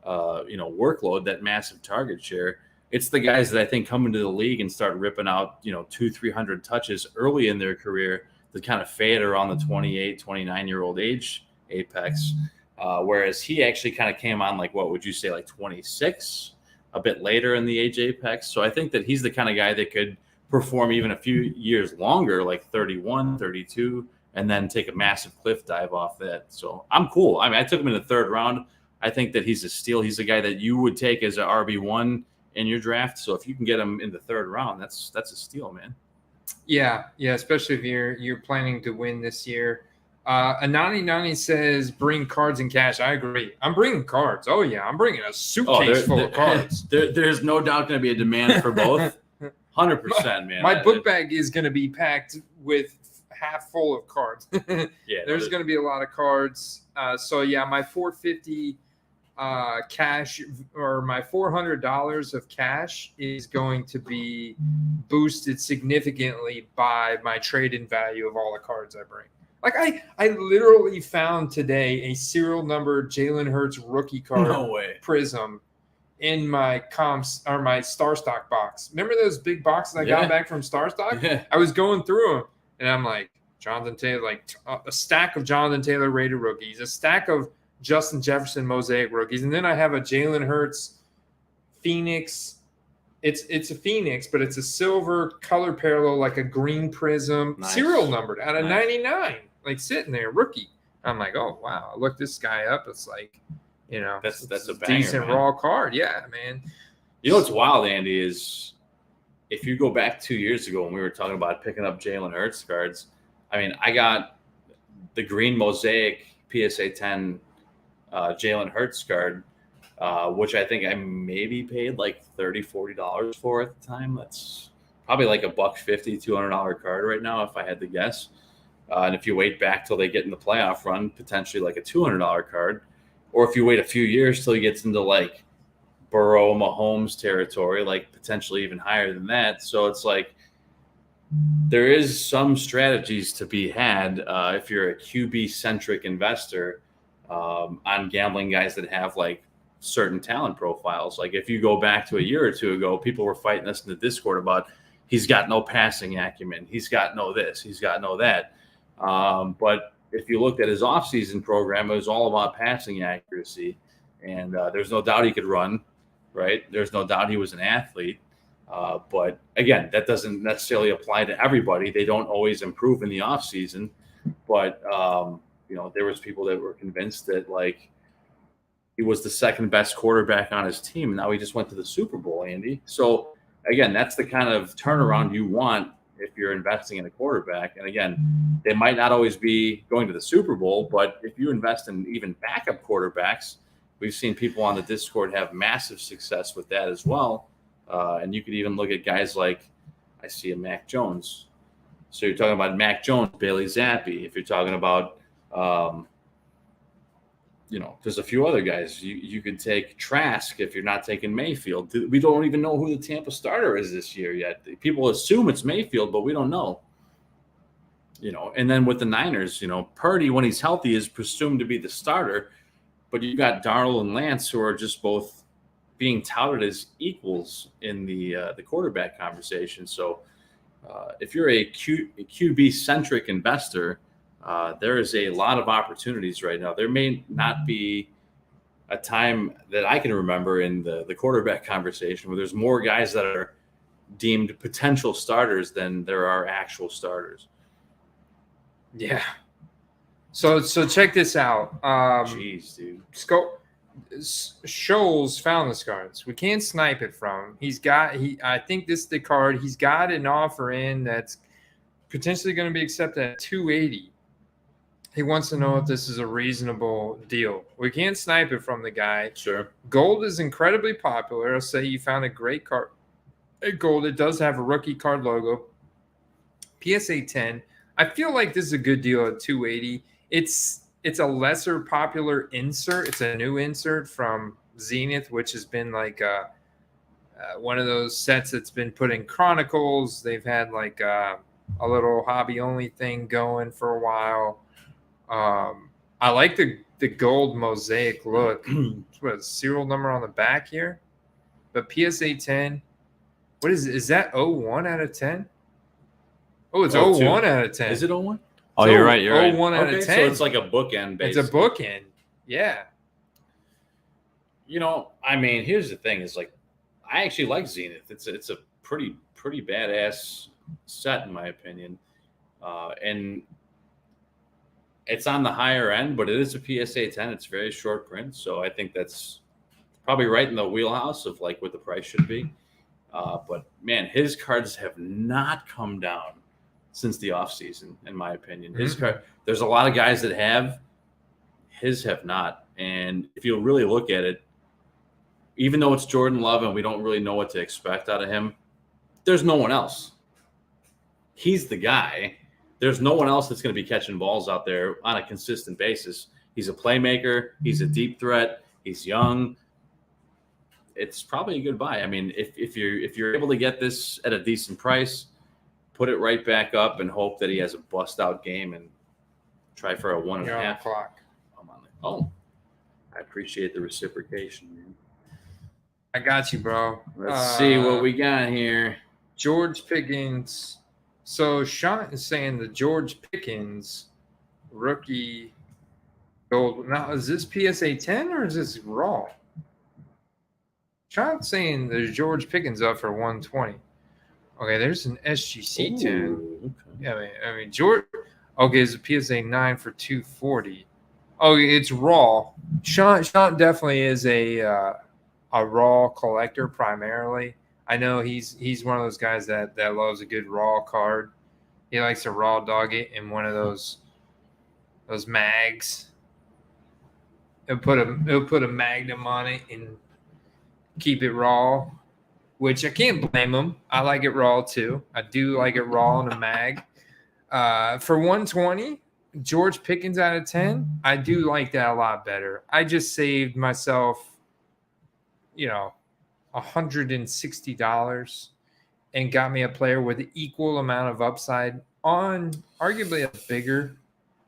workload, that massive target share. It's the guys that I think come into the league and start ripping out, 200-300 touches early in their career that kind of fade around the 28, 29-year-old age apex. Whereas he actually kind of came on like, what would you say, like 26, a bit later in the age apex. So I think that he's the kind of guy that could perform even a few years longer, like 31, 32, and then take a massive cliff dive off that. So I'm cool. I mean, I took him in the third round. I think that he's a steal. He's a guy that you would take as an RB1 in your draft. So if you can get him in the third round, that's a steal, man. Yeah, especially if you're planning to win this year. Anani says bring cards and cash. I agree. I'm bringing cards. Oh yeah, I'm bringing a suitcase full of cards. There's no doubt going to be a demand for both. 100%, man. My book bag is going to be packed with half full of cards. Yeah, There's going to be a lot of cards. So yeah, my 450 cash or my $400 of cash is going to be boosted significantly by my trade-in value of all the cards I bring. Like I literally found today a serial number Jalen Hurts rookie card No way. prism in my comps or my Star Stock box. Remember those big boxes I got back from Star Stock? Yeah. I was going through them and I'm like, Jonathan Taylor, like a stack of Jonathan Taylor rated rookies, a stack of Justin Jefferson mosaic rookies, and then I have a Jalen Hurts Phoenix. It's a Phoenix, but it's a silver color parallel, like a green prism, Nice. serial numbered out of Nice. 99, like sitting there, rookie. I'm like, oh wow, I look this guy up. It's like, That's it's a banger, decent man. raw card. Yeah, man. You know what's wild, Andy, is if you go back 2 years ago when we were talking about picking up Jalen Hurts cards, I mean, I got the green mosaic PSA 10 Jalen Hurts card, which I think I maybe paid like $30-$40 for at the time. That's probably like $150, $200 card right now, if I had to guess. And if you wait back till they get in the playoff run, potentially like a $200 card. Or if you wait a few years till he gets into like Burrow, Mahomes territory, like potentially even higher than that. So it's like there is some strategies to be had if you're a QB-centric investor on gambling guys that have like certain talent profiles. Like if you go back to a year or two ago, people were fighting us in the Discord about he's got no passing acumen, he's got no this, he's got no that. But if you looked at his offseason program, it was all about passing accuracy. And there's no doubt he could run, right? There's no doubt he was an athlete. But again, that doesn't necessarily apply to everybody. They don't always improve in the offseason. But, there was people that were convinced that, like, he was the second best quarterback on his team. And now he just went to the Super Bowl, Andy. So, again, that's the kind of turnaround you want if you're investing in a quarterback. And again, they might not always be going to the Super Bowl, but if you invest in even backup quarterbacks, we've seen people on the Discord have massive success with that as well. And you could even look at guys like, I see a Mac Jones. So you're talking about Mac Jones, Bailey Zappi. If you're talking about, there's a few other guys. You could take Trask if you're not taking Mayfield. We don't even know who the Tampa starter is this year yet. People assume it's Mayfield, but we don't know. And then with the Niners, Purdy, when he's healthy, is presumed to be the starter. But you got Darnold and Lance, who are just both being touted as equals in the quarterback conversation. So if you're a QB-centric investor, there is a lot of opportunities right now. There may not be a time that I can remember in the quarterback conversation where there's more guys that are deemed potential starters than there are actual starters. Yeah. So check this out. Jeez, dude. Scholes found the cards. We can't snipe it from him. I think this is the card. He's got an offer in that's potentially going to be accepted at $280. He wants to know if this is a reasonable deal. We can't snipe it from the guy. Sure. Gold is incredibly popular. I'll say you found a great card. Gold, it does have a rookie card logo. PSA 10. I feel like this is a good deal at $280. It's a lesser popular insert. It's a new insert from Zenith, which has been like one of those sets that's been put in Chronicles. They've had like a little hobby only thing going for a while. I like the gold mosaic look. What is serial number on the back here? But PSA 10. What is it? Is that 01 out of 10? Oh, it's 01 out of 10. Is it 01? Oh, you're right. You're right. 01 out of 10. So it's like a bookend, basically. It's a bookend. Yeah. Here's the thing: is like, I actually like Zenith. It's a pretty badass set in my opinion, and it's on the higher end, but it is a PSA 10. It's very short print, so I think that's probably right in the wheelhouse of like what the price should be. But man, his cards have not come down since the offseason, in my opinion. There's a lot of guys that have, his have not. And if you really look at it, even though it's Jordan Love and we don't really know what to expect out of him, there's no one else. He's the guy. There's no one else that's going to be catching balls out there on a consistent basis. He's a playmaker. He's a deep threat. He's young. It's probably a good buy. I mean, if you're able to get this at a decent price, put it right back up and hope that he has a bust out game and try for a 1.5. Clock. Oh, I appreciate the reciprocation, man. I got you, bro. Let's see what we got here. George Pickens. So Sean is saying the George Pickens rookie gold. Now, is this PSA 10 or is this raw? Sean's saying there's George Pickens up for 120. Okay, there's an SGC 10. Okay. Yeah, I mean George. Okay, it's a PSA 9 for 240. Oh, it's raw. Sean definitely is a raw collector primarily. I know he's one of those guys that loves a good raw card. He likes to raw dog it in one of those mags. He'll put a magnum on it and keep it raw, which I can't blame him. I like it raw too. I do like it raw in a mag. For 120, George Pickens out of 10, I do like that a lot better. I just saved myself, $160 and got me a player with an equal amount of upside on arguably a bigger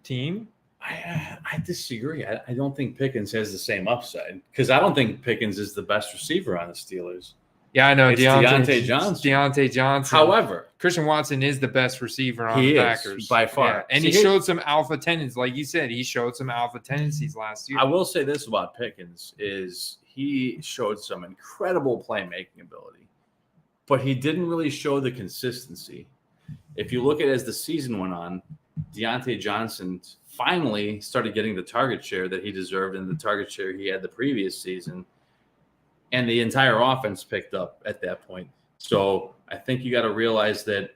team. I disagree. I don't think Pickens has the same upside because I don't think Pickens is the best receiver on the Steelers. Yeah, I know. It's Deontay Johnson. Deontay Johnson. However, Christian Watson is the best receiver on the Packers. By far. Yeah. And he showed some alpha tendencies. Like you said, he showed some alpha tendencies last year. I will say this about Pickens is he showed some incredible playmaking ability, but he didn't really show the consistency. If you look at it as the season went on, Deontay Johnson finally started getting the target share that he deserved and the target share he had the previous season. And the entire offense picked up at that point. So I think you got to realize that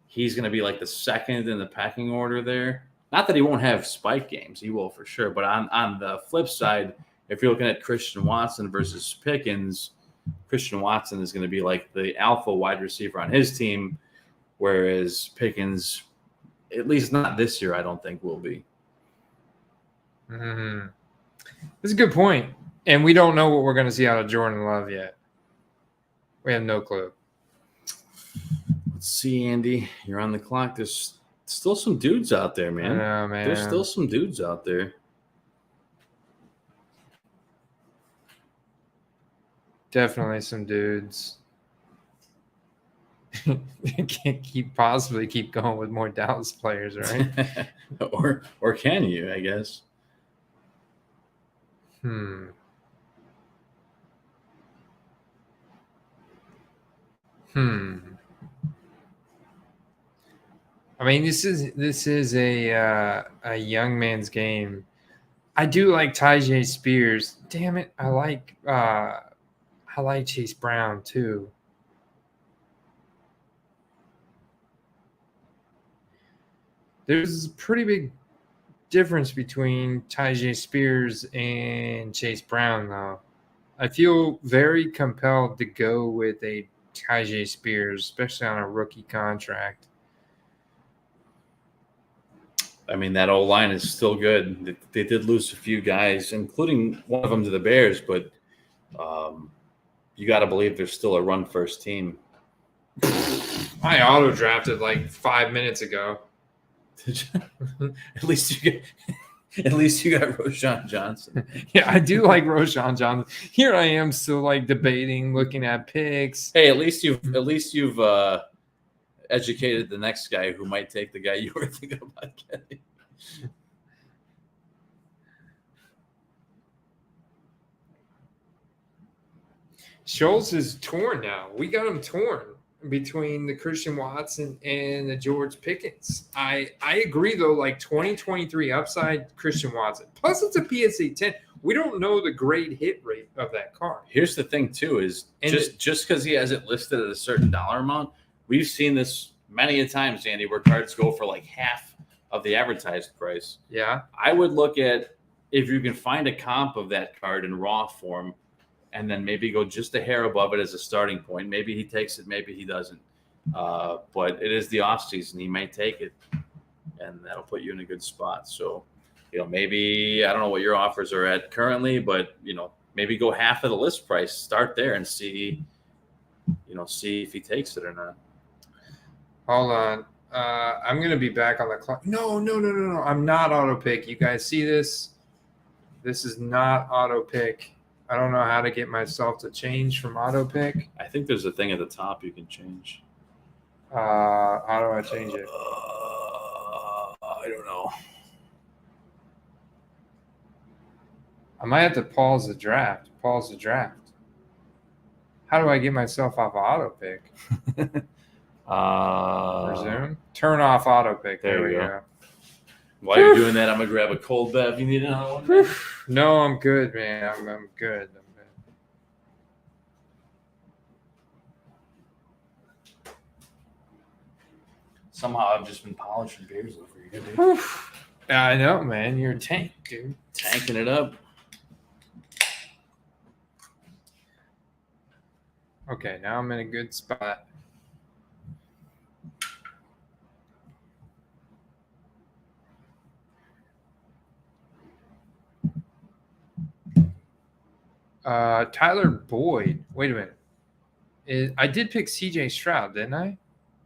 he's going to be like the second in the pecking order there. Not that he won't have spike games. He will for sure. But on the flip side, if you're looking at Christian Watson versus Pickens, Christian Watson is going to be like the alpha wide receiver on his team, whereas Pickens, at least not this year, I don't think will be. Mm-hmm. That's a good point. And we don't know what we're going to see out of Jordan Love yet. We have no clue. Let's see, Andy. You're on the clock. There's still some dudes out there, man. I know, man. There's still some dudes out there. Definitely some dudes. Can't possibly keep going with more Dallas players, right? or can you, I guess? I mean, this is a young man's game. I do like Tyjae Spears. Damn it, I like Chase Brown too. There's a pretty big difference between Tyjae Spears and Chase Brown, though. I feel very compelled to go with a Tyjae Spears, especially on a rookie contract. I mean, that O-line is still good. They did lose a few guys, including one of them to the Bears, but you got to believe there's still a run-first team. I auto-drafted like 5 minutes ago. At least you got Roschon Johnson. Yeah, I do like Roschon Johnson. Here I am still like debating, looking at picks. Hey, at least you've educated the next guy who might take the guy you were thinking about getting. Schultz is torn now. We got him torn between the Christian Watson and the George Pickens. I agree, though, like 2023 upside Christian Watson. Plus, it's a PSA 10. We don't know the grade hit rate of that card. Here's the thing, too, is just because he has it listed at a certain dollar amount, we've seen this many a times, Andy, where cards go for like half of the advertised price. Yeah. I would look at if you can find a comp of that card in raw form and then maybe go just a hair above it as a starting point. Maybe he takes it, maybe he doesn't. But it is the off season. He may take it, and that'll put you in a good spot. So, maybe I don't know what your offers are at currently, but maybe go half of the list price. Start there and see if he takes it or not. Hold on. I'm gonna be back on the clock. No. I'm not auto pick. You guys see this? This is not auto pick. I don't know how to get myself to change from auto pick. I think there's a thing at the top you can change. How do I change it? I don't know. I might have to pause the draft. How do I get myself off of auto pick? Resume. Turn off auto pick. There we go. While you're doing that, I'm gonna grab a cold bev. You need another one? No, I'm good, man. I'm good. Somehow I've just been polishing beers over here, dude. I know, man. You're a tank, dude. Tanking it up. Okay, now I'm in a good spot. Tyler Boyd. Wait a minute. I did pick CJ Stroud, didn't I?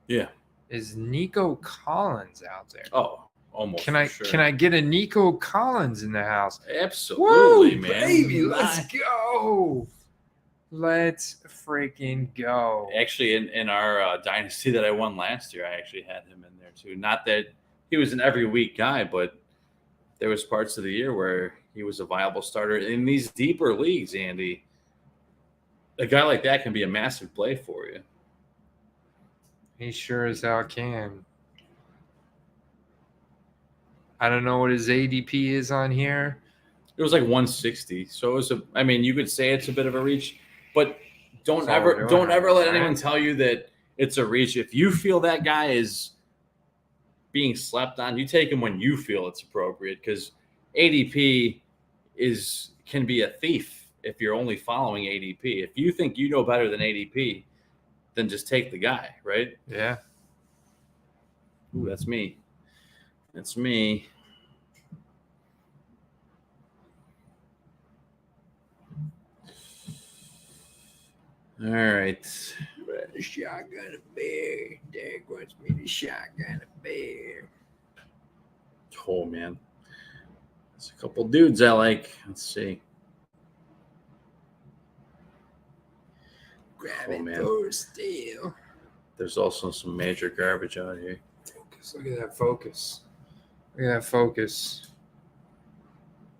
Yeah. Is Nico Collins out there? Oh, almost. Can I get a Nico Collins in the house? Absolutely, Woo, man. Baby, let's go. Let's freaking go. Actually, in our dynasty that I won last year, I actually had him in there too. Not that he was an every week guy, but there was parts of the year where he was a viable starter in these deeper leagues. Andy, a guy like that can be a massive play for you. He sure as hell can. I don't know what his ADP is on here. It was like 160. So it was you could say it's a bit of a reach, but don't ever let anyone tell you that it's a reach. If you feel that guy is being slept on, you take him when you feel it's appropriate, because ADP can be a thief if you're only following ADP. If you think you know better than ADP, then just take the guy, right? Yeah. Ooh, that's me. That's me. All right. Shotgun a bear. Derek wants me to shotgun a bear. Oh, man. There's a couple dudes I like. Let's see. Grab it for steal. There's also some major garbage out here. Focus. Look at that focus.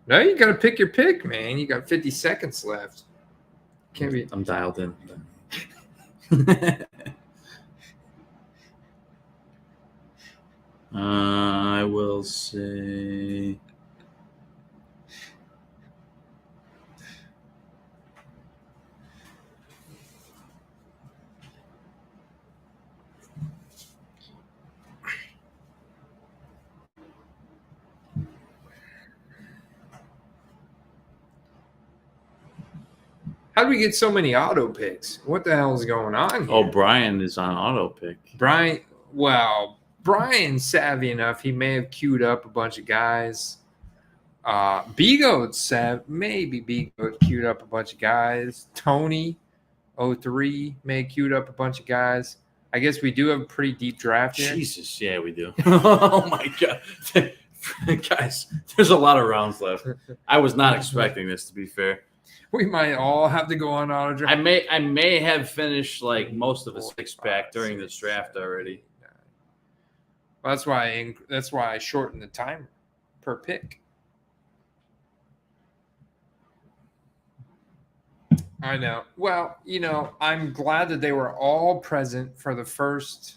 No, you got to pick your pick, man. You got 50 seconds left. Can't be. I'm dialed in. I will say. How do we get so many auto picks? What the hell is going on here? Oh, Brian is on auto pick. Brian's savvy enough. He may have queued up a bunch of guys. Maybe Bigoat queued up a bunch of guys. Tony 03 may have queued up a bunch of guys. I guess we do have a pretty deep draft here. Jesus, yeah, we do. Oh my God. Guys, there's a lot of rounds left. I was not expecting this, to be fair. We might all have to go on auto draft. I may have finished like most of a six-pack during this draft already. Well, that's why I shortened the timer per pick. I know. Well, I'm glad that they were all present for the first,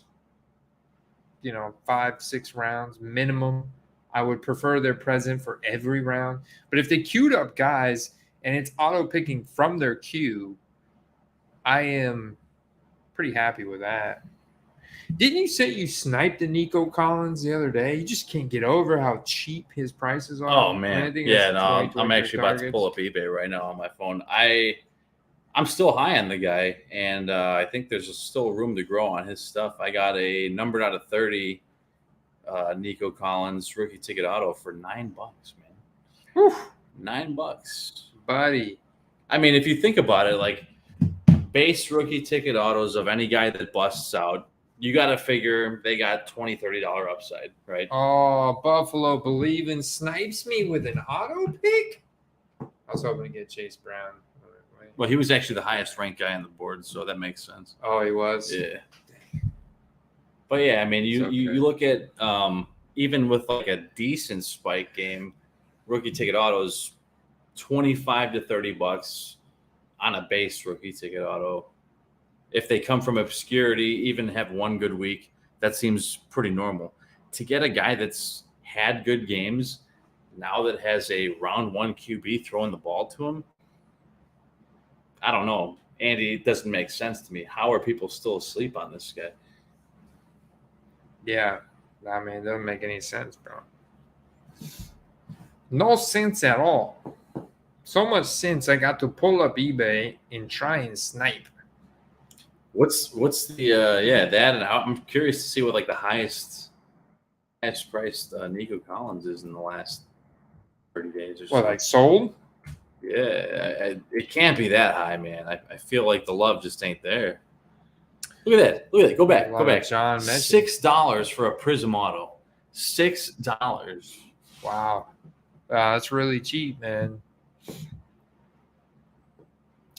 5-6 rounds minimum. I would prefer they're present for every round. But if they queued up guys and it's auto picking from their queue, I am pretty happy with that. Didn't you say you sniped a Nico Collins the other day? You just can't get over how cheap his prices are. Oh man, yeah. No, I'm actually about to pull up eBay right now on my phone. I'm still high on the guy, and I think there's still room to grow on his stuff. I got a numbered out of 30 Nico Collins rookie ticket auto for $9, man. Whew. $9, Buddy. I mean, if you think about it, like base rookie ticket autos of any guy that busts out, you got to figure they got $20, $30 upside, right? Oh, Buffalo believing snipes me with an auto pick. I was hoping to get Chase Brown. Well, he was actually the highest ranked guy on the board, so that makes sense. Oh, he was? Yeah. But yeah, I mean, you look at even with like a decent spike game, rookie ticket autos, $25 to $30 on a base rookie ticket auto. If they come from obscurity, even have one good week, that seems pretty normal. To get a guy that's had good games, now that has a round one QB throwing the ball to him, I don't know. Andy, it doesn't make sense to me. How are people still asleep on this guy? Yeah. I mean, it doesn't make any sense, bro. No sense at all. So much sense I got to pull up eBay and try and snipe. What's the that, and I'm curious to see what like the highest priced Nico Collins is in the last 30 days or so. What, like sold? Yeah, it can't be that high, man. I feel like the love just ain't there. Look at that. Go back. John mentioned. $6 for a Prism Auto. $6. Wow. That's really cheap, man.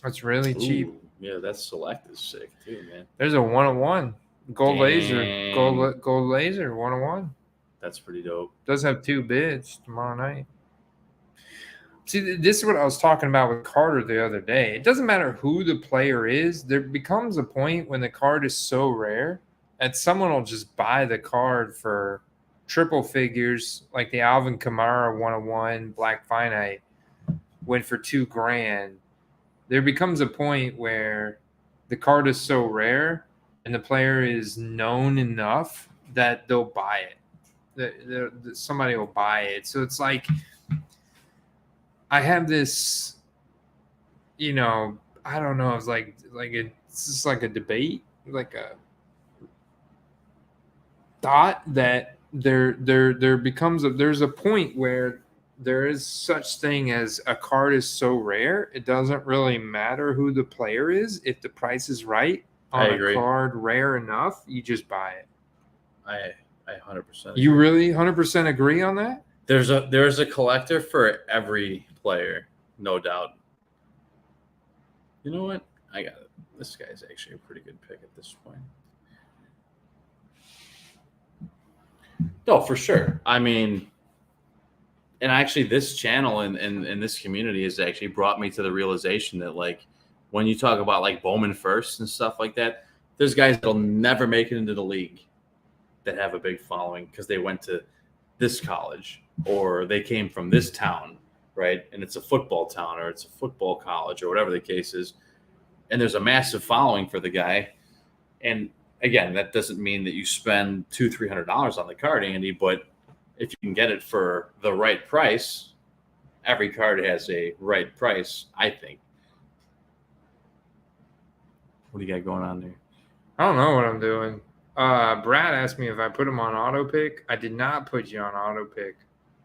That's really cheap. Ooh, yeah, that select is sick too, man. There's a 101 gold Dang. laser. Gold laser 101. That's pretty dope. Does have 2 bids tomorrow night. See, this is what I was talking about with Carter the other day. It doesn't matter who the player is. There becomes a point when the card is so rare that someone will just buy the card for triple figures, like the Alvin Kamara 101 Black Finite went for $2,000. There becomes a point where the card is so rare and the player is known enough that they'll buy it. Somebody will buy it. So it's like, I have this, I don't know. It's it's just like a debate, like a thought that there's a point where there is such thing as a card is so rare, it doesn't really matter who the player is. If the price is right on a card rare enough, you just buy it. I 100%. Agree. You really 100% agree on that? There's a collector for every player, no doubt. You know what? I got it. This guy's actually a pretty good pick at this point. No, for sure. I mean, and actually this channel and this community has actually brought me to the realization that, like, when you talk about like Bowman first and stuff like that, there's guys that'll never make it into the league that have a big following because they went to this college or they came from this town, right? And it's a football town or it's a football college or whatever the case is. And there's a massive following for the guy. And again, that doesn't mean that you spend $200-$300 on the card, Andy, but if you can get it for the right price, every card has a right price, I think. What do you got going on there? I don't know what I'm doing. Brad asked me if I put him on auto pick. I did not put you on auto pick.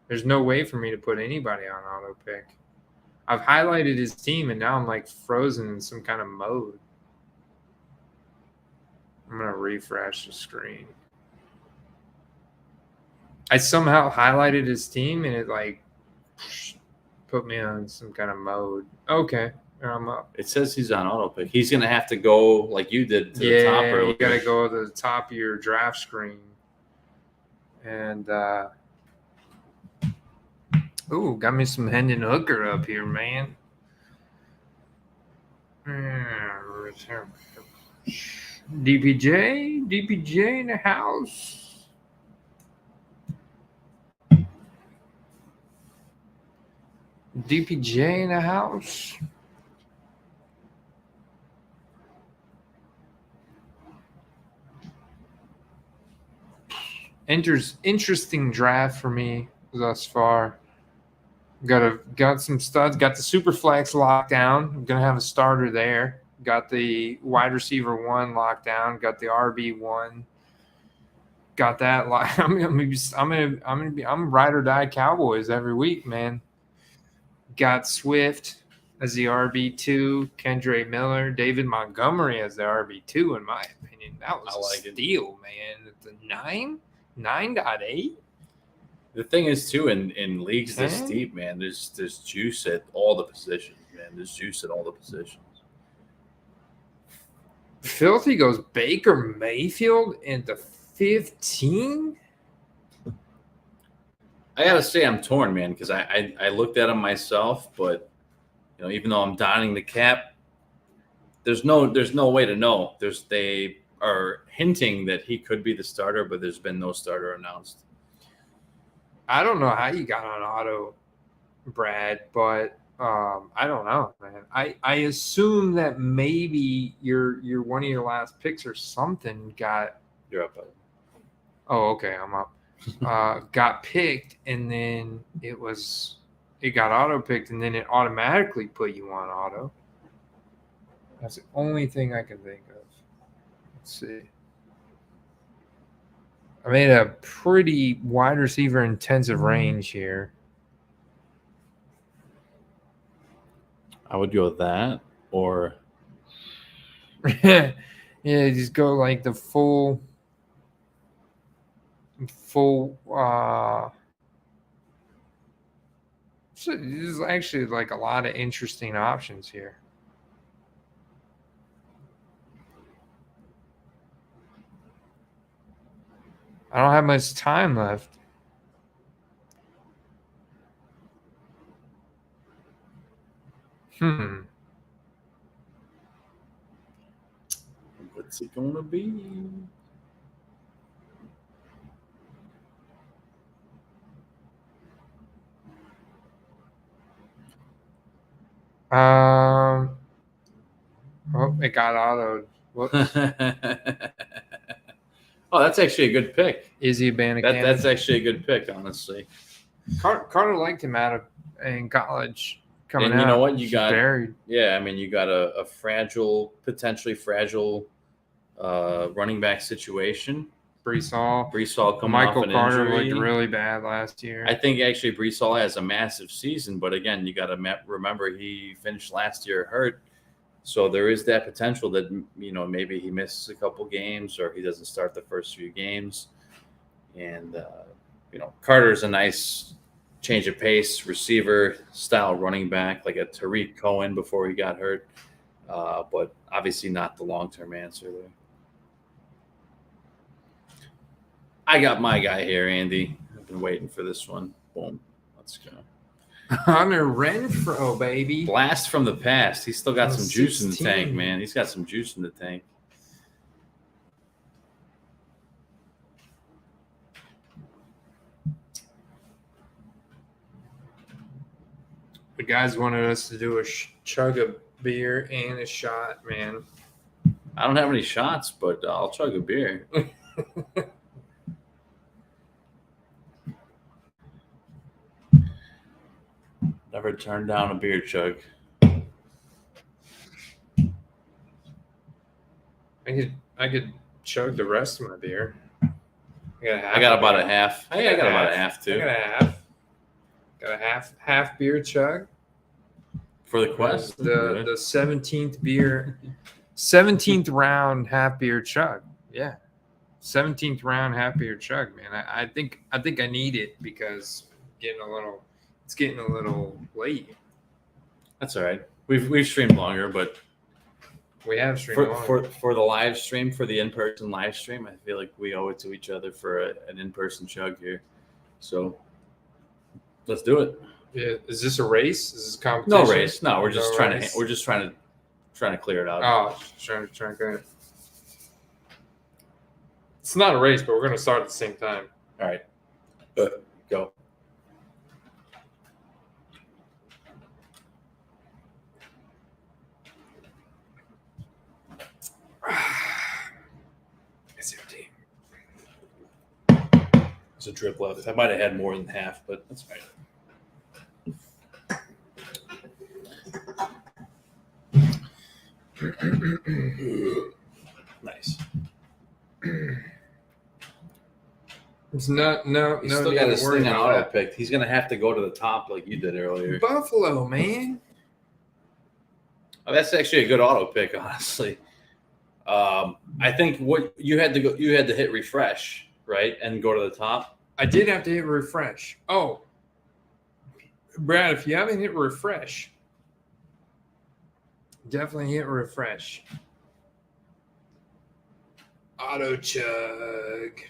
There's no way for me to put anybody on auto pick. I've highlighted his team and now I'm like frozen in some kind of mode. I'm going to refresh the screen. I somehow highlighted his team and it like put me on some kind of mode. Okay, there I'm up. It says he's on auto pick. He's going to have to go like you did to the top. Yeah, you got to go to the top of your draft screen. And, ooh, got me some Hendon Hooker up here, man. DPJ in the house. DPJ in the house. Interesting draft for me thus far. Got some studs. Got the Superflex locked down. I'm gonna have a starter there. Got the wide receiver 1 locked down. Got the RB1. Got that. I'm ride or die Cowboys every week, man. Got Swift as the RB2. Kendre Miller, David Montgomery as the RB2. In my opinion, that was a steal, man. The 9.8. The thing is, too, in leagues this deep, man, there's juice at all the positions, man. There's juice at all the positions. Filthy goes Baker Mayfield into 15. I gotta say, I'm torn, man, because I looked at him myself, but even though I'm donning the cap, there's no way to know. They are hinting that he could be the starter, but there's been no starter announced. I don't know how you got on auto, Brad, but I don't know, man. I assume that maybe your one of your last picks or something got. You're up. Buddy. Oh, okay, I'm up. Got picked, and then it got auto picked, and then it automatically put you on auto. That's the only thing I can think of. Let's see. I made a pretty wide receiver intensive range here. I would go with that, or yeah, just go like the full. So there's actually like a lot of interesting options here. I don't have much time left. What's it gonna be? Oh, it got autoed. Whoops. Oh, that's actually a good pick. Izzy Abanikanda. That's actually a good pick, honestly. Carter liked him in college. Coming and you out, know what? You got buried. Yeah, I mean, you got a potentially fragile running back situation. Brees Hall coming Michael off an Carter injury. looked really bad last year. I think actually Brees Hall has a massive season, but again, you got to remember he finished last year hurt. So there is that potential that, maybe he misses a couple games or he doesn't start the first few games. And, Carter's a nice change of pace receiver style running back, like a Tariq Cohen before he got hurt. But obviously not the long-term answer there. I got my guy here, Andy. I've been waiting for this one. Boom. Let's go. Hunter Renfrow, baby. Blast from the past. He's still got some juice in the 16. tank, man. He's got some juice in the tank. The guys wanted us to do a chug a beer and a shot, man. I don't have any shots, but I'll chug a beer. Never turned down a beer chug. I could chug the rest of my beer. I got about a half. I got about a half too. I got a half. Got a half beer chug. For the quest. The 17th round half beer chug. Yeah. 17th round half beer chug, man. I think I need it because it's getting a little late. That's all right. We've streamed longer, but we have streamed for the live stream, for the in-person live stream, I feel like we owe it to each other for an in-person chug here. So let's do it. Yeah. Is this a race? Is this a competition? No race. No, we're just trying to clear it out. Oh, trying to clear it. It's not a race, but we're going to start at the same time. All right. Go. It's empty. There's a drip left. I might have had more than half, but that's right. Nice. It's not no. He's no still need got to his worry thing on about auto that. pick. He's gonna have to go to the top like you did earlier. Buffalo, man. Oh, that's actually a good auto pick, honestly. I think what you had to hit refresh, right, and go to the top. I did have to hit refresh. Oh, Brad, if you haven't hit refresh, definitely hit refresh. Auto chug.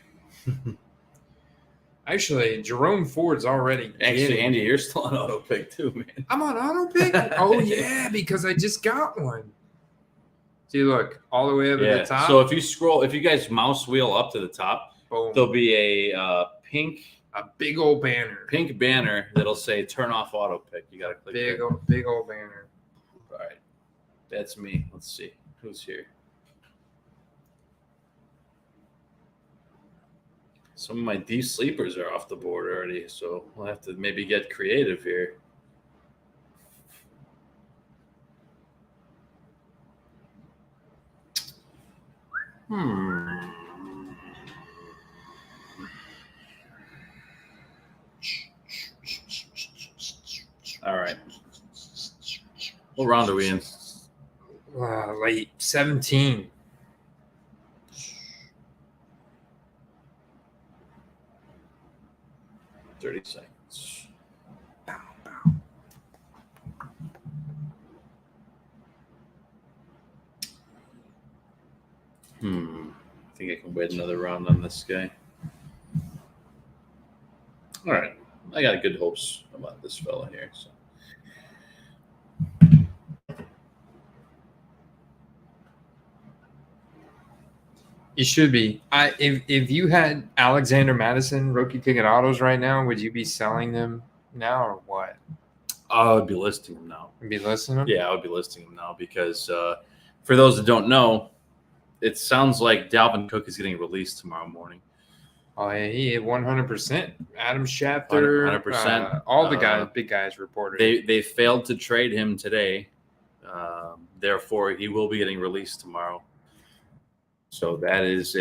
Actually, Jerome Ford's already. Actually, getting- Andy, you're still on auto pick too, man. I'm on auto pick. Oh yeah, because I just got one. See, look, all the way up at the top. So if you guys mouse wheel up to the top, boom, there'll be a big old banner. pink banner that'll say "Turn off auto pick." You gotta click Big there. old banner. All right, that's me. Let's see who's here. Some of my deep sleepers are off the board already, so we'll have to maybe get creative here. All right. What round are we in? Late 17. $30 seconds. I think I can wait another round on this guy. All right. I got good hopes about this fella here. So. You should be. If you had Alexander Madison rookie ticket autos right now, would you be selling them now or what? I would be listing him now. You'd be listing them? Yeah, I would be listing him now because for those that don't know, it sounds like Dalvin Cook is getting released tomorrow morning. Oh, yeah, he hit 100%. Adam Schefter, 100%. All the guys, big guys reported. They failed to trade him today. Therefore, he will be getting released tomorrow. So that is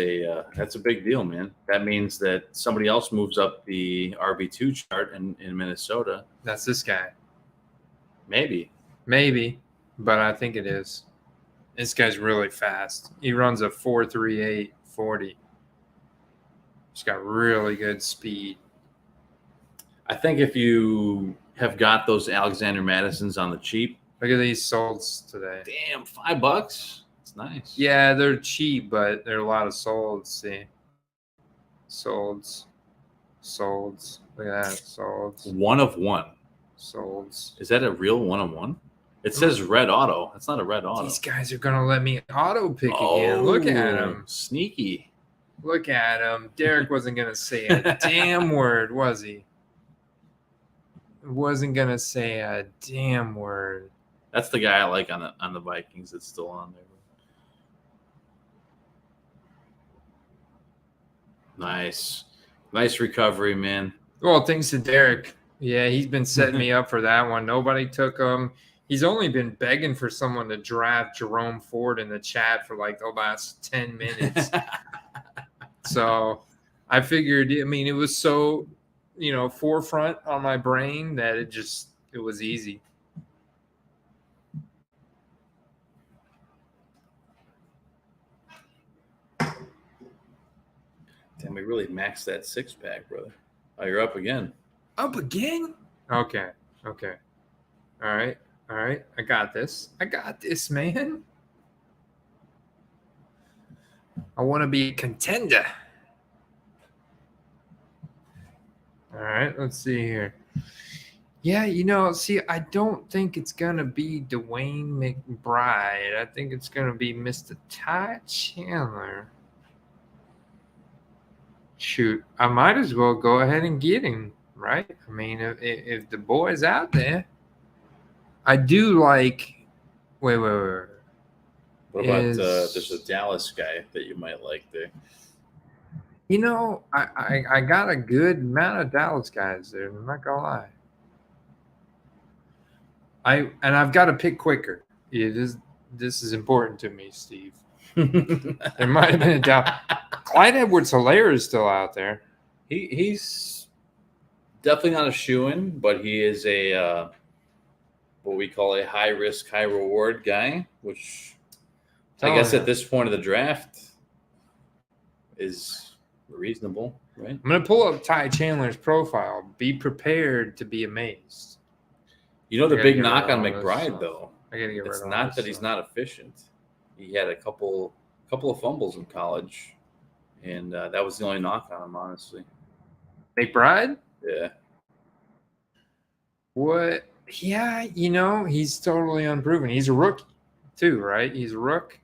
that's a big deal, man. That means that somebody else moves up the RB2 chart in Minnesota. That's this guy. Maybe, but I think it is. This guy's really fast. He runs a 4.38 40. He's got really good speed. I think if you have got those Alexander Madisons on the cheap. Look at these solds today. Damn, $5. It's nice. Yeah, they're cheap, but there are a lot of solds. See, solds. Look at that, solds. 1 of 1. Solds. Is that a real 1 of 1? It says red auto. It's not a red auto. These guys are gonna let me auto pick again. Look at him. Sneaky. Look at him. Derek wasn't gonna say a damn word, was he? Wasn't gonna say a damn word. That's the guy I like on the Vikings. That's still on there. Nice recovery, man. Well, thanks to Derek. Yeah, he's been setting me up for that one. Nobody took him. He's only been begging for someone to draft Jerome Ford in the chat for like the last 10 minutes. So I figured, I mean, it was so, forefront on my brain that it was easy. Damn, we really maxed that 6-pack, brother. Oh, you're up again. Up again? Okay. All right. I got this, man. I want to be a contender. All right, let's see here. Yeah, I don't think it's going to be Dwayne McBride. I think it's going to be Mr. Ty Chandler. Shoot, I might as well go ahead and get him, right? I mean, if the boy's out there, I do like. Wait. What about there's a Dallas guy that you might like there? I got a good amount of Dallas guys there. I'm not gonna lie. I've got to pick quicker. this is important to me, Steve. There might have been a doubt. Clyde Edwards-Helaire is still out there. He's definitely not a shoo-in, but he is a what we call a high risk, high reward guy, which I guess at this point of the draft is reasonable, right? I'm gonna pull up Ty Chandler's profile. Be prepared to be amazed. You know the I big gotta get knock rid on of all this McBride stuff. though. I gotta get rid It's of all not this that he's stuff. not efficient. He had a couple of fumbles in college, and that was the only knock on him, honestly. McBride? Yeah. What? Yeah, he's totally unproven. He's a rookie, too, right? He's a rook.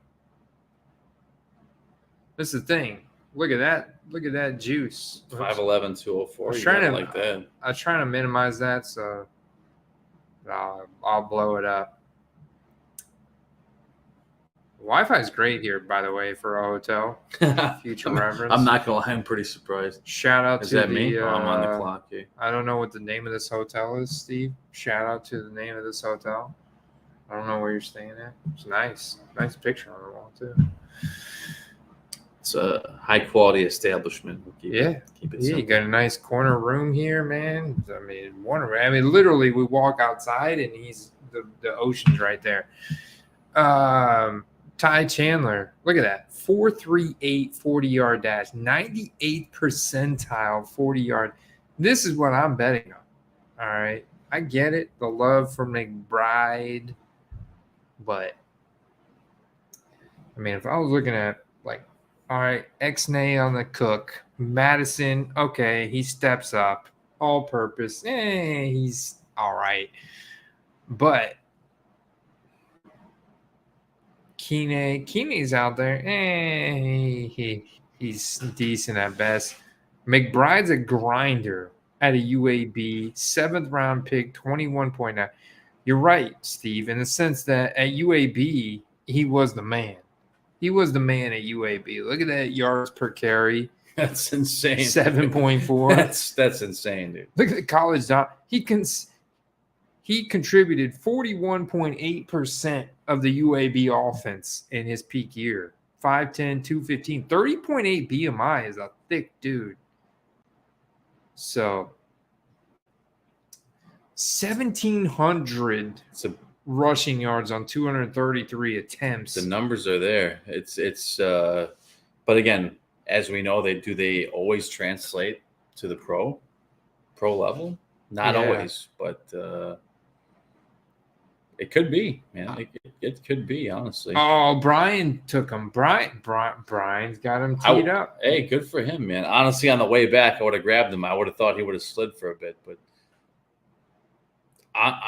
This is the thing. Look at that. Look at that juice. 5'11", 204. I was You trying got it to- like that. I was trying to minimize that, so I'll blow it up. Wi-Fi is great here, by the way, for a hotel. Future reference. I'm not gonna lie, I'm pretty surprised. Shout out Is to that the, me? Oh, I'm on the clock here. I don't know what the name of this hotel is, Steve. Shout out to the name of this hotel. I don't know where you're staying at. It's nice. Nice picture on the wall, too. It's a high quality establishment. We'll keep it Yeah, you simple. got a nice corner room here, man. I mean, literally, we walk outside and the ocean's right there. Ty Chandler, look at that. 4.38 40-yard dash, 98th percentile 40-yard. This is what I'm betting on. All right. I get it. The love for McBride. But, I mean, if I was looking at, all right, X-Nay on the Cook, Madison, okay, he steps up, all purpose. He's all right. But Keeney's out there. He's decent at best. McBride's a grinder at a UAB, 7th round pick, 21.9. You're right, Steve, in the sense that at UAB, he was the man. He was the man at UAB. Look at that yards per carry. That's insane. 7.4. That's insane, dude. Look at the college dot. He contributed 41.8% of the UAB offense in his peak year. 5'10", 215, 30.8 BMI is a thick dude. So 1,700 rushing yards on 233 attempts. The numbers are there. But again, as we know, they always translate to the pro level? Not always, but it could be, man. It could be, honestly. Oh, Brian took him. Brian's got him teed up. Hey, good for him, man. Honestly, on the way back, I would have grabbed him. I would have thought he would have slid for a bit, but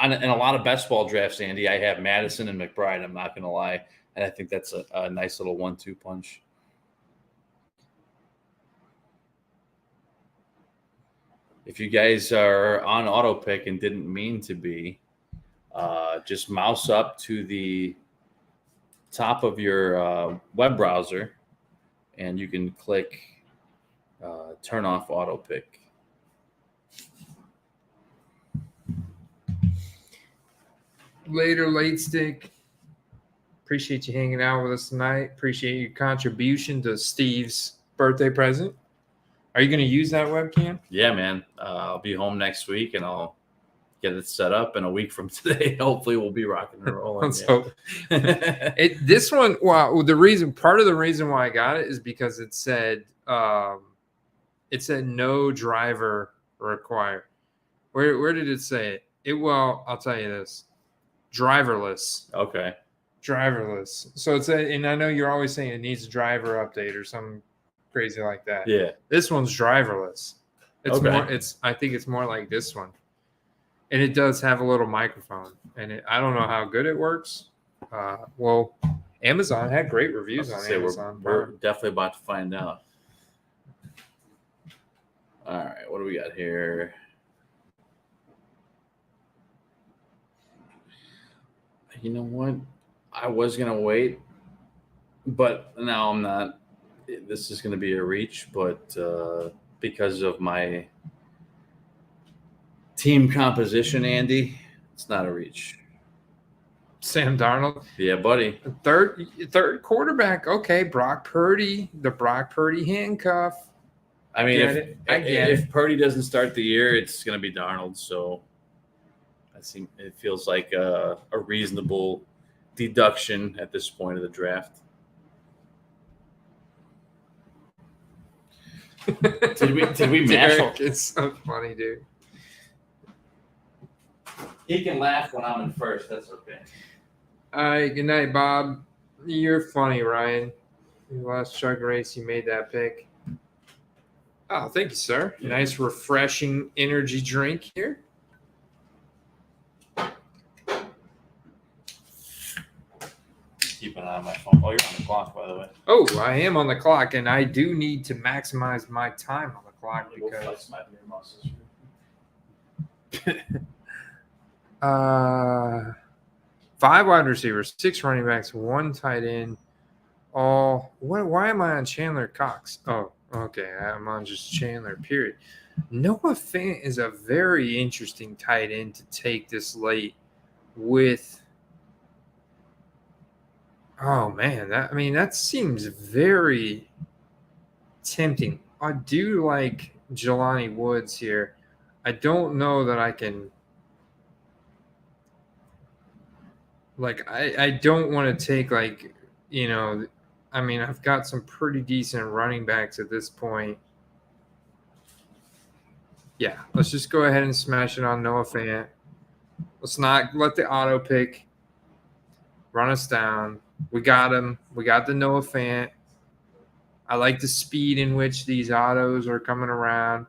in a lot of best ball drafts, Andy, I have Madison and McBride. I'm not going to lie, and I think that's a nice little 1-2 punch. If you guys are on auto pick and didn't mean to be, just mouse up to the top of your web browser, and you can click turn off auto pick. Later, late stick. Appreciate you hanging out with us tonight. Appreciate your contribution to Steve's birthday present. Are you going to use that webcam? Yeah, man. I'll be home next week, and I'll get it set up. And a week from today, hopefully, we'll be rocking and rolling. So, this one, part of the reason why I got it is because it said no driver required. Where did it say it? I'll tell you this. Driverless. Okay. Driverless. So it's and I know you're always saying it needs a driver update or something crazy like that. Yeah. This one's driverless. I think it's more like this one. And it does have a little microphone. And I don't know how good it works. Amazon had great reviews on Amazon. We're definitely about to find out. All right, what do we got here? You know what? I was going to wait, but now I'm not. This is going to be a reach, but because of my team composition, Andy, it's not a reach. Sam Darnold. Yeah, buddy. Third quarterback. Okay, Brock Purdy, the Brock Purdy handcuff. I mean, I get if Purdy doesn't start the year, it's going to be Darnold. So it feels like a reasonable deduction at this point of the draft. Did we match? Derek, it's so funny, dude. He can laugh when I'm in first. That's okay. All right, good night, Bob. You're funny, Ryan. Your last chug race, you made that pick. Oh, thank you, sir. Yeah. Nice, refreshing energy drink here. Keep an eye on my phone. Oh, you're on the clock, by the way. Oh, I am on the clock, and I do need to maximize my time on the clock We'll because flex my ear muscles. 5 wide receivers, 6 running backs, 1 tight end. Why am I on Chandler Cox? Oh, okay. I'm on just Chandler, period. Noah Fant is a very interesting tight end to take this late with. Oh, man. That seems very tempting. I do like Jelani Woods here. I don't know that I can. I don't want to take, I've got some pretty decent running backs at this point. Yeah, let's just go ahead and smash it on Noah Fant. Let's not let the auto pick run us down. We got him. We got the Noah Fant. I like the speed in which these autos are coming around.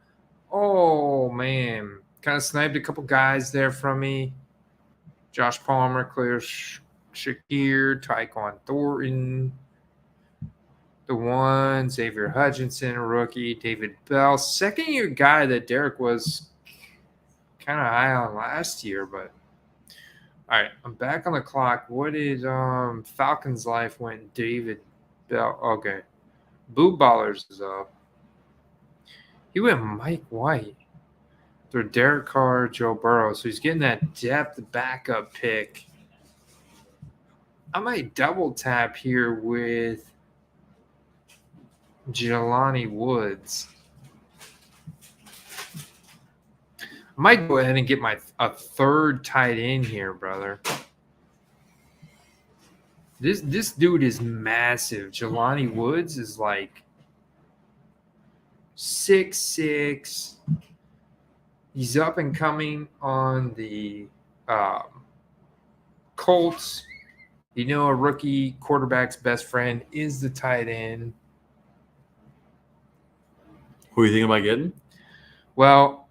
Oh, man. Kind of sniped a couple guys there from me. Josh Palmer clears Shakir, Tyquan Thornton, the one, Xavier Hutchinson, rookie, David Bell, second-year guy that Derek was kind of high on last year. But all right, I'm back on the clock. What is Falcons Life went David Bell? Okay, Boo Ballers is up. He went Mike White. They're Derek Carr, Joe Burrow. So he's getting that depth backup pick. I might double tap here with Jelani Woods. I might go ahead and get a third tight end here, brother. This dude is massive. Jelani Woods is like 6'6". He's up and coming on the Colts. You know, a rookie quarterback's best friend is the tight end. Who are you thinking about getting? Well,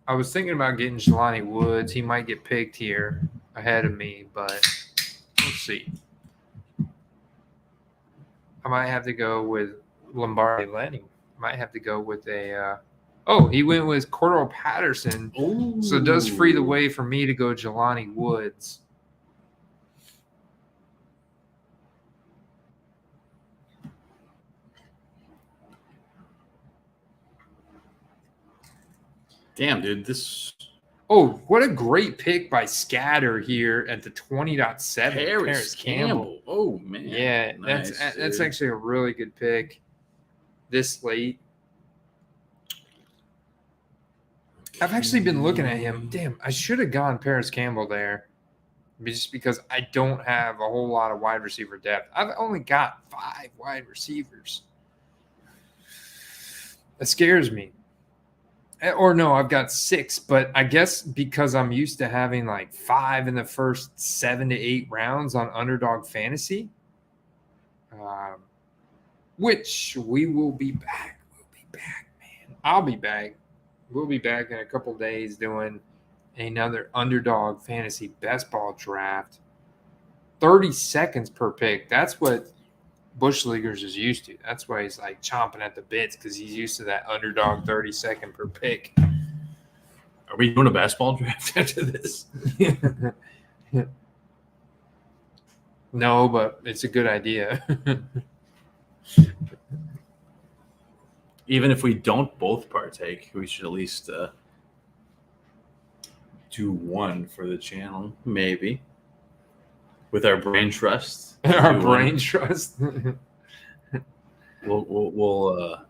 I was thinking about getting Jelani Woods. He might get picked here ahead of me, but we'll see. I might have to go with Lombardi Lenny. Might have to go with a he went with Cordell Patterson. Ooh. So it does free the way for me to go Jelani Woods. Damn, dude, this. Oh, what a great pick by Scatter here at the 20.7. Paris Campbell. Oh, man. Yeah, Nice, that's dude. actually a really good pick this late. I've actually been looking at him. Damn, I should have gone Paris Campbell there just because I don't have a whole lot of wide receiver depth. I've only got 5 wide receivers. That scares me. Or no, I've got 6, but I guess because I'm used to having like 5 in the first 7 to 8 rounds on Underdog Fantasy, which we will be back. We'll be back, man. I'll be back. We'll be back in a couple days doing another Underdog Fantasy Best Ball draft. 30 seconds per pick. That's what Bush Leaguers is used to. That's why he's like chomping at the bits because he's used to that Underdog 30 second per pick. Are we doing a basketball draft after this? No, but it's a good idea. Even if we don't both partake, we should at least do one for the channel, maybe. with our brain trust. Our Do brain one. trust. We'll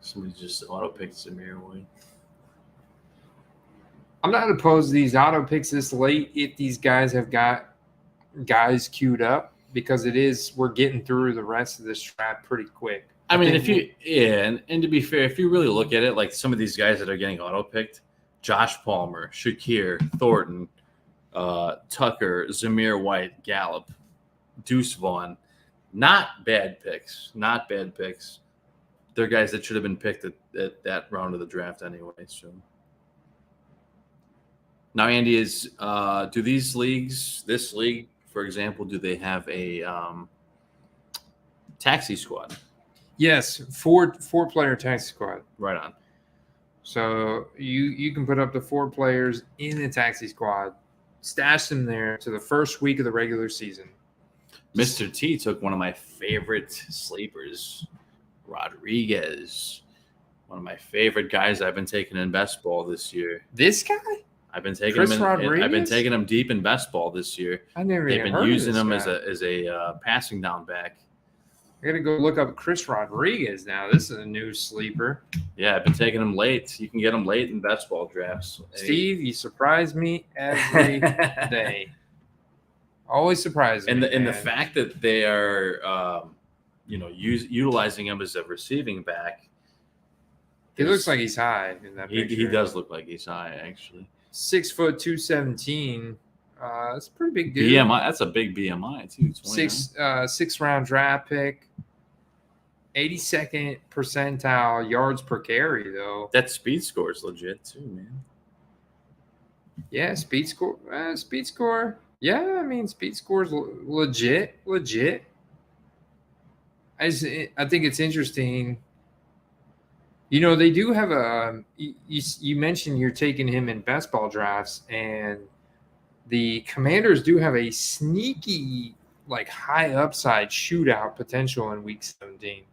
somebody just auto picked Samir White. I'm not opposed to these auto picks this late if these guys have got guys queued up, because we're getting through the rest of this draft pretty quick. I mean, and to be fair, if you really look at it, like some of these guys that are getting auto picked, Josh Palmer, Shakir, Thornton, Tucker, Zamir White, Gallup, Deuce Vaughn, not bad picks. They're guys that should have been picked at that round of the draft anyway. So now, Andy, do these leagues, this league, for example, do they have a taxi squad? Yes, four-player taxi squad. Right on. So you can put up to 4 players in the taxi squad, stash them there to the first week of the regular season. Mr. T took one of my favorite sleepers, Rodriguez. One of my favorite guys I've been taking in best ball this year. This guy? I've been taking Chris him. Rodriguez? I've been taking him deep in best ball this year. I never They've even been heard using of him this as guy. a passing down back. I gotta go look up Chris Rodriguez now. This is a new sleeper. Yeah, I've been taking him late. You can get him late in best ball drafts. Steve, you surprise me every day. Always surprise me. And the man. fact that they are, utilizing him as a receiving back. He looks like he's high in that picture. He does look like he's high, actually. 6 foot 217. That's a pretty big dude. BMI. That's a big BMI too. 29. Six round draft pick. 82nd percentile yards per carry though. That speed score is legit too, man. Yeah, speed score. Yeah, I mean speed score is legit. I think it's interesting. You know, they do have a. You mentioned you're taking him in best ball drafts, and the Commanders do have a sneaky, like high upside shootout potential in Week 17.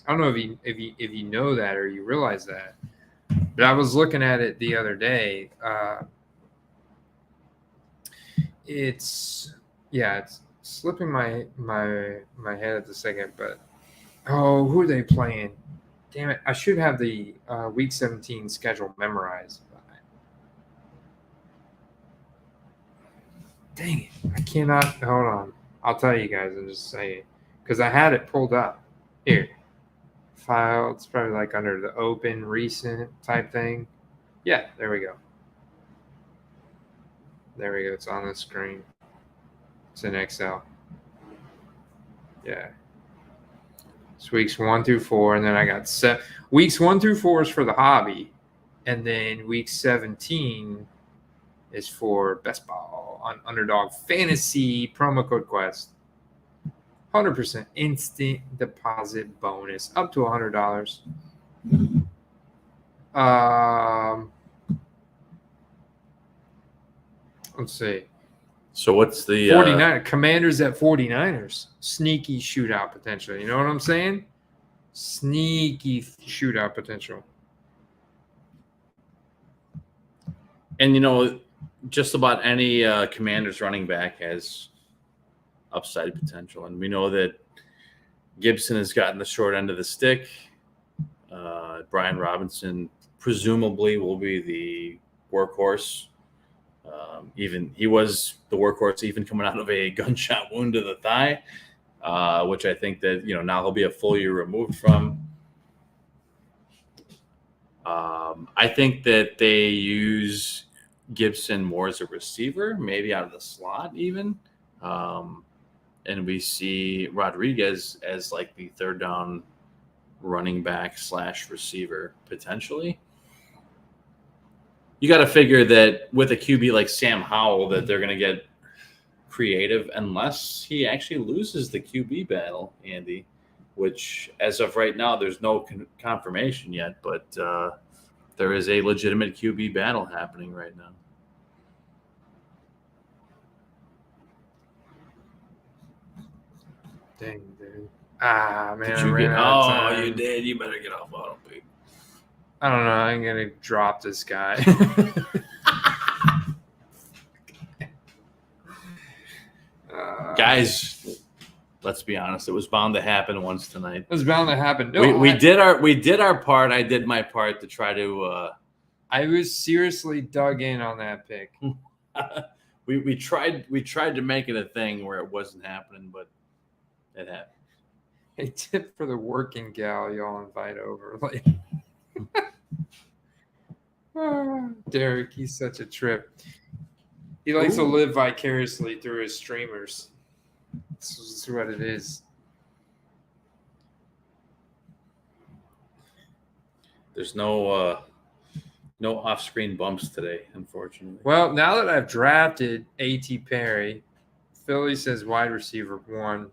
I don't know if you know that or you realize that, but I was looking at it the other day. It's slipping my head at the second, but who are they playing? Damn it! I should have the Week 17 schedule memorized. Dang it! I cannot. Hold on. I'll tell you guys in just a second because I had it pulled up here. File. It's probably like under the open recent type thing. Yeah, there we go. There we go. It's on the screen. It's in Excel. Yeah. It's weeks 1 through 4, and then I got weeks 1 through 4 is for the hobby, and then week 17 is for best ball on Underdog Fantasy promo code Quest. 100% instant deposit bonus up to $100. Let's see. So what's the 49 Commanders at 49ers? Sneaky shootout potential. You know what I'm saying? Sneaky shootout potential. And just about any Commanders running back has upside potential, and we know that Gibson has gotten the short end of the stick. Brian Robinson presumably will be the workhorse. Even he was the workhorse, even coming out of a gunshot wound to the thigh, which I think that now he'll be a full year removed from. I think that they use Gibson more as a receiver, maybe out of the slot even, and we see Rodriguez as like the third down running back / receiver potentially. You got to figure that with a QB like Sam Howell that they're going to get creative unless he actually loses the QB battle, Andy, which as of right now, there's no confirmation yet, but there is a legitimate QB battle happening right now. Dang, dude. Man. Did I you ran get? out of Oh, time. you did. You better get off auto pick. I don't know. I'm going to drop this guy. Guys, let's be honest. It was bound to happen once tonight. It was bound to happen. No, we did our part. I did my part to try to. I was seriously dug in on that pick. we tried to make it a thing where it wasn't happening, but it happened. A tip for the working gal y'all invite over. Like, Derek, he's such a trip. He likes to live vicariously through his streamers. That's what it is. There's no off-screen bumps today, unfortunately. Well, now that I've drafted A.T. Perry, Philly says wide receiver 1,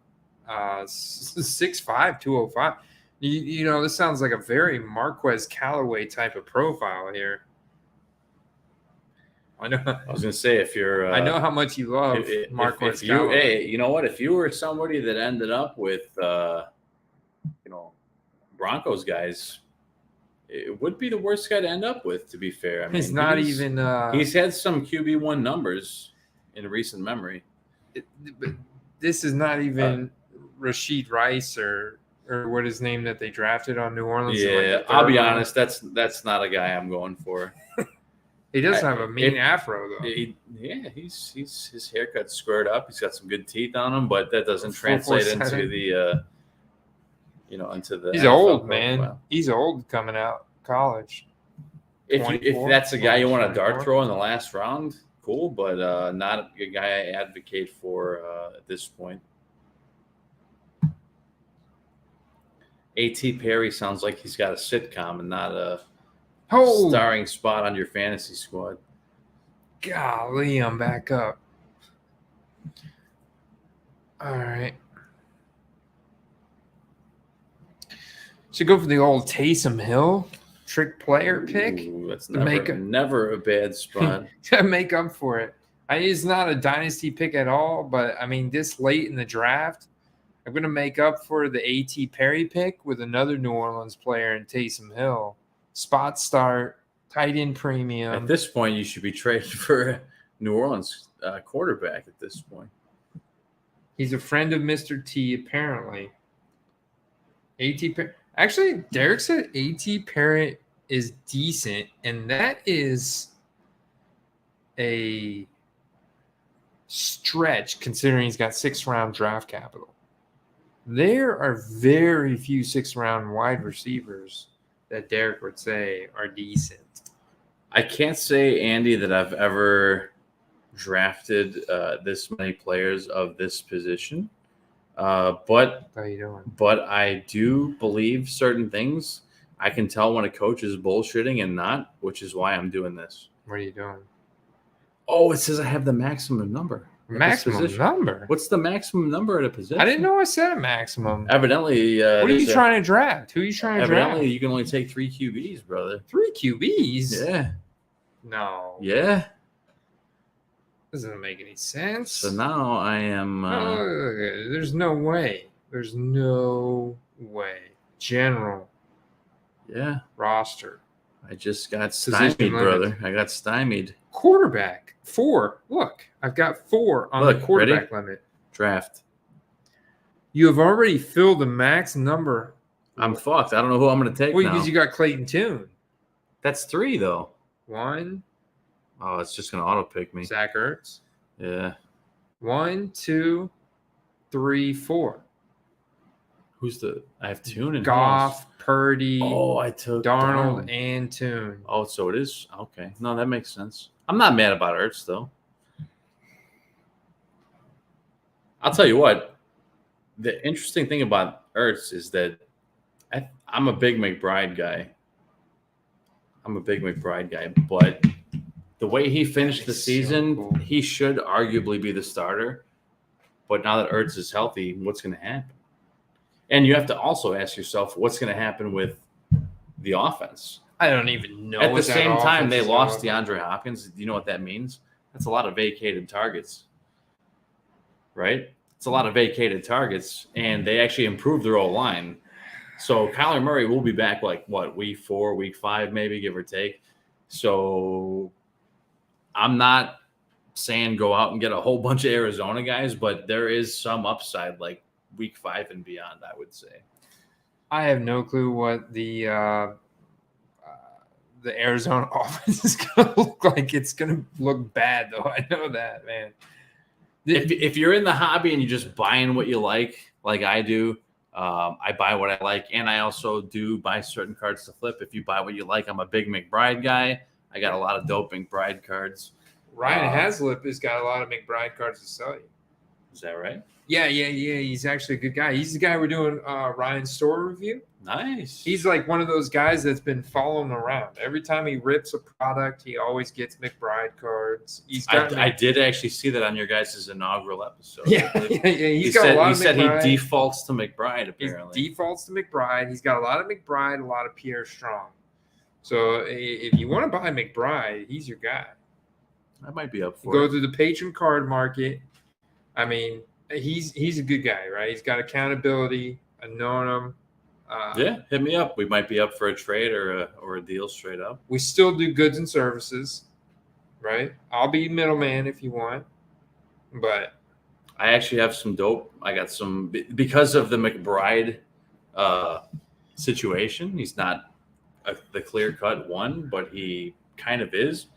6'5", 205. You know, this sounds like a very Marquez Callaway type of profile here. I know. I was gonna say if you're. I know how much you love Marquez Callaway. Hey, you know what? If you were somebody that ended up with, Broncos guys, it would be the worst guy to end up with. To be fair, I mean, he's not even. He's had some QB1 numbers in recent memory. But this is not even Rashid Rice or what his name that they drafted on New Orleans. Yeah, I'll be honest. That's not a guy I'm going for. He does have a mean afro, though. He's his haircut's squared up. He's got some good teeth on him, but that doesn't translate into the, into the. He's NFL old, man. profile. He's old coming out college. If that's a guy you want to dart throw in the last round, cool, but not a guy I advocate for at this point. A.T. Perry sounds like he's got a sitcom and not a starring spot on your fantasy squad. Golly, I'm back up. All right. Should go for the old Taysom Hill trick player pick. Ooh, that's never a bad spot. To make up for it. It's not a dynasty pick at all, but I mean, this late in the draft, I'm going to make up for the A.T. Perry pick with another New Orleans player in Taysom Hill. Spot start, tight end premium. At this point, you should be traded for a New Orleans quarterback at this point. He's a friend of Mr. T, apparently. A.T. Perry. Actually, Derek said A.T. Perry is decent, and that is a stretch considering he's got 6th-round draft capital. There are very few 6th-round wide receivers that Derek would say are decent. I can't say, Andy, that I've ever drafted this many players of this position. But How you doing? But I do believe certain things. I can tell when a coach is bullshitting and not, which is why I'm doing this. What are you doing? Oh, it says I have the maximum number. Maximum number? What's the maximum number at a position? I didn't know I said a maximum. Evidently, what are you trying to draft? Who are you trying to draft? Evidently, you can only take 3 QBs, brother. 3 QBs? Yeah. No. Yeah. Doesn't make any sense. So now I am. There's no way. There's no way. General. Yeah. Roster. I just got stymied, brother. I got stymied. Quarterback. 4. Look, I've got 4 on the quarterback limit. Draft. You have already filled the max number. I'm fucked. I don't know who I'm going to take now. Because you got Clayton Tune. That's 3, though. 1. Oh, it's just going to auto-pick me. Zach Ertz. Yeah. 1, 2, 3, 4. Who's the? I have Tune and Goff, Purdy. Oh, I took Darnold and Tune. Oh, so it is okay. No, that makes sense. I'm not mad about Ertz though. I'll tell you what. The interesting thing about Ertz is that I'm a big McBride guy. But the way he finished the season, he should arguably be the starter. But now that Ertz is healthy, what's going to happen? And you have to also ask yourself, what's going to happen with the offense? I don't even know. At the same time, they lost DeAndre Hopkins. Do you know what that means? That's a lot of vacated targets, right? It's a lot of vacated targets, and they actually improved their O-line. So Kyler Murray will be back week 4, week 5, maybe, give or take. So I'm not saying go out and get a whole bunch of Arizona guys, but there is some upside like week 5 and beyond, I would say. I have no clue what the Arizona offense is going to look like. It's going to look bad, though. I know that, man. If you're in the hobby and you're just buying what you like I do, I buy what I like, and I also do buy certain cards to flip. If you buy what you like, I'm a big McBride guy. I got a lot of dope McBride cards. Ryan Haslip has got a lot of McBride cards to sell you. Is that right? Yeah. He's actually a good guy. He's the guy we're doing Ryan's store review. Nice. He's like one of those guys that's been following around. Every time he rips a product, he always gets McBride cards. I did actually see that on your guys' inaugural episode. Yeah. He said he defaults to McBride, apparently. He defaults to McBride. He's got a lot of McBride, a lot of Pierre Strong. So if you want to buy McBride, he's your guy. I might be up for Go it. to the patron card market. I mean, he's a good guy, right? He's got accountability. I've known him. Yeah, hit me up. We might be up for a trade or a deal straight up. We still do goods and services, right? I'll be middleman if you want, but I actually have some dope. I got some because of the McBride situation. He's not the clear-cut one, but he kind of is.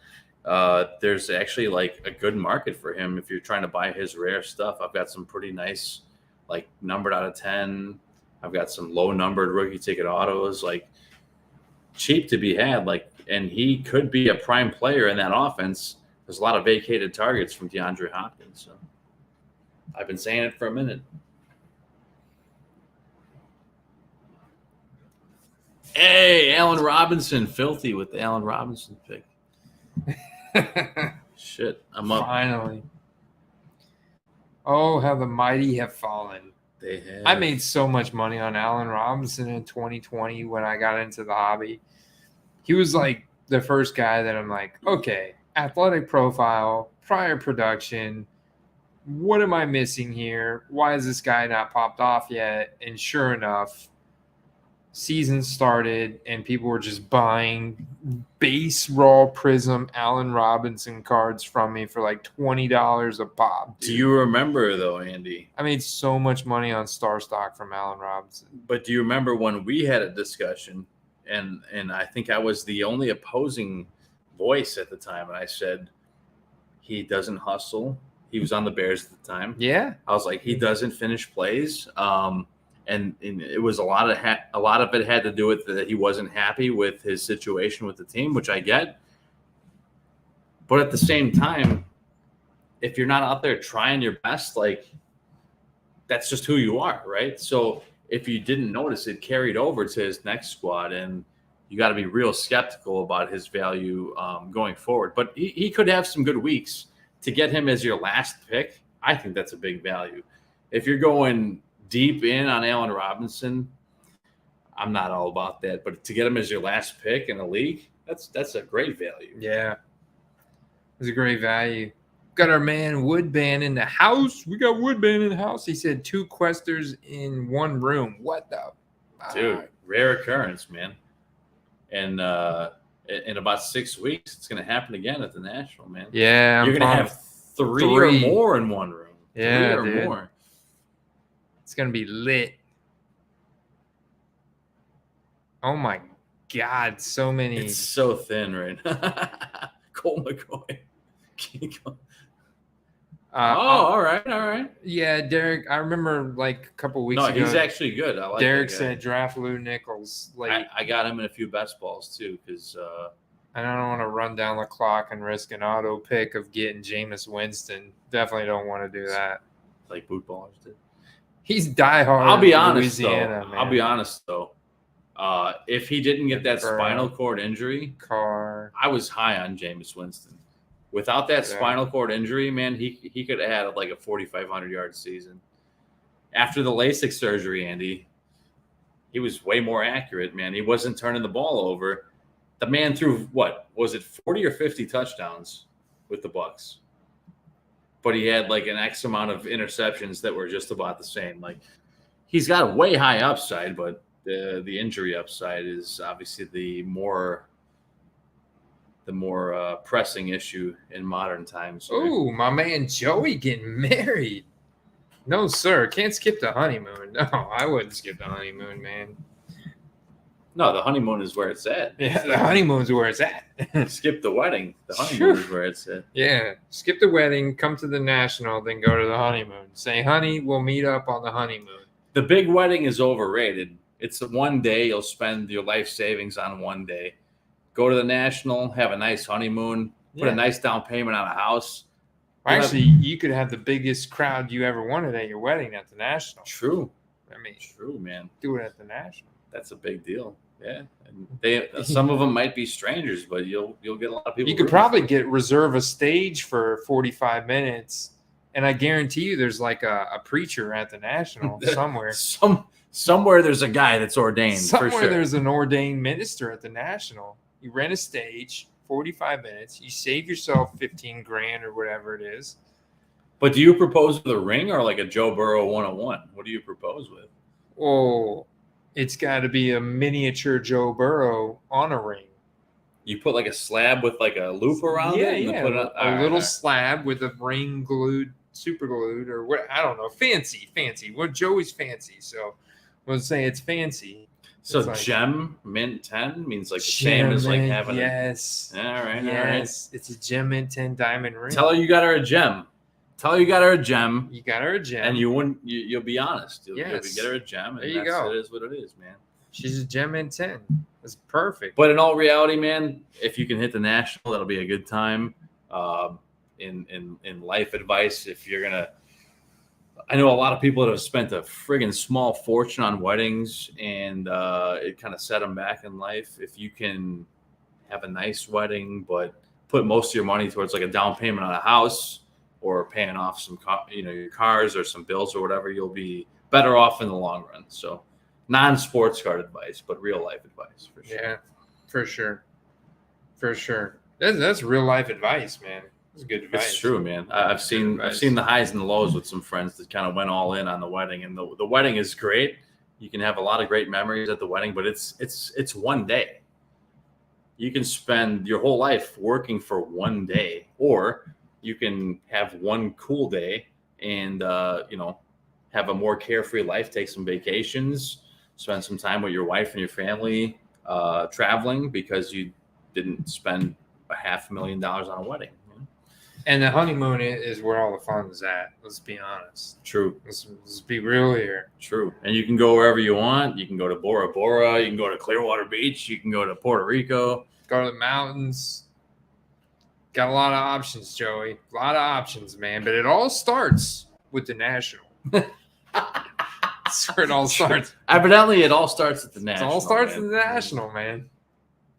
There's actually like a good market for him if you're trying to buy his rare stuff. I've got some pretty nice, like numbered out of 10. I've got some low numbered rookie ticket autos, like cheap to be had. Like, and he could be a prime player in that offense. There's a lot of vacated targets from DeAndre Hopkins. So I've been saying it for a minute. Hey, Allen Robinson, filthy with the Allen Robinson pick. Shit, I'm up. Finally. Oh, how the mighty have fallen. They have. I made so much money on Allen Robinson in 2020 when I got into the hobby. He was like the first guy that I'm like, okay, athletic profile, prior production. What am I missing here? Why is this guy not popped off yet? And sure enough, season started and people were just buying base raw prism Allen Robinson cards from me for like $20 a pop. Do you remember though, Andy? I made so much money on Star Stock from Allen Robinson. But do you remember when we had a discussion and I think I was the only opposing voice at the time, and I said he doesn't hustle. He was on the Bears at the time. Yeah. I was like, he doesn't finish plays. And it was a lot of it had to do with that he wasn't happy with his situation with the team, which I get. But at the same time, if you're not out there trying your best, like that's just who you are, right? So if you didn't notice, it carried over to his next squad, and you got to be real skeptical about his value going forward. But he could have some good weeks. To get him as your last pick, I think that's a big value. If you're going deep in on Allen Robinson, I'm not all about that. But to get him as your last pick in the league, that's a great value. Yeah. It's a great value. Got our man Woodban in the house. We got Woodban in the house. He said 2 questers in one room. What the? Dude, rare occurrence, man. And in about 6 weeks, it's going to happen again at the National, man. Yeah. You're going to have three or more in one room. Yeah, 3 or dude. more. It's going to be lit. Oh, my God. So many. It's so thin right now. Cole McCoy. All right. Yeah, Derek, I remember like a couple weeks ago. No, he's actually good. I like Derek that guy. said draft Lou Nichols. Like, I got him in a few best balls, too, because I don't want to run down the clock and risk an auto pick of getting Jameis Winston. Definitely don't want to do that. like boot ballers did. He's diehard. I'll be honest, Louisiana, though. man. I'll be honest, though. If he didn't get that spinal cord injury, I was high on Jameis Winston. Without that spinal cord injury, man, he could have had like a 4,500-yard season. After the LASIK surgery, Andy, he was way more accurate, man. He wasn't turning the ball over. The man threw, what, was it 40 or 50 touchdowns with the Bucs? But he had like an X amount of interceptions that were just about the same. Like, he's got a way high upside, but the injury upside is obviously the more pressing issue in modern times. Oh, my man Joey getting married. No, sir. Can't skip the honeymoon. No, I wouldn't skip the honeymoon, man. No, the honeymoon is where it's at. Yeah, the honeymoon's where it's at. Skip the wedding. The honeymoon is where it's at. Yeah, skip the wedding, come to the national, then go to the honeymoon. Say, honey, we'll meet up on the honeymoon. The big wedding is overrated. It's one day. You'll spend your life savings on one day. Go to the national, have a nice honeymoon, put a nice down payment on a house. Actually, you could have the biggest crowd you ever wanted at your wedding at the national. True. I mean, True, man. do it at the national. That's a big deal. Yeah, and some of them might be strangers, but you'll get a lot of people. You could probably reserve a stage for 45 minutes, and I guarantee you, there's like a preacher at the national somewhere. Somewhere there's a guy that's ordained. Somewhere for sure. there's an ordained minister at the national. You rent a stage, 45 minutes. You save yourself 15 grand or whatever it is. But do you propose with a ring or like a Joe Burrow 101? What do you propose with? Oh, it's got to be a miniature Joe Burrow on a ring. You put like a slab with like a loop around it? Yeah. Put a little slab with a ring glued, super glued, or what? I don't know. Fancy. Well, Joey's fancy, so we'll say it's fancy. So it's like, gem mint 10 means like the same as like having yes. All right. Yes. It's a gem mint 10 diamond ring. Tell her you got her a gem. You got her a gem. And you'll be honest. You'll get her a gem. And there you go. It is what it is, man. She's a gem mint 10. That's perfect. But in all reality, man, if you can hit the national, that'll be a good time. In life advice, if you're gonna, I know a lot of people that have spent a friggin' small fortune on weddings, and it kind of set them back in life. If you can have a nice wedding, but put most of your money towards like a down payment on a house or paying off some, your cars or some bills or whatever, you'll be better off in the long run. So, non-sports card advice, but real life advice for sure. Yeah, for sure. That's real life advice, man. It's good advice. It's true, man. I've seen the highs and the lows with some friends that kind of went all in on the wedding, and the wedding is great. You can have a lot of great memories at the wedding, but it's one day. You can spend your whole life working for one day, or you can have one cool day and have a more carefree life, take some vacations, spend some time with your wife and your family, traveling because you didn't spend $500,000 on a wedding. And the honeymoon is where all the fun is at. Let's be honest. True. Let's be real here. True. And you can go wherever you want. You can go to Bora Bora. You can go to Clearwater Beach. You can go to Puerto Rico. Go to the mountains. Got a lot of options, Joey. A lot of options, man. But it all starts with the national. That's where it all starts. Evidently, it all starts at the national. It all starts at the national, man.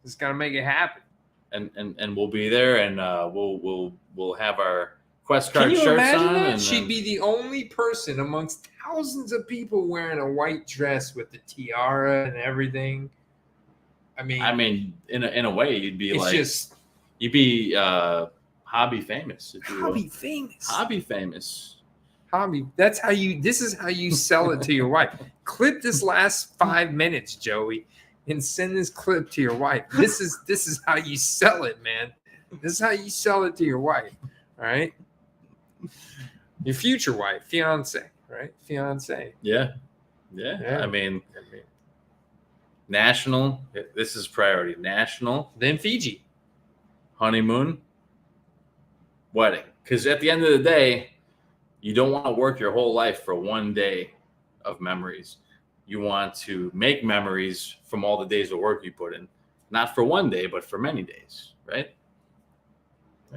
Just got to make it happen. And we'll be there, and we'll have our Quest Card Can you shirts imagine on. that? And She'd be the only person amongst thousands of people wearing a white dress with the tiara and everything. I mean, in a way, you'd be it's like, just you'd be hobby famous. If you will. Hobby famous. That's how you. This is how you sell it to your wife. Clip this last 5 minutes, Joey, and send this clip to your wife. This is how you sell it, man. This is how you sell it to your wife. All right, your future wife, fiance, right? Fiance. Yeah. I mean, national. This is priority. National, then Fiji, honeymoon, wedding. Because at the end of the day, you don't want to work your whole life for one day of memories. You want to make memories from all the days of work you put in, not for one day, but for many days, right?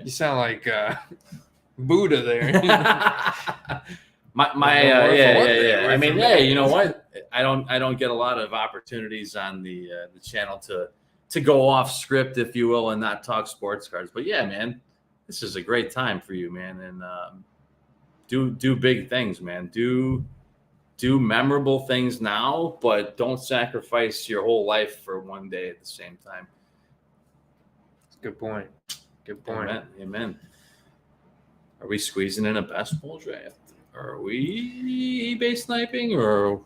You sound like Buddha there. Yeah. I mean, hey, you know what? I don't get a lot of opportunities on the channel to go off script, if you will, and not talk sports cards. But yeah, man, this is a great time for you, man, and do big things, man. Do memorable things now, but don't sacrifice your whole life for one day at the same time. Good point. Amen. Are we squeezing in a best ball draft? Are we eBay sniping, or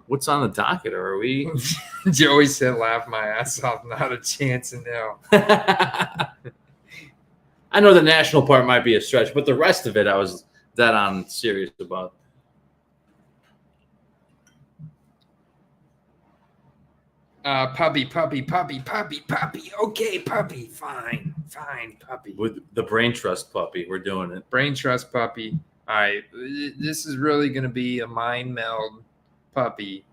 what's on the docket? Or are we? Joey said, "Laugh my ass off. Not a chance in hell." I know the national part might be a stretch, but the rest of it I was that on serious about. Puppy. Okay, puppy. Fine, puppy. With the brain trust puppy, we're doing it. Brain trust puppy. All right, this is really going to be a mind meld puppy.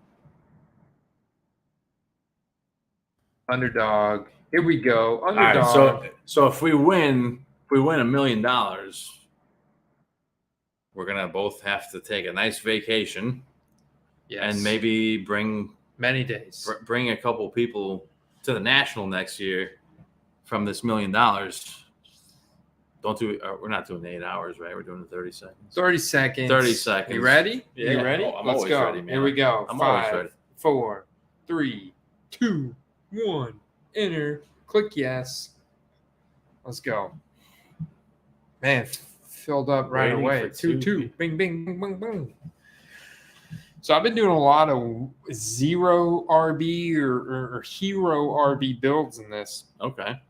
Underdog. Here we go. Underdog. All right, so if we win $1 million, we're gonna both have to take a nice vacation. Yes. And maybe bring many days. Bring a couple people to the national next year from this $1 million. Don't do. We're not doing 8 hours, right? We're doing 30 seconds. 30 seconds. 30 seconds. You ready? Yeah. You ready? I'm Let's always go. ready, man. Here we go. I'm always ready. 5, 4, 3, 2, 1. Enter. Click yes. Let's go. Man, filled up right Waiting away. for 2-2. Bing, bing, bing, bing, bing. So I've been doing a lot of 0 RB or hero RB builds in this. Okay.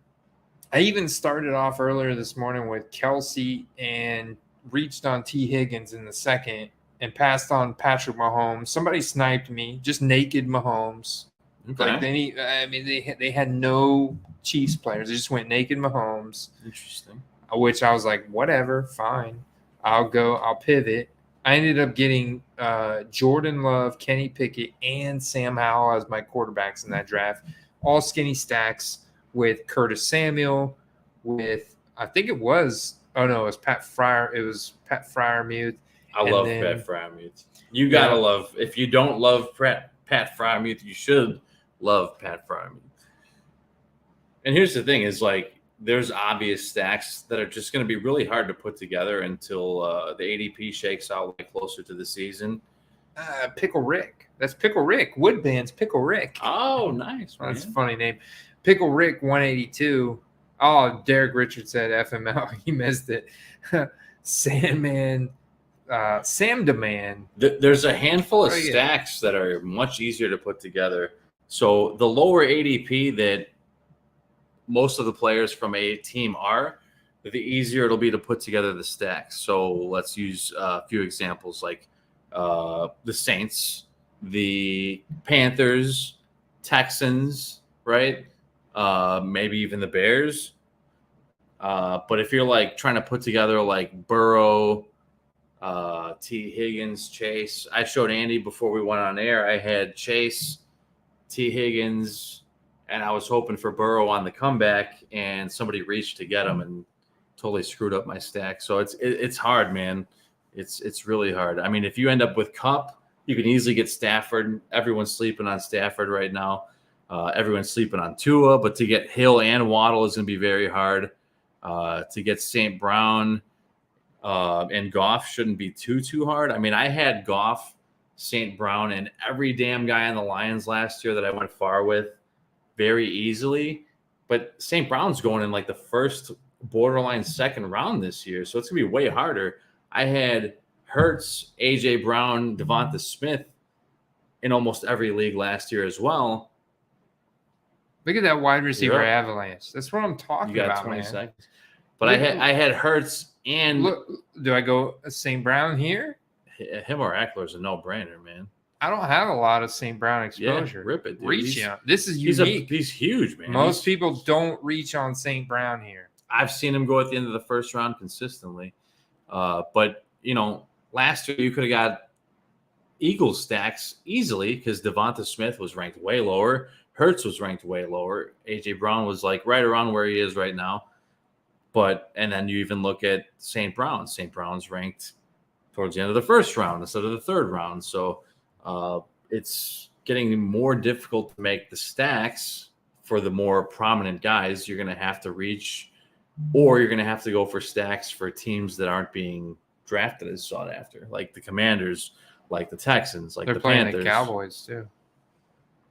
I even started off earlier this morning with Kelsey and reached on T. Higgins in the second and passed on Patrick Mahomes. Somebody sniped me, just naked Mahomes. Okay. Like they had no Chiefs players. They just went naked Mahomes. Interesting. Which I was like, whatever, fine. I'll pivot. I ended up getting Jordan Love, Kenny Pickett, and Sam Howell as my quarterbacks in that draft. All skinny stacks with Curtis Samuel, with I think it was Pat Fryer. It was Pat Fryermuth. I love Pat Fryermuth. You gotta love. If you don't love Pat Fryermuth, you should love Pat Fryermuth. And here's the thing: is like there's obvious stacks that are just going to be really hard to put together until the ADP shakes out like closer to the season. Pickle Rick. That's Pickle Rick. Woodband's Pickle Rick. Oh, nice. That's a funny name. Pickle Rick 182. Oh, Derek Richards said FML. He missed it. Sandman. Sam Demand. There's a handful of stacks that are much easier to put together. So the lower ADP that most of the players from a team are, the easier it'll be to put together the stacks. So let's use a few examples like the Saints, the Panthers, Texans, right? Maybe even the Bears. But if you're like trying to put together like Burrow, T. Higgins, Chase. I showed Andy before we went on air. I had Chase, T. Higgins, and I was hoping for Burrow on the comeback, and somebody reached to get him and totally screwed up my stack. So it's hard, man. It's really hard. I mean, if you end up with Kupp, you can easily get Stafford. Everyone's sleeping on Stafford right now. Everyone's sleeping on Tua, but to get Hill and Waddle is going to be very hard. To get St. Brown and Goff shouldn't be too hard. I mean, I had Goff, St. Brown, and every damn guy on the Lions last year that I went far with very easily. But St. Brown's going in like the first borderline second round this year, so it's going to be way harder. I had Hurts, A.J. Brown, Devonta Smith in almost every league last year as well. Look at that wide receiver avalanche. That's what I'm talking about, You got 20 man. seconds. But I had Hurts and look. Do I go St. Brown here? Him or Eckler is a no-brainer, man. I don't have a lot of St. Brown exposure. Yeah, rip it, dude. Reach on. This is unique. He's huge, man. Most people don't reach on St. Brown here. I've seen him go at the end of the first round consistently. But, last year you could have got Eagles stacks easily because Devonta Smith was ranked way lower. Hurts was ranked way lower. A.J. Brown was like right around where he is right now. And then you even look at St. Brown. St. Brown's ranked towards the end of the first round instead of the third round. So it's getting more difficult to make the stacks for the more prominent guys. You're going to have to reach, or you're going to have to go for stacks for teams that aren't being drafted as sought after, like the Commanders, like the Texans, like They're the playing Panthers. The Cowboys too.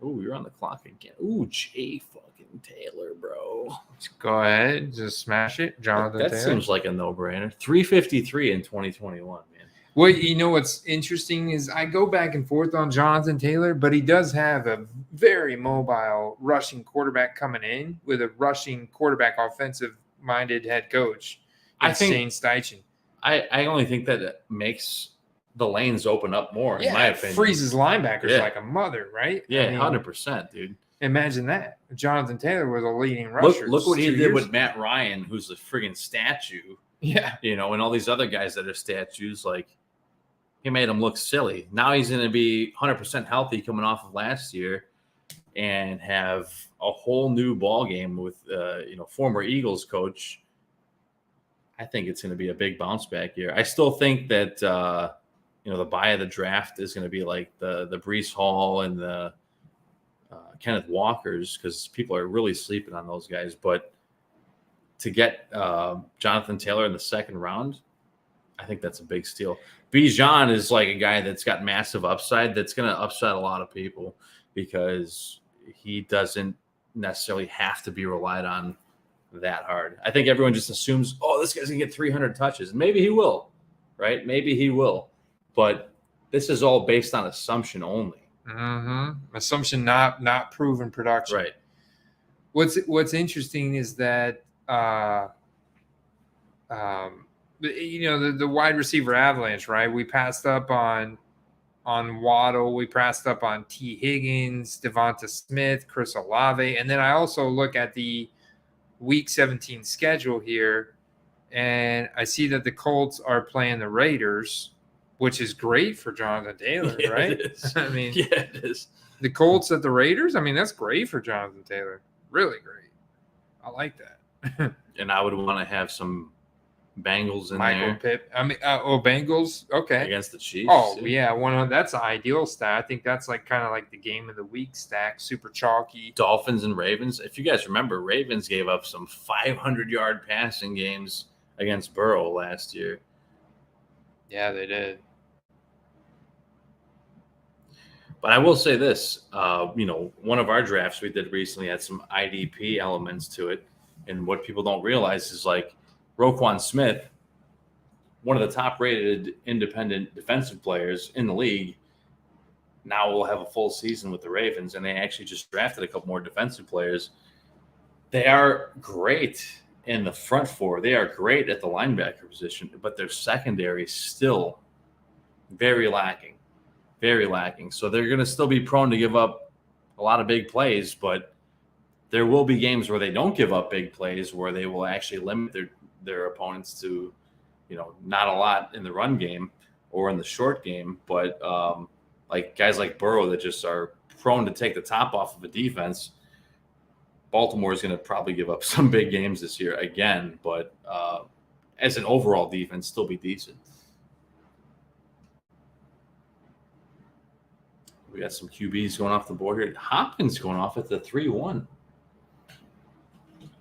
Ooh, you're on the clock again. Ooh, Jay fucking Taylor, bro. Just go ahead, just smash it, Jonathan That Taylor. seems like a no-brainer. 353 in 2021, man. Well, what's interesting is I go back and forth on Jonathan Taylor, but he does have a very mobile rushing quarterback coming in with a rushing quarterback offensive minded head coach. I think Shane Steichen. I only think that it makes the lanes open up more, in my it opinion. freezes linebackers Yeah. like a mother, right? Yeah, I mean, 100%, dude. Imagine that. Jonathan Taylor was a leading rusher. Look what he 2 did years with ago. Matt Ryan, who's a friggin' statue, Yeah. and all these other guys that are statues. Like, he made him look silly. Now he's going to be 100% healthy coming off of last year and have a whole new ball game with, former Eagles coach. I think it's going to be a big bounce back year. I still think that, the buy of the draft is going to be like the Breece Hall and the Kenneth Walkers, because people are really sleeping on those guys. But to get Jonathan Taylor in the second round, I think that's a big steal. Bijan is like a guy that's got massive upside that's going to upset a lot of people because he doesn't necessarily have to be relied on that hard. I think everyone just assumes, oh, this guy's going to get 300 touches. Maybe he will, right? Maybe he will. But this is all based on assumption only. Mm-hmm. Assumption, not proven production. Right. What's interesting is that the wide receiver avalanche, right? We passed up on Waddle, we passed up on T. Higgins, Devonta Smith, Chris Olave, and then I also look at the Week 17 schedule here, and I see that the Colts are playing the Raiders, which is great for Jonathan Taylor, Yeah, right? it is. I mean, Yeah, it is. the Colts at the Raiders, I mean, that's great for Jonathan Taylor. Really great. I like that. And I would want to have some Bengals in Michael there Pitt. I mean, Bengals. Okay. against the Chiefs. Oh yeah, that's an ideal stat. I think that's like kind of like the game of the week stack, super chalky. Dolphins and Ravens. If you guys remember, Ravens gave up some 500-yard passing games against Burrow last year. Yeah, they did. But I will say this, one of our drafts we did recently had some IDP elements to it. And what people don't realize is like Roquan Smith, one of the top-rated independent defensive players in the league, now will have a full season with the Ravens. And they actually just drafted a couple more defensive players. They are great in the front four. They are great at the linebacker position, but their secondary is still very lacking. Very lacking. So they're going to still be prone to give up a lot of big plays, but there will be games where they don't give up big plays, where they will actually limit their opponents to, not a lot in the run game or in the short game. But like guys like Burrow that just are prone to take the top off of a defense, Baltimore is going to probably give up some big games this year again, but as an overall defense, still be decent. We got some QBs going off the board here. Hopkins going off at the 3-1.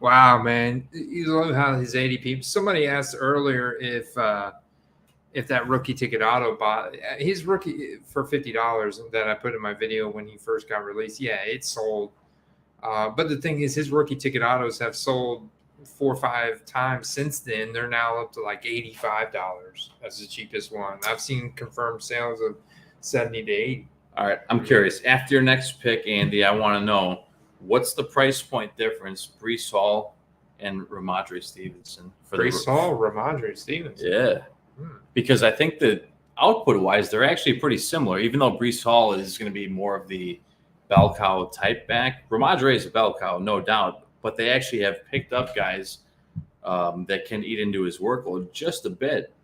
Wow, man. You love how his ADP. Somebody asked earlier if that rookie ticket auto bot, his rookie for $50 that I put in my video when he first got released. Yeah, it sold. But the thing is, his rookie ticket autos have sold 4 or 5 times since then. They're now up to like $85 as the cheapest one. I've seen confirmed sales of 70 to 80. All right, I'm curious. After your next pick, Andy, I want to know what's the price point difference, Breece Hall and Ramondre Stevenson? Breece Hall, Ramondre Stevenson. Yeah, because I think that output-wise, they're actually pretty similar, even though Breece Hall is going to be more of the bell cow type back. Ramondre is a bell cow, no doubt, but they actually have picked up guys that can eat into his workload just a bit.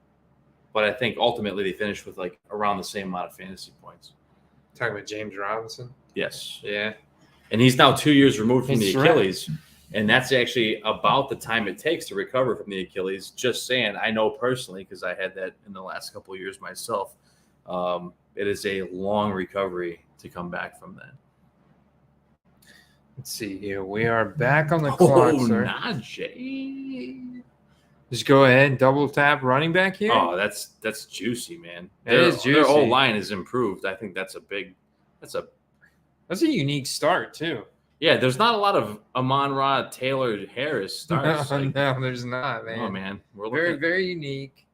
But I think ultimately they finish with like around the same amount of fantasy points. Talking about James Robinson? Yes. Yeah. And he's now 2 years removed from That's the right. Achilles. And that's actually about the time it takes to recover from the Achilles. Just saying, I know personally because I had that in the last couple of years myself. It is a long recovery to come back from that. Let's see here. We are back on the clock, sir. Najee. Just go ahead and double tap running back here. Oh, that's juicy, man. It is Their juicy. whole line is improved. I think that's a unique start, too. yeah. There's not a lot of Amon-Ra Taylor Harris starts. No, Like, there's not, man. oh man, we're Very, looking. very unique.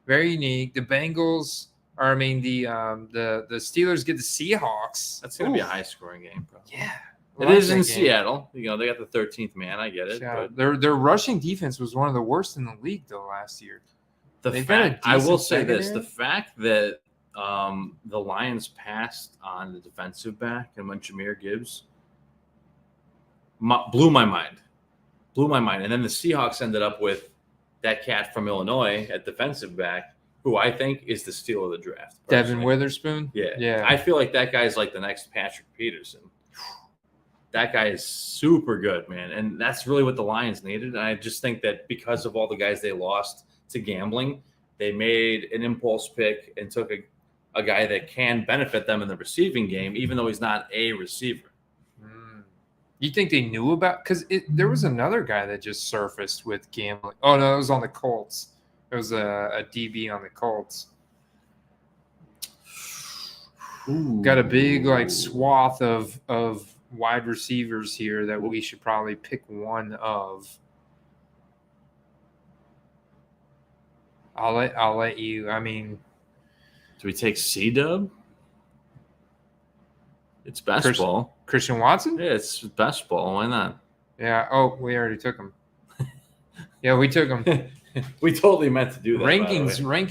Very unique. The Bengals are, the Steelers get the Seahawks. That's gonna be a Oof. high scoring game, probably. Yeah. It is in Seattle. You know, they got the 13th man. I get it. Yeah, But their rushing defense was one of the worst in the league though last year. I will say this: secondary. the fact that the Lions passed on the defensive back and went Jahmyr Gibbs blew my mind. And then the Seahawks ended up with that cat from Illinois at defensive back, who I think is the steal of the draft. Devin personally. Witherspoon. Yeah. I feel like that guy's like the next Patrick Peterson. That guy is super good, man. And that's really what the Lions needed. And I just think that because of all the guys they lost to gambling, they made an impulse pick and took a guy that can benefit them in the receiving game, even though he's not a receiver. You think they knew about? Because there was another guy that just surfaced with gambling. Oh, no, it was on the Colts. It was a DB on the Colts. Got a big like swath of wide receivers here that we should probably pick one of. I'll let you. I mean, do we take C-Dub? It's best ball. Christian Watson? Yeah, it's best ball. Why not? Yeah. Oh, we already took him. Yeah, we took him. We totally meant to do that.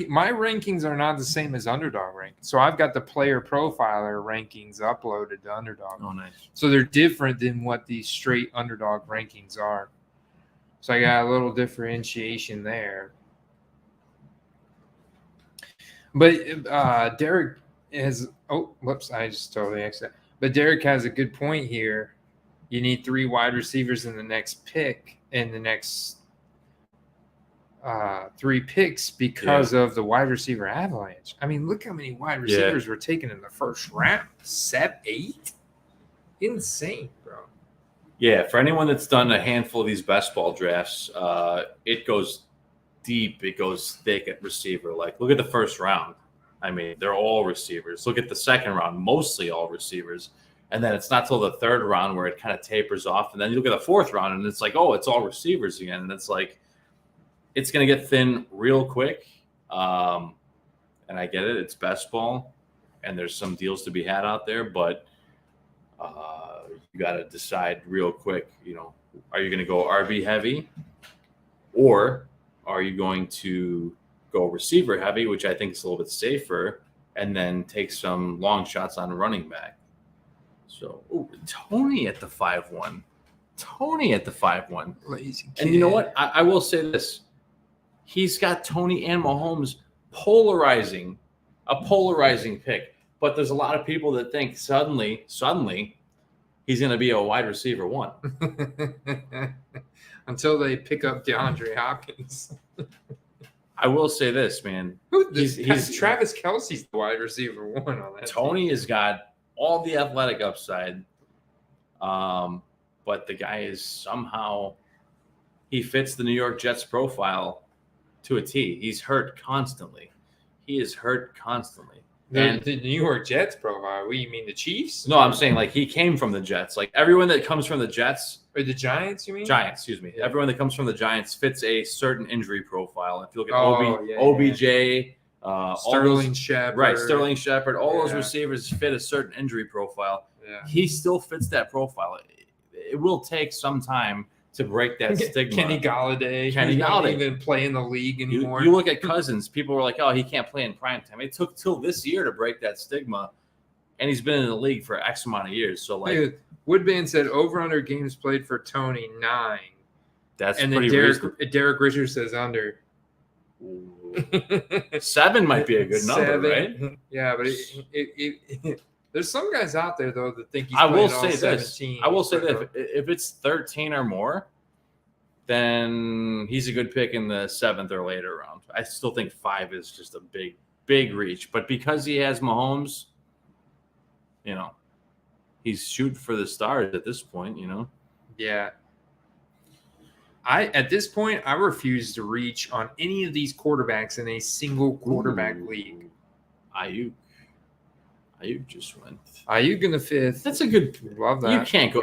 My rankings are not the same as Underdog rankings. So I've got the player profiler rankings uploaded to Underdog. Oh, nice. So they're different than what the straight Underdog rankings are. So I got a little differentiation there. But Derek has I just totally accident. But Derek has a good point here. You need 3 wide receivers in the next pick, in the next 3 picks because of the wide receiver avalanche. I mean, look how many wide receivers were taken in the first round. 7, 8? Insane, bro. Yeah, for anyone that's done a handful of these best ball drafts, it goes deep, it goes thick at receiver. Like, look at the first round. I mean, they're all receivers. Look at the second round, mostly all receivers. And then it's not till the third round where it kind of tapers off. And then you look at the fourth round, and it's like, oh, it's all receivers again. And it's like, it's going to get thin real quick. And I get it. It's best ball, and there's some deals to be had out there. But you got to decide real quick, you know, are you going to go RB heavy, or are you going to go receiver heavy, which I think is a little bit safer, and then take some long shots on running back. So, Tony at the 5-1. Lazy kid. And you know what? I will say this. He's got Tony and Mahomes a polarizing pick. But there's a lot of people that think suddenly he's going to be a wide receiver 1. Until they pick up DeAndre Hopkins. I will say this, man. He's Travis Kelce's the wide receiver 1 on that. Tony has got all the athletic upside, but the guy is somehow he fits the New York Jets profile to a T. He's hurt constantly. The New York Jets profile. What, you mean the Chiefs? No, I'm saying like he came from the Jets. Like everyone that comes from the Jets or the Giants, you mean? Giants, excuse me. Yeah. Everyone that comes from the Giants fits a certain injury profile. If you look at OBJ, Sterling Shepard. Right, Sterling Shepard, all those receivers fit a certain injury profile. Yeah. He still fits that profile. It will take some time to break that stigma. Kenny Galladay. He's not even play in the league anymore. You look at Cousins. People were like, oh, he can't play in prime time. It took till this year to break that stigma, and he's been in the league for X amount of years. So, like, hey, Woodband said over-under games played for Tony, 9. That's and pretty then Derek Richards says under. 7 might be a good number, right? Yeah, but there's some guys out there though that think he's I will playing say all this. 17. I will say that if it's 13 or more, then he's a good pick in the 7th or later round. I still think 5 is just a big reach, but because he has Mahomes, you know, he's shooting for the stars at this point. You know. Yeah. At this point, I refuse to reach on any of these quarterbacks in a single quarterback league. Ayuk just went. Ayuk in the 5th. That's a good. Love that. You can't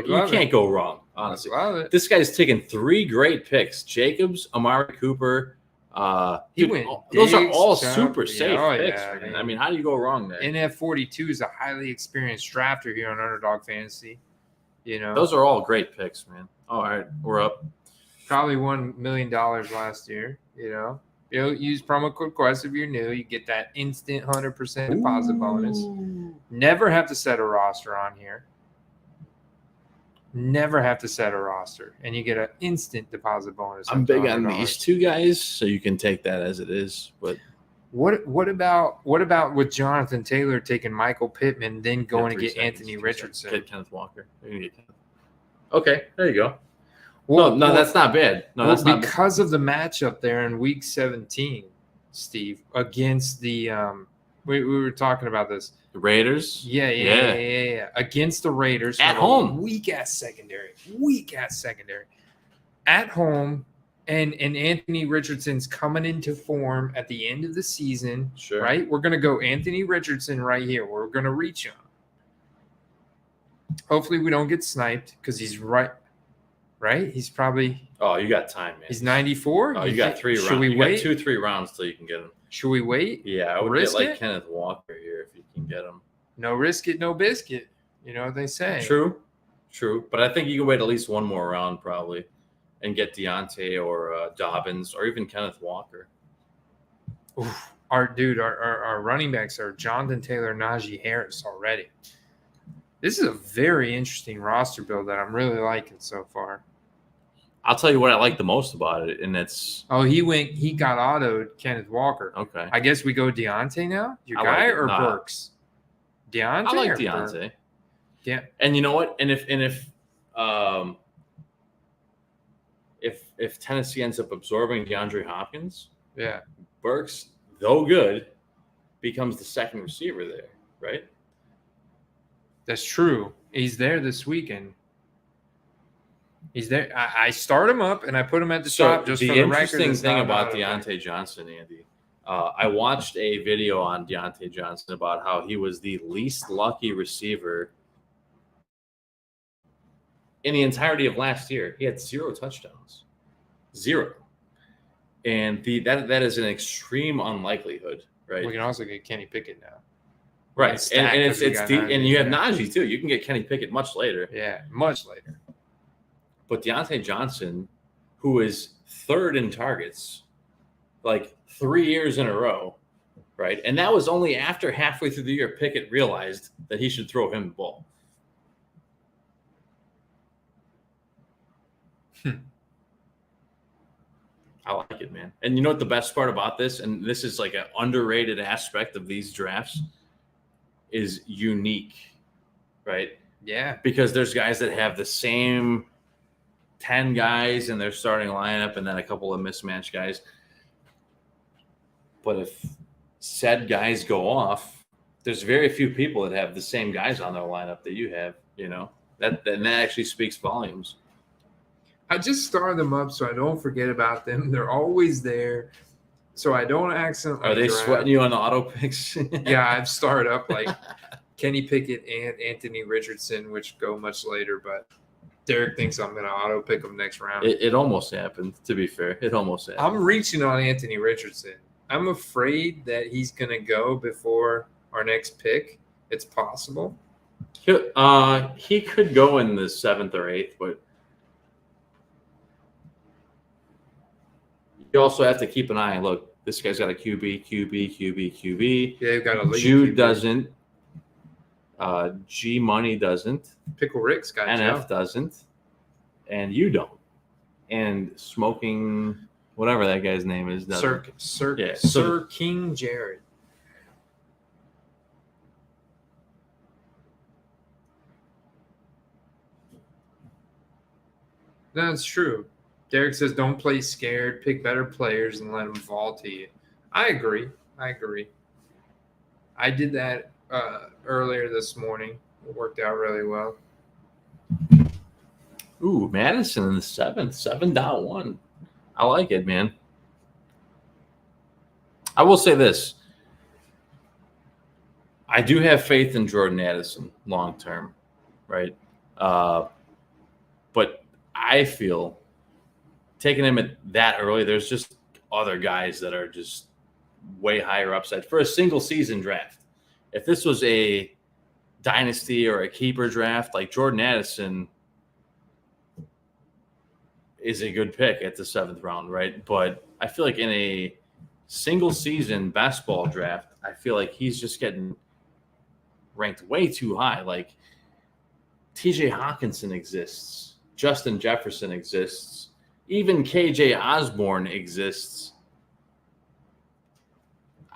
go wrong. Honestly, love it. This guy's taken 3 great picks: Jacobs, Amari Cooper. Those are all super safe picks. Yeah, man. I mean, how do you go wrong there? NF42 is a highly experienced drafter here on Underdog Fantasy. You know, Those are all great picks, man. All right, we're up. probably $1 million last year. You know, use promo code Quest if you're new. You get that instant 100% deposit bonus. Never have to set a roster on here. Never have to set a roster, and you get an instant deposit bonus. I'm up to big on $100. these two guys, so you can take that as it is. But What about with Jonathan Taylor taking Michael Pittman, then going to 3 get seconds, Anthony 2 Richardson? seconds. Get Kenneth Walker. You're gonna get Kenneth. Okay, there you go. Well, no, that's not bad. No, that's not bad. because of the matchup there in Week 17, Steve, against the we were talking about this. The Raiders. Yeah. Against the Raiders At for a home. weak ass secondary. At home, and Anthony Richardson's coming into form at the end of the season. Sure. Right? We're gonna go Anthony Richardson right here. We're gonna reach him. Hopefully we don't get sniped because he's right. He's probably Oh, you got time, man. he's 94. Oh, you got 3 rounds. Should we you wait? got 2-3 rounds till you can get him. Should we wait? Yeah, I would Risk get like it? Kenneth Walker here if you can get him. No risk it, no biscuit. You know what they say. True. But I think you can wait at least one more round probably and get Deontay or Dobbins or even Kenneth Walker. Oof. Our running backs are Jonathan Taylor, Najee Harris already. This is a very interesting roster build that I'm really liking so far. I'll tell you what I like the most about it, and it's He got autoed Kenneth Walker. okay. I guess we go Deontay now? Your I guy like it. or Nah. Burks? Deontay? I like or Deontay. Burks? Yeah. And you know what? And if Tennessee ends up absorbing DeAndre Hopkins, Yeah. Burks, though good, becomes the second receiver there, right? That's true. He's there this weekend. He's there. I start him up and I put him at the top just the for the record. interesting It's thing not about out of Deontay Johnson, Andy, I watched a video on Deontay Johnson about how he was the least lucky receiver in the entirety of last year. He had 0 touchdowns, 0, and that is an extreme unlikelihood, right? We can also get Kenny Pickett now. Right, Stack and it's 'cause we got deep, Najee, and you have yeah. Najee too. You can get Kenny Pickett much later. Yeah, much later. But Deontay Johnson, who is 3rd in targets, like 3 years in a row, right? And that was only after halfway through the year Pickett realized that he should throw him the ball. I like it, man. And you know what the best part about this, and this is like an underrated aspect of these drafts, is unique, right? Yeah. Because there's guys that have the same 10 guys in their starting lineup and then a couple of mismatched guys. But if said guys go off, there's very few people that have the same guys on their lineup that you have, you know. That actually speaks volumes. I just star them up so I don't forget about them. They're always there. So I don't accidentally Are they draft. sweating you on the auto picks? Yeah, I've starred up like Kenny Pickett and Anthony Richardson, which go much later, but Derek thinks I'm going to auto pick them next round. It almost happened, to be fair. It almost happened. I'm reaching on Anthony Richardson. I'm afraid that he's going to go before our next pick. It's possible. He could go in the 7th or 8th, but you also have to keep an eye. Look, this guy's got a QB. Yeah, you've got a lead. Jude doesn't. G Money doesn't. Pickle Rick's got NF Joe. doesn't. And you don't. And Smoking, whatever that guy's name is, doesn't. Sir King Jared. That's true. Derek says, don't play scared. Pick better players and let them fall to you. I agree. I did that earlier this morning. It worked out really well. Ooh, Madison in the 7th, 7.1. I like it, man. I will say this. I do have faith in Jordan Addison long term, right? But I feel taking him at that early, there's just other guys that are just way higher upside for a single season draft. If this was a dynasty or a keeper draft, like Jordan Addison is a good pick at the 7th round, right? But I feel like in a single season basketball draft, I feel like he's just getting ranked way too high. Like TJ Hawkinson exists, Justin Jefferson exists, even KJ Osborne exists.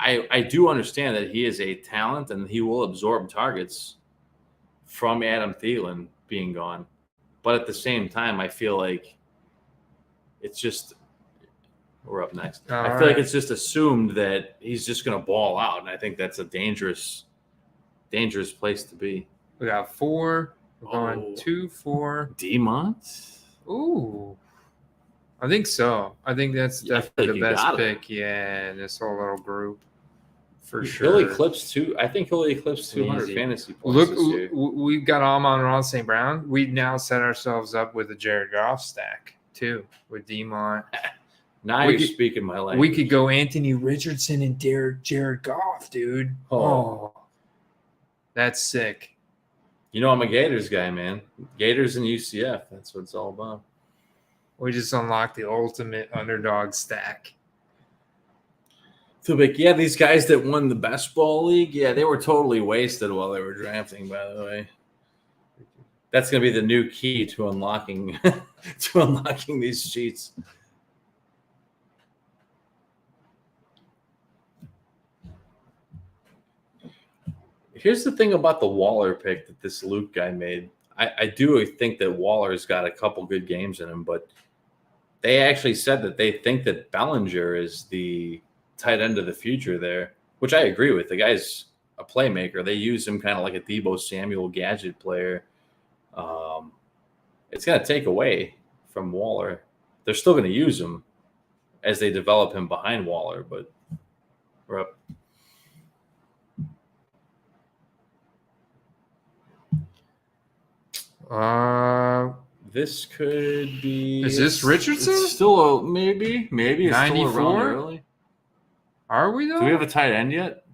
I do understand that he is a talent and he will absorb targets from Adam Thielen being gone. But at the same time, I feel like it's just we're up next. I feel like it's just assumed that he's just going to ball out, and I think that's a dangerous place to be. We got 4. We're going 2, 4. Demont? Ooh. I think so. I think that's definitely the best pick. Yeah, in this whole little group. For sure. He'll eclipse I think he'll eclipse 200 fantasy points this year. We've got Amon-Ra St. Brown. We've now set ourselves up with a Jared Goff stack, too, with Demont. Now you're speaking my language. We could go Anthony Richardson and Jared Goff, dude. Oh, that's sick. You know, I'm a Gators guy, man. Gators and UCF. That's what it's all about. We just unlocked the ultimate underdog stack. Feel like, yeah, these guys that won the best ball league, yeah, they were totally wasted while they were drafting, by the way. That's going to be the new key to unlocking these cheats. Here's the thing about the Waller pick that this Luke guy made. I do think that Waller's got a couple good games in him, but they actually said that they think that Bellinger is the tight end of the future there, which I agree with. The guy's a playmaker. They use him kind of like a Deebo Samuel gadget player. It's going to take away from Waller. They're still going to use him as they develop him behind Waller, but we're up. This could be. Is this Richardson? It's still maybe. It's 94? still around early. Are we though? Do we have a tight end yet?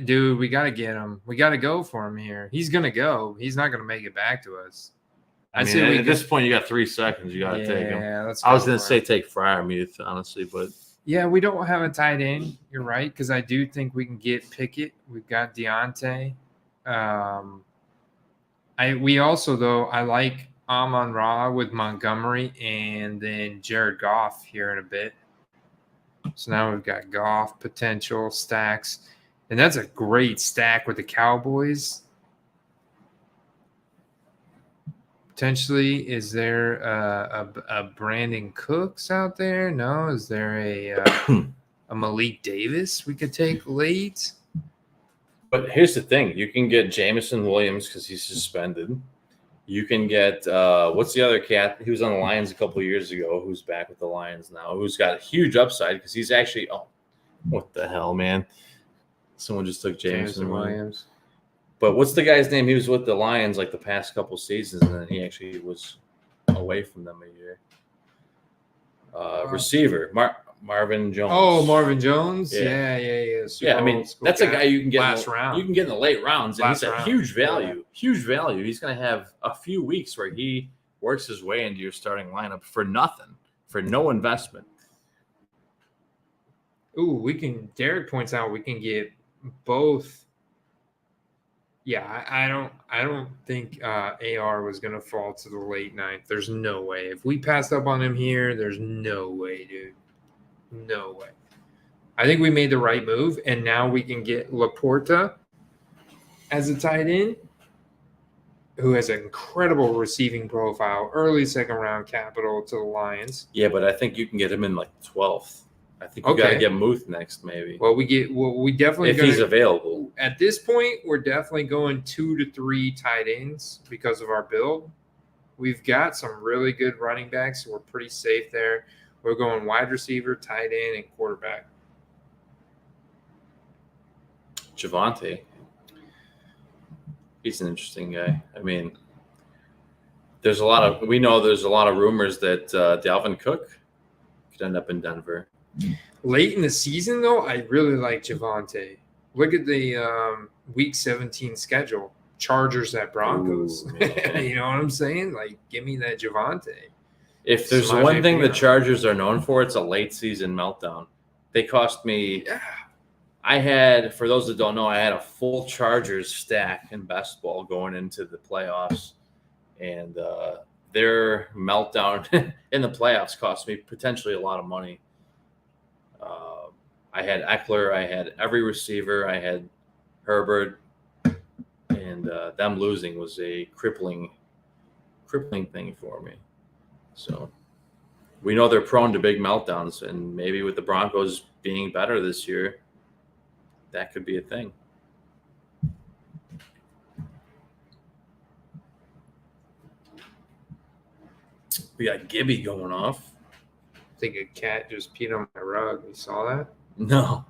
Dude, we got to get him. We got to go for him here. He's gonna go. He's not gonna make it back to us. I mean, at this point, you got 3 seconds. You got to take him. Yeah, let's. I was gonna say take Freiermuth, honestly, but yeah, we don't have a tight end. You're right, because I do think we can get Pickett. We've got Deontay. We also, though, I like Amon-Ra with Montgomery and then Jared Goff here in a bit. So now we've got Goff potential stacks. And that's a great stack with the Cowboys. Potentially, is there a Brandon Cooks out there? No. Is there a Malik Davis we could take late? But here's the thing. You can get Jamison Williams because he's suspended. You can get what's the other cat? He was on the Lions a couple of years ago, who's back with the Lions now, who's got a huge upside because he's actually what the hell, man? Someone just took Jamison Williams. But what's the guy's name? He was with the Lions like the past couple seasons, and then he actually was away from them a year. Receiver, Marvin Jones. Oh, Marvin Jones? Yeah. Yeah, I mean, that's a guy you can get last round. You can get in the late rounds, and he's a huge value. Yeah. Huge value. He's going to have a few weeks where he works his way into your starting lineup for nothing, for no investment. Ooh, Derek points out we can get both. Yeah, I don't think AR was going to fall to the late 9th. There's no way. If we passed up on him here, there's no way, dude. No way. I think we made the right move, and now we can get Laporta as a tight end who has an incredible receiving profile, early second-round capital to the Lions. Yeah, but I think you can get him in like 12th. I think you got to get Muth next, maybe. Well, we definitely if he's available. At this point, we're definitely going 2 to 3 tight ends because of our build. We've got some really good running backs, so we're pretty safe there. We're going wide receiver, tight end, and quarterback. Javonte. He's an interesting guy. I mean, we know there's a lot of rumors that Dalvin Cook could end up in Denver. Late in the season, though, I really like Javonte. Look at the Week 17 schedule. Chargers at Broncos. Ooh, man. You know what I'm saying? Like, give me that Javante. If there's Samaje one thing the Perine. Chargers are known for, it's a late season meltdown. They cost me. Yeah. I had, for those that don't know, I had a full Chargers stack in best ball going into the playoffs, and their meltdown in the playoffs cost me potentially a lot of money. I had Eckler, I had every receiver, I had Herbert, and them losing was a crippling thing for me. So we know they're prone to big meltdowns, and maybe with the Broncos being better this year, that could be a thing. We got Gibby going off. I think a cat just peed on my rug. You saw that? No.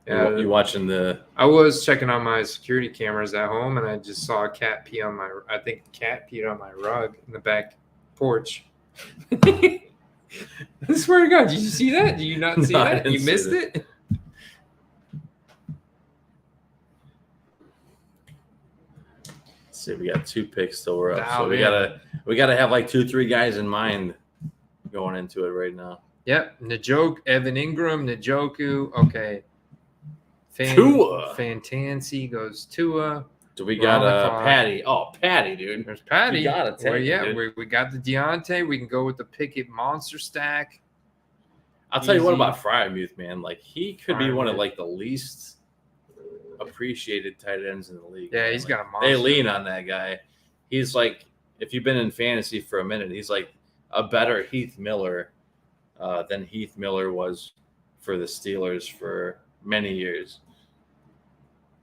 Yeah. You watching the I was checking on my security cameras at home, and I just saw a cat pee on my. I think a cat peed on my rug in the back porch. I swear to God, did you see that? Did you not see No, I that? didn't You see missed that. it? Let's see, we got 2 picks still we're up. Oh, So we gotta have like 2-3 guys in mind going into it right now. Yep. Evan Ingram, Njoku. Okay. Tua. Fantancy goes Tua. So we got Ron Patty. Oh, Patty, dude. There's Patty. You gotta take Well, it, yeah, dude. we got the Deontay. We can go with the Pickett monster stack. I'll tell you what Easy. about Fryermuth, man. Like, he could be one of Freiermuth. like the least appreciated tight ends in the league. Yeah, man. he's Like, got a monster. they lean on that guy. He's like, if you've been in fantasy for a minute, he's like a better Heath Miller than Heath Miller was for the Steelers for many years.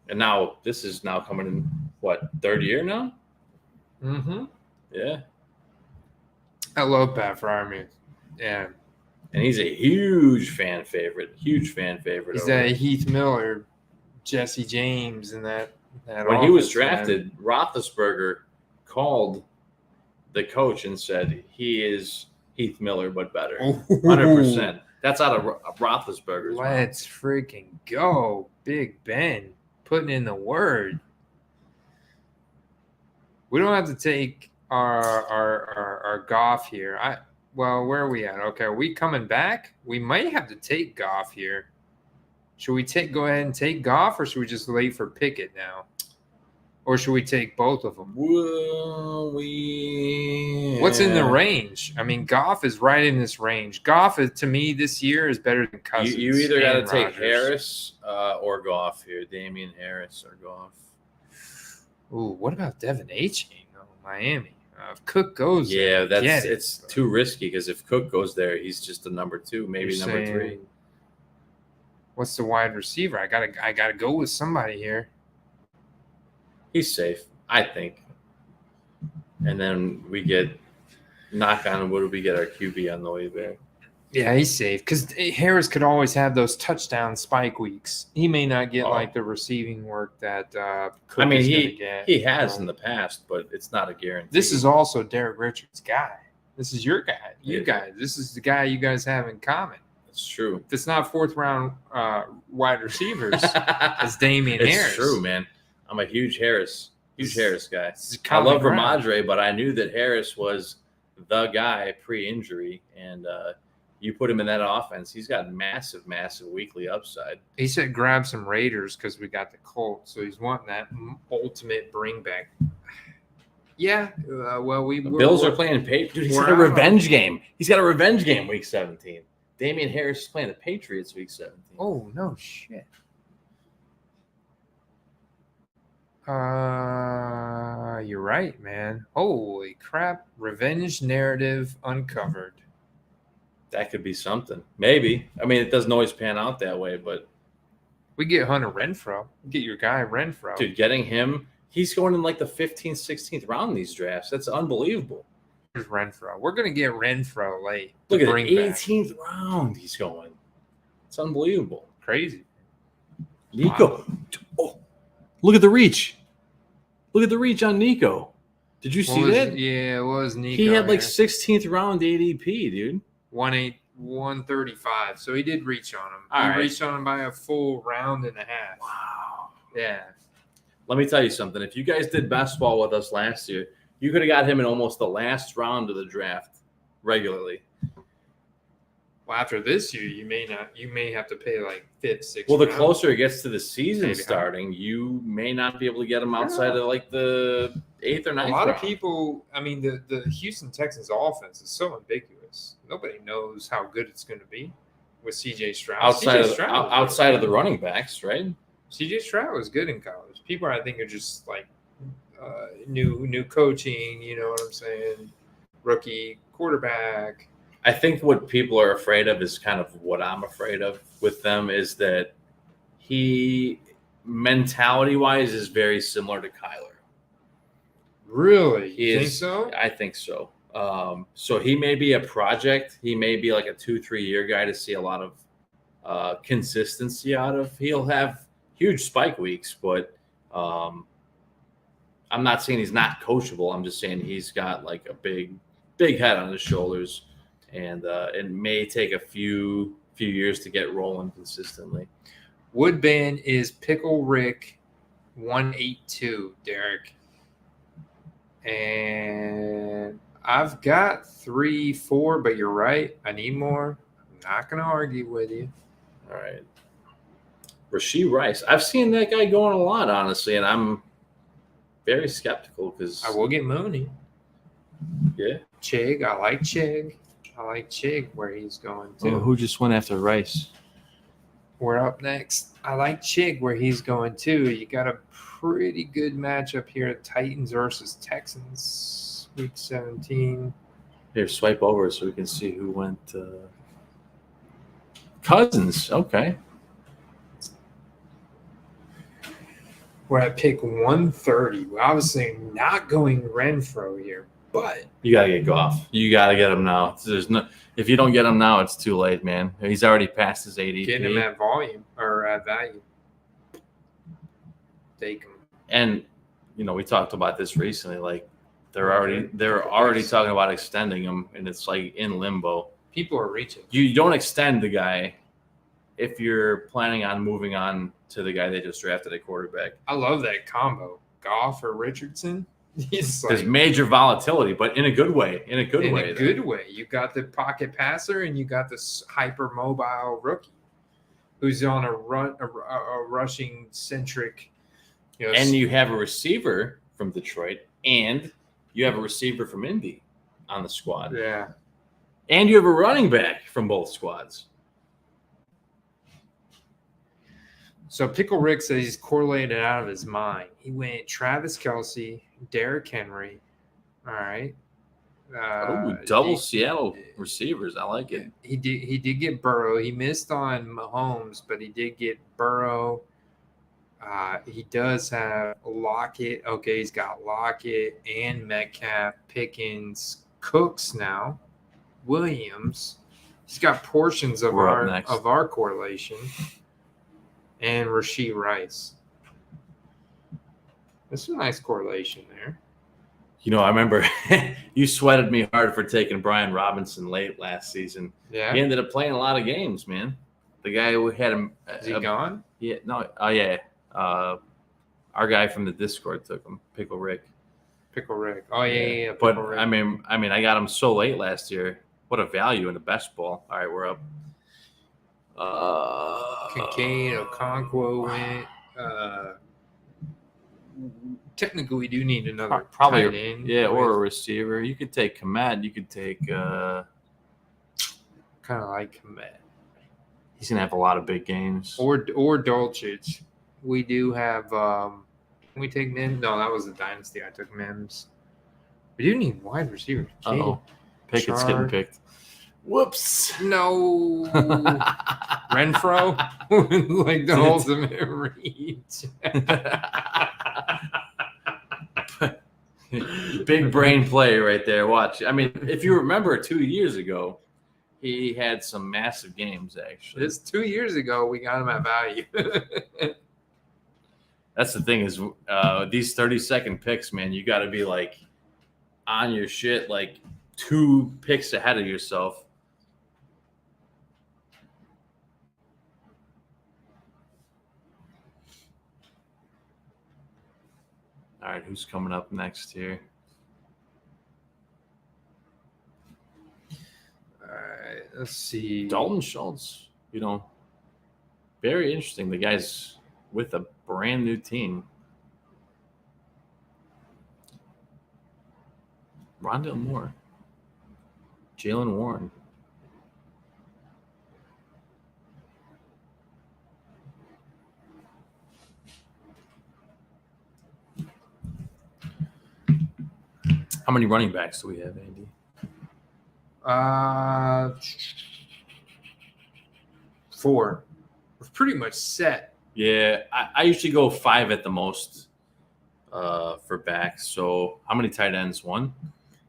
And now this is now coming in, what, third year now? Mm-hmm. Yeah. I love Pat Freiermuth. Yeah. And he's a huge fan favorite. Huge fan favorite. He's over that there. Heath Miller, Jesse James, and that When he was offense, man. drafted, Roethlisberger called the coach and said he is Heath Miller, but better. 100%. That's out of Roethlisberger's mouth. Let's freaking go. Big Ben putting in the word. We don't have to take our Goff here. Well, where are we at? Okay, are we coming back? We might have to take Goff here. Should we go ahead and take Goff, or should we just wait for Pickett now? Or should we take both of them? Well, What's in the range? I mean, Goff is right in this range. Goff, to me, this year is better than Cousins. You either got to and take Rodgers. Harris or Goff here. Damian Harris or Goff. Ooh, what about Devin Achane? Oh, Miami. If Cook goes, Yeah, there, get it. it's too risky because if Cook goes there, he's just a number 2, maybe You're number saying, 3. What's the wide receiver? I gotta go with somebody here. He's safe, I think. And then we get, knock on wood, we get our QB on the way back. Yeah, he's safe because Harris could always have those touchdown spike weeks. He may not get like the receiving work that Cook I mean, is gonna get. he has in the past, but it's not a guarantee. This is also Derek Richards' guy. This is your guy. You Yeah. guys. This is the guy you guys have in common. It's true. If it's not 4th round wide receivers, it's Damian It's Harris. true, man. I'm a huge Harris guy. This is I love common ground. Ramondre, but I knew that Harris was the guy pre-injury, and you put him in that offense, he's got massive, massive weekly upside. He said grab some Raiders because we got the Colts, so he's wanting that ultimate bring back. Yeah, well, The Bills are playing Dude, he's got a revenge game. He's got a revenge game week 17. Damian Harris is playing the Patriots week 17. Oh no shit. You're right, man. Holy crap! Revenge narrative uncovered. That could be something. Maybe. I mean, it doesn't always pan out that way, but We get Hunter Renfro. Get your guy Renfro. dude, getting him, he's going in like the 15th, 16th round in these drafts. That's unbelievable. Here's Renfro. We're gonna get Renfro late. Look at the bring back. 18th round he's going. It's unbelievable. Crazy. Nico. Oh, look at the reach. Look at the reach on Nico. Did you see that? Yeah, it was Nico. He had like here. 16th round ADP, dude. 135. So he did reach on him. All he right. reached on him by a full round and a half. Wow. Yeah. let me tell you something. If you guys did best ball with us last year, you could have got him in almost the last round of the draft regularly. Well, after this year, you may not. You may have to pay like 5th, 6th. Well, the round. closer it gets to the season Maybe. starting, you may not be able to get him outside of like the 8th or 9th. A lot of round. people. I mean, the Houston Texans offense is so ambiguous. Nobody knows how good it's going to be with C.J. Stroud. outside CJ of the running backs, right? C.J. Stroud was good in college. People, I think, are just like new coaching. You know what I'm saying? Rookie quarterback. I think what people are afraid of is kind of what I'm afraid of with them is that he mentality-wise is very similar to Kyler. Really? He You is, think so? I think so. So he may be a project. He may be like a 2-3 year guy to see a lot of consistency out of. He'll have huge spike weeks, but I'm not saying he's not coachable. I'm just saying he's got like a big head on his shoulders, and it may take a few years to get rolling consistently. Woodband is Pickle Rick 182, Derek. And I've got 3, 4, but you're right. I need more. I'm not going to argue with you. All right. Rasheed Rice. I've seen that guy going a lot, honestly, and I'm very skeptical because I will get Mooney. yeah. Chig. I like Chig. I like Chig where he's going to. who just went after Rice? We're up next. I like Chig where he's going too. You got a pretty good matchup here: Titans versus Texans, Week 17. Here, swipe over so we can see who went. Cousins. Okay. We're at pick 130. We're obviously not going Renfro here, but You gotta get Goff. You gotta get him now. There's no. If you don't get him now, it's too late, man. He's already passed his ADP. getting him at volume or at value. Take him. And we talked about this recently. Like they're already talking about extending him, and it's like in limbo. People are reaching. You don't extend the guy if you're planning on moving on to the guy they just drafted at quarterback. I love that combo. Goff or Richardson. It's There's like, major volatility, but in a good way. In a good way. You got the pocket passer and you got this hyper mobile rookie who's on a rushing centric. And you have a receiver from Detroit, and you have a receiver from Indy on the squad. Yeah. And you have a running back from both squads. So Pickle Rick says he's correlated out of his mind. He went Travis Kelce, Derrick Henry. All right. Double Seattle receivers. I like it. He did get Burrow. He missed on Mahomes, but he did get Burrow. He does have Lockett. Okay, he's got Lockett and Metcalf, Pickens, Cooks now, Williams. He's got portions of our correlation, and Rasheed Rice. That's a nice correlation there. I remember you sweated me hard for taking Brian Robinson late last season. Yeah, he ended up playing a lot of games, man. The guy who had him. Is he gone? Yeah. No. Oh yeah. Our guy from the Discord took him, Pickle Rick. Pickle Rick. Oh yeah. But Rick. I mean, I got him so late last year. What a value in the best ball. All right, we're up. Kincaid, Okonkwo went. Technically, we do need another probably tight end. or a receiver. You could take Komet. You could take. Kind of like Komet. He's gonna have a lot of big games. Or Dolchich. We do have. Can we take Mims? No, that was the Dynasty. I took Mims. We do need wide receivers. Oh, Pickett's getting picked. Whoops. No. Renfro? Like the ultimate reach. Big brain play right there. Watch. I mean, if you remember 2 years ago, he had some massive games, actually. It's 2 years ago we got him at value. That's the thing is these 30-second picks, man, you got to be like on your shit, like 2 picks ahead of yourself. right, who's coming up next here? All right, let's see. Dalton Schultz. Very interesting. The guy's with a brand new team. Rondale Moore. Jalen Warren. How many running backs do we have, Andy? 4. We're pretty much set. Yeah, I usually go 5 at the most for backs. So how many tight ends? 1?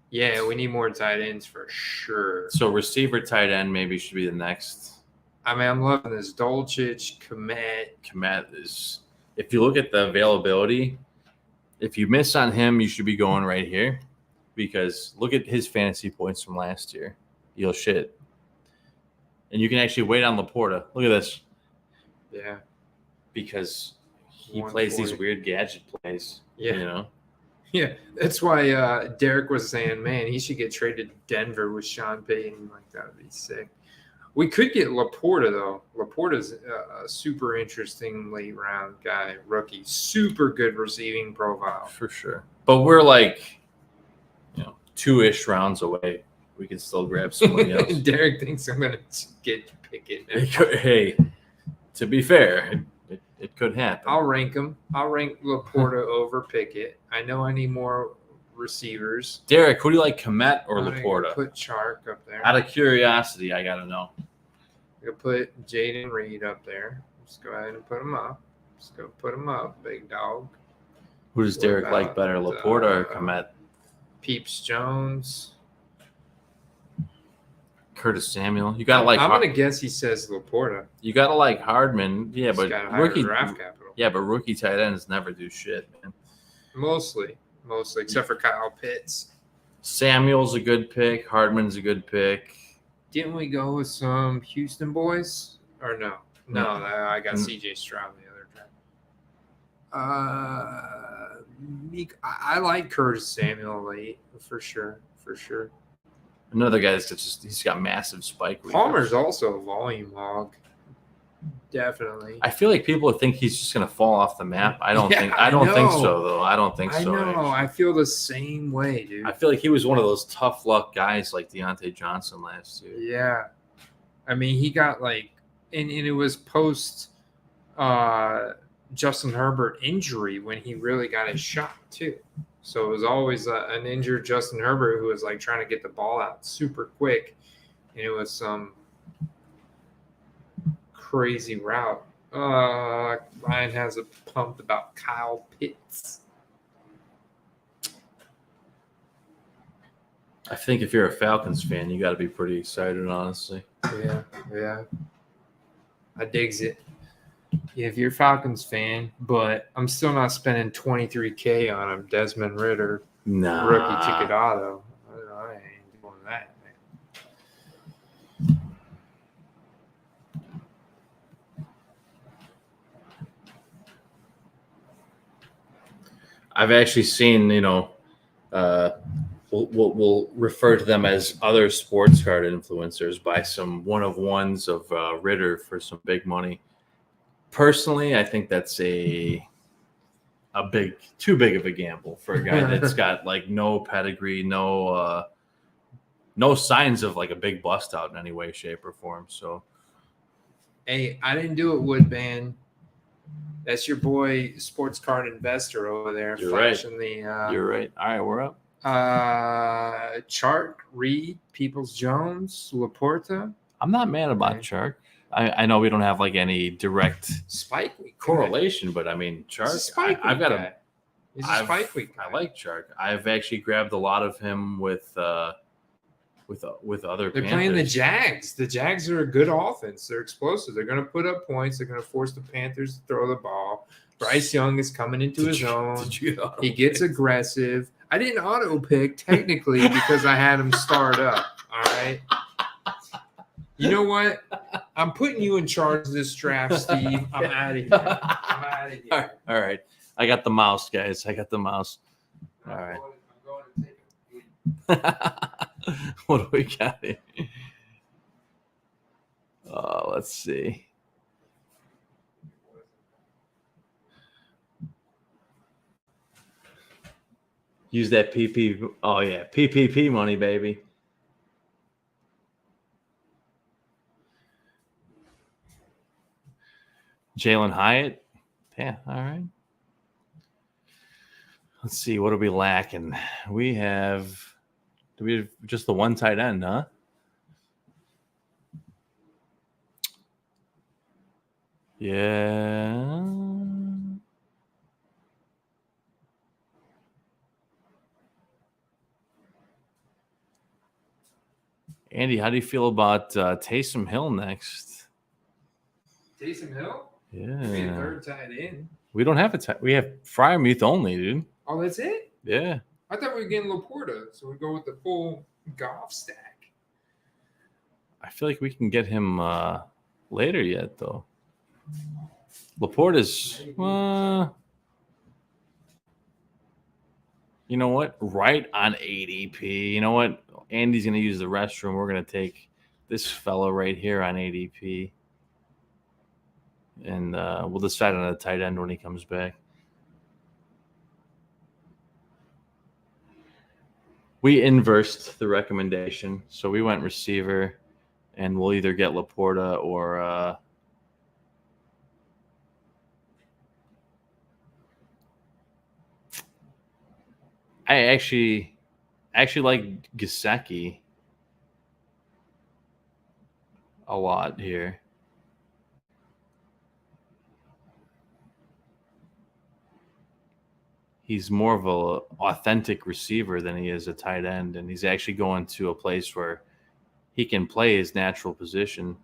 Yeah, we need more tight ends for sure. So receiver, tight end maybe should be the next. I mean, I'm loving this. Dolchich, Komet is, if you look at the availability, if you miss on him, you should be going right here because look at his fantasy points from last year. You'll shit. And you can actually wait on Laporta. Look at this. Yeah. Because he plays these weird gadget plays. Yeah. Yeah. That's why Derek was saying, man, he should get traded to Denver with Sean Payton. Like, that would be sick. We could get Laporta, though. Laporta's a super interesting late round guy, rookie. Super good receiving profile. For sure. But we're like, 2-ish rounds away. We can still grab somebody else. Derek thinks I'm going to get Pickett. Hey, to be fair, it could happen. I'll rank him. I'll rank Laporta over Pickett. I know I need more receivers. Derek, who do you like, Komet or I'm Laporta? Put Chark up there. Out of curiosity, I got to know. I'm going to put Jaden Reed up there. Let's go ahead and put him up. Let's go put him up, big dog. Who does Derek like better, Laporta or Komet? Peeps Jones. Curtis Samuel. You gotta like. I'm gonna guess he says Laporta. You gotta like Hardman. Yeah, He's but got higher rookie draft capital. Yeah, but rookie tight ends never do shit, man. Mostly, except for Kyle Pitts. Samuel's a good pick. Hardman's a good pick. Didn't we go with some Houston boys or no? No, I got C.J. Stroud in the other draft. I like Curtis Samuel late for sure. Another guy he's got massive spike. Palmer's also a volume hog. Definitely. I feel like people think he's just gonna fall off the map. I don't think so though. I don't think so. I know. Actually. I feel the same way, dude. I feel like he was one of those tough luck guys like Deontay Johnson last year. Yeah. I mean, he got and it was post Justin Herbert injury when he really got his shot too. So it was always an injured Justin Herbert who was trying to get the ball out super quick, and it was some crazy route. Ryan has a pumped about Kyle Pitts. I think if you're a Falcons fan, you got to be pretty excited, honestly. Yeah. I digs it. Yeah, if you're a Falcons fan, but I'm still not spending $23K on him. Desmond Ridder, nah. Rookie ticket auto. I ain't doing that, man. I've actually seen, we'll refer to them as other sports card influencers buy some one-of-ones of Ridder for some big money. Personally, I think that's too big of a gamble for a guy that's got no pedigree, no signs of a big bust out in any way, shape, or form. So, hey, I didn't do it, Woodband. That's your boy, sports card investor over there. You're flashing right. You're right. All right, we're up. Chark, Reed, Peoples-Jones, Laporta. I'm not mad about Chark. I know we don't have any direct spike week correlation, but I mean Chark. I've got a spike week. I like Chark. I've actually grabbed a lot of him with other. They're Panthers. Playing the Jags. The Jags are a good offense. They're explosive. They're going to put up points. They're going to force the Panthers to throw the ball. Bryce Young is coming into his own. He gets aggressive. I didn't auto pick technically because I had him start up. All right. You know what? I'm putting you in charge of this draft, Steve. I'm out of here. All right. I got the mouse, guys. I got the mouse. All right. What do we got here? Let's see. Use that PP. Oh, yeah. PPP money, baby. Jalen Hyatt. Yeah, all right. Let's see. What are we lacking? Do we have just the one tight end, huh? Yeah. Andy, how do you feel about Taysom Hill next? Taysom Hill? Yeah. Maybe a third tight end. We don't have we have Fryermuth only, dude. Oh, that's it? Yeah. I thought we were getting Laporta, so we go with the full golf stack. I feel like we can get him later yet, though. Laporta's, you know what? Right on ADP. You know what? Andy's going to use the restroom. We're going to take this fellow right here on ADP. And we'll decide on a tight end when he comes back. We inversed the recommendation. So we went receiver, and we'll either get Laporta or I actually like Gesicki a lot here. He's more of a authentic receiver than he is a tight end, and he's actually going to a place where he can play his natural position.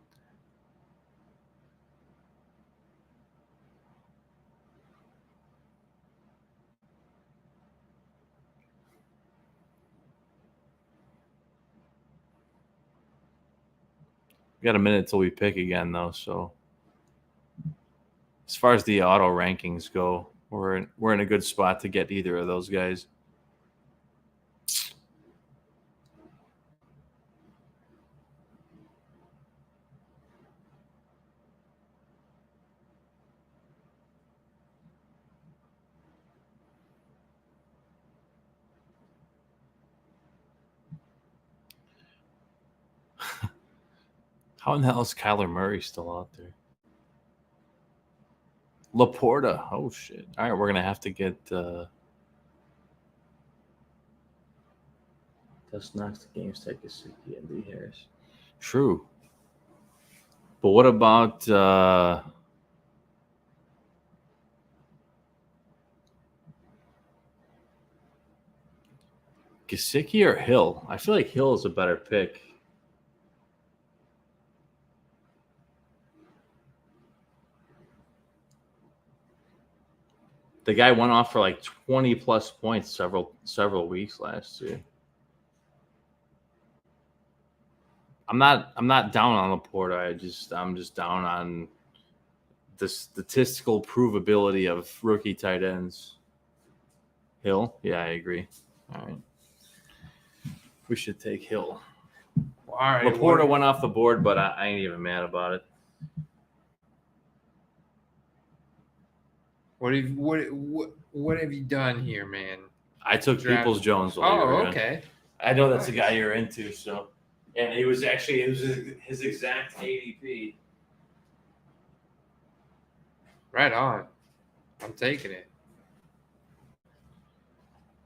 We got a minute till we pick again, though. So, as far as the auto rankings go, we're in a good spot to get either of those guys. How in the hell is Kyler Murray still out there? Laporta. Oh, shit. All right, we're going to have to get Dust knocks the games take Gesicki and D. Harris. True. But what about Gesicki or Hill? I feel like Hill is a better pick. The guy went off for like 20 plus points several weeks last year. I'm not down on Laporta. I'm just down on the statistical provability of rookie tight ends. Hill? Yeah, I agree. All right. We should take Hill. All right. Laporta went off the board, but I ain't even mad about it. What have you done here, man? I took Peoples Jones. Oh, okay. I know that's the guy you're into, so. And it was his exact ADP. Right on. I'm taking it.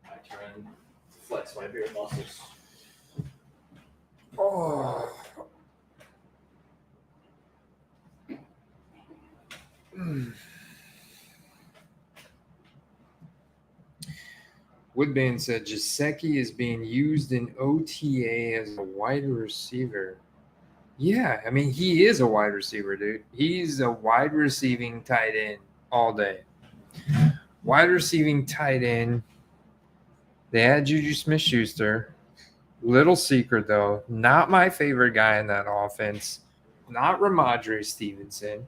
I try and flex my beer muscles. Oh. Woodbane said Gesicki is being used in OTA as a wide receiver. Yeah, I mean, he is a wide receiver, dude. He's a wide receiving tight end all day. Wide receiving tight end. They had Juju Smith-Schuster. Little secret, though. Not my favorite guy in that offense. Not Ramondre Stevenson.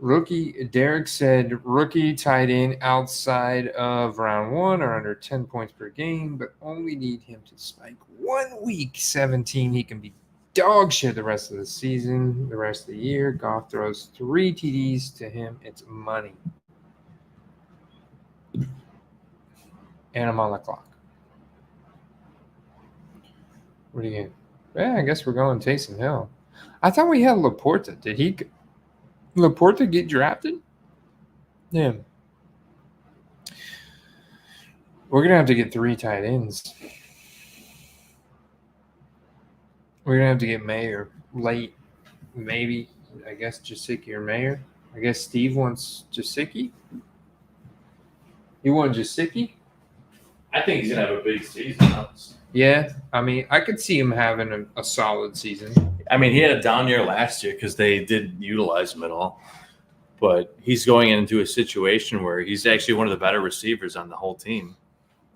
Rookie Derek said rookie tight end outside of round 1 or under 10 points per game, but only need him to spike 1 week 17. He can be dog shit the rest of the season, the rest of the year. Goff throws 3 TDs to him. It's money. And I'm on the clock. What do you get? Yeah, I guess we're going Taysom Hill. I thought we had Laporta. Did Laporta get drafted? Yeah. We're going to have to get 3 tight ends. We're going to have to get Mayer late. Maybe, I guess, Jasicki or Mayer. I guess Steve wants Jasicki. You want Jasicki? I think he's going to have a big season. Yeah. I mean, I could see him having a solid season. I mean, he had a down year last year because they didn't utilize him at all. But he's going into a situation where he's actually one of the better receivers on the whole team.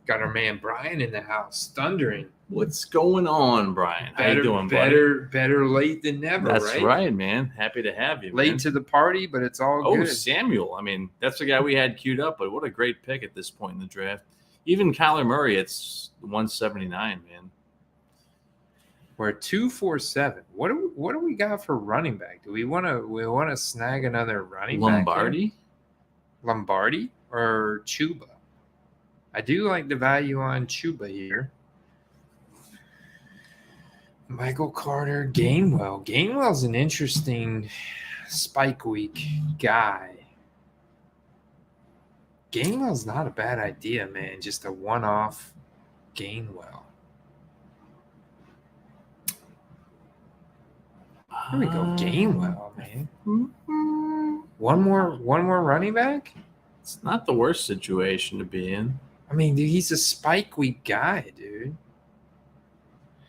Got our man Brian in the house, thundering. What's going on, Brian? How you doing, better late than never, That's right? right, man. Happy to have you, Late man. to the party, but it's all Oh, good. Samuel. I mean, that's the guy we had queued up, but what a great pick at this point in the draft. Even Kyler Murray, it's 179, man. We're 247. What do we got for running back? Do we want to snag another running back? Lombardi or Chuba? I do like the value on Chuba here. Michael Carter, Gainwell. Gainwell's an interesting spike week guy. Gainwell's not a bad idea, man. Just a one-off Gainwell. Here we go, Gainwell, man. One more running back? It's not the worst situation to be in. I mean, dude, he's a spike week guy, dude.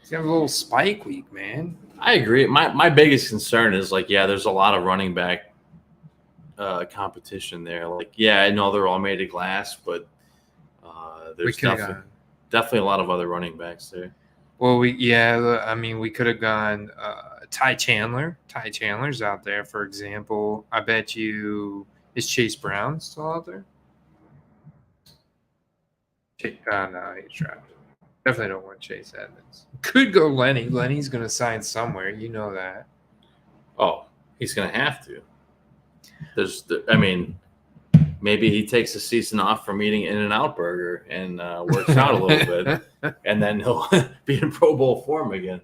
He's got a little spike week, man. I agree. My biggest concern is there's a lot of running back competition there. I know they're all made of glass, but there's definitely a lot of other running backs there. Well, we could have gone Ty Chandler. Ty Chandler's out there, for example. I bet you is Chase Brown still out there? No, he's drafted. Definitely don't want Chase Edmonds. Could go Lenny. Lenny's going to sign somewhere. You know that. Oh, he's going to have to. Maybe he takes a season off from eating In-N-Out Burger and works out a little bit, and then he'll be in Pro Bowl form again.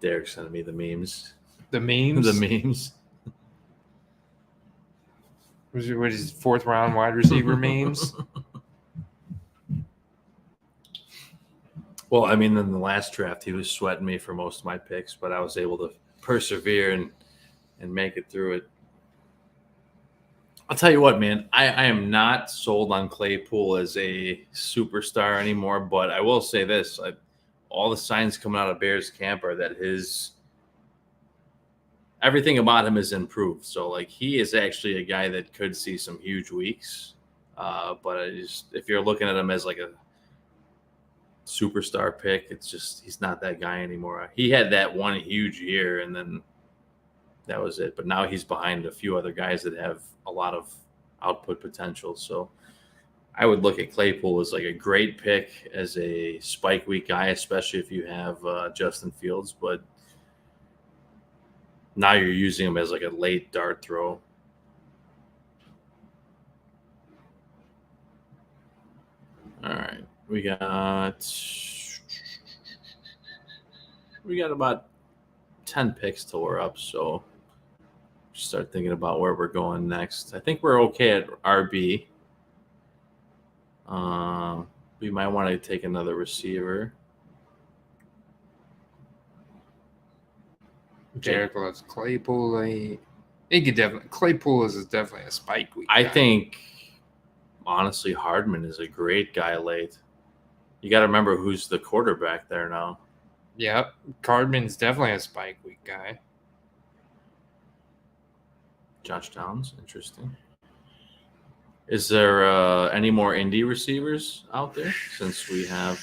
Derek sending me the memes. The memes? The memes. What is fourth round wide receiver memes? Well, I mean, in the last draft, he was sweating me for most of my picks, but I was able to persevere and make it through it. I'll tell you what, man, I am not sold on Claypool as a superstar anymore, but I will say this. All the signs coming out of Bears camp are that everything about him is improved. So, he is actually a guy that could see some huge weeks. But if you're looking at him as a superstar pick, it's just he's not that guy anymore. He had that one huge year, and then that was it. But now he's behind a few other guys that have a lot of output potential. So I would look at Claypool as a great pick as a spike week guy, especially if you have Justin Fields. But now you're using him as a late dart throw. All right. We got about 10 picks till we're up, so start thinking about where we're going next. I think we're okay at RB. We might want to take another receiver. Derek loves Claypool. Claypool is definitely a spike week. I think, honestly, Hardman is a great guy late. You got to remember who's the quarterback there now. Yep. Hardman's definitely a spike week guy. Josh Downs, interesting. Is there any more indie receivers out there? Since we have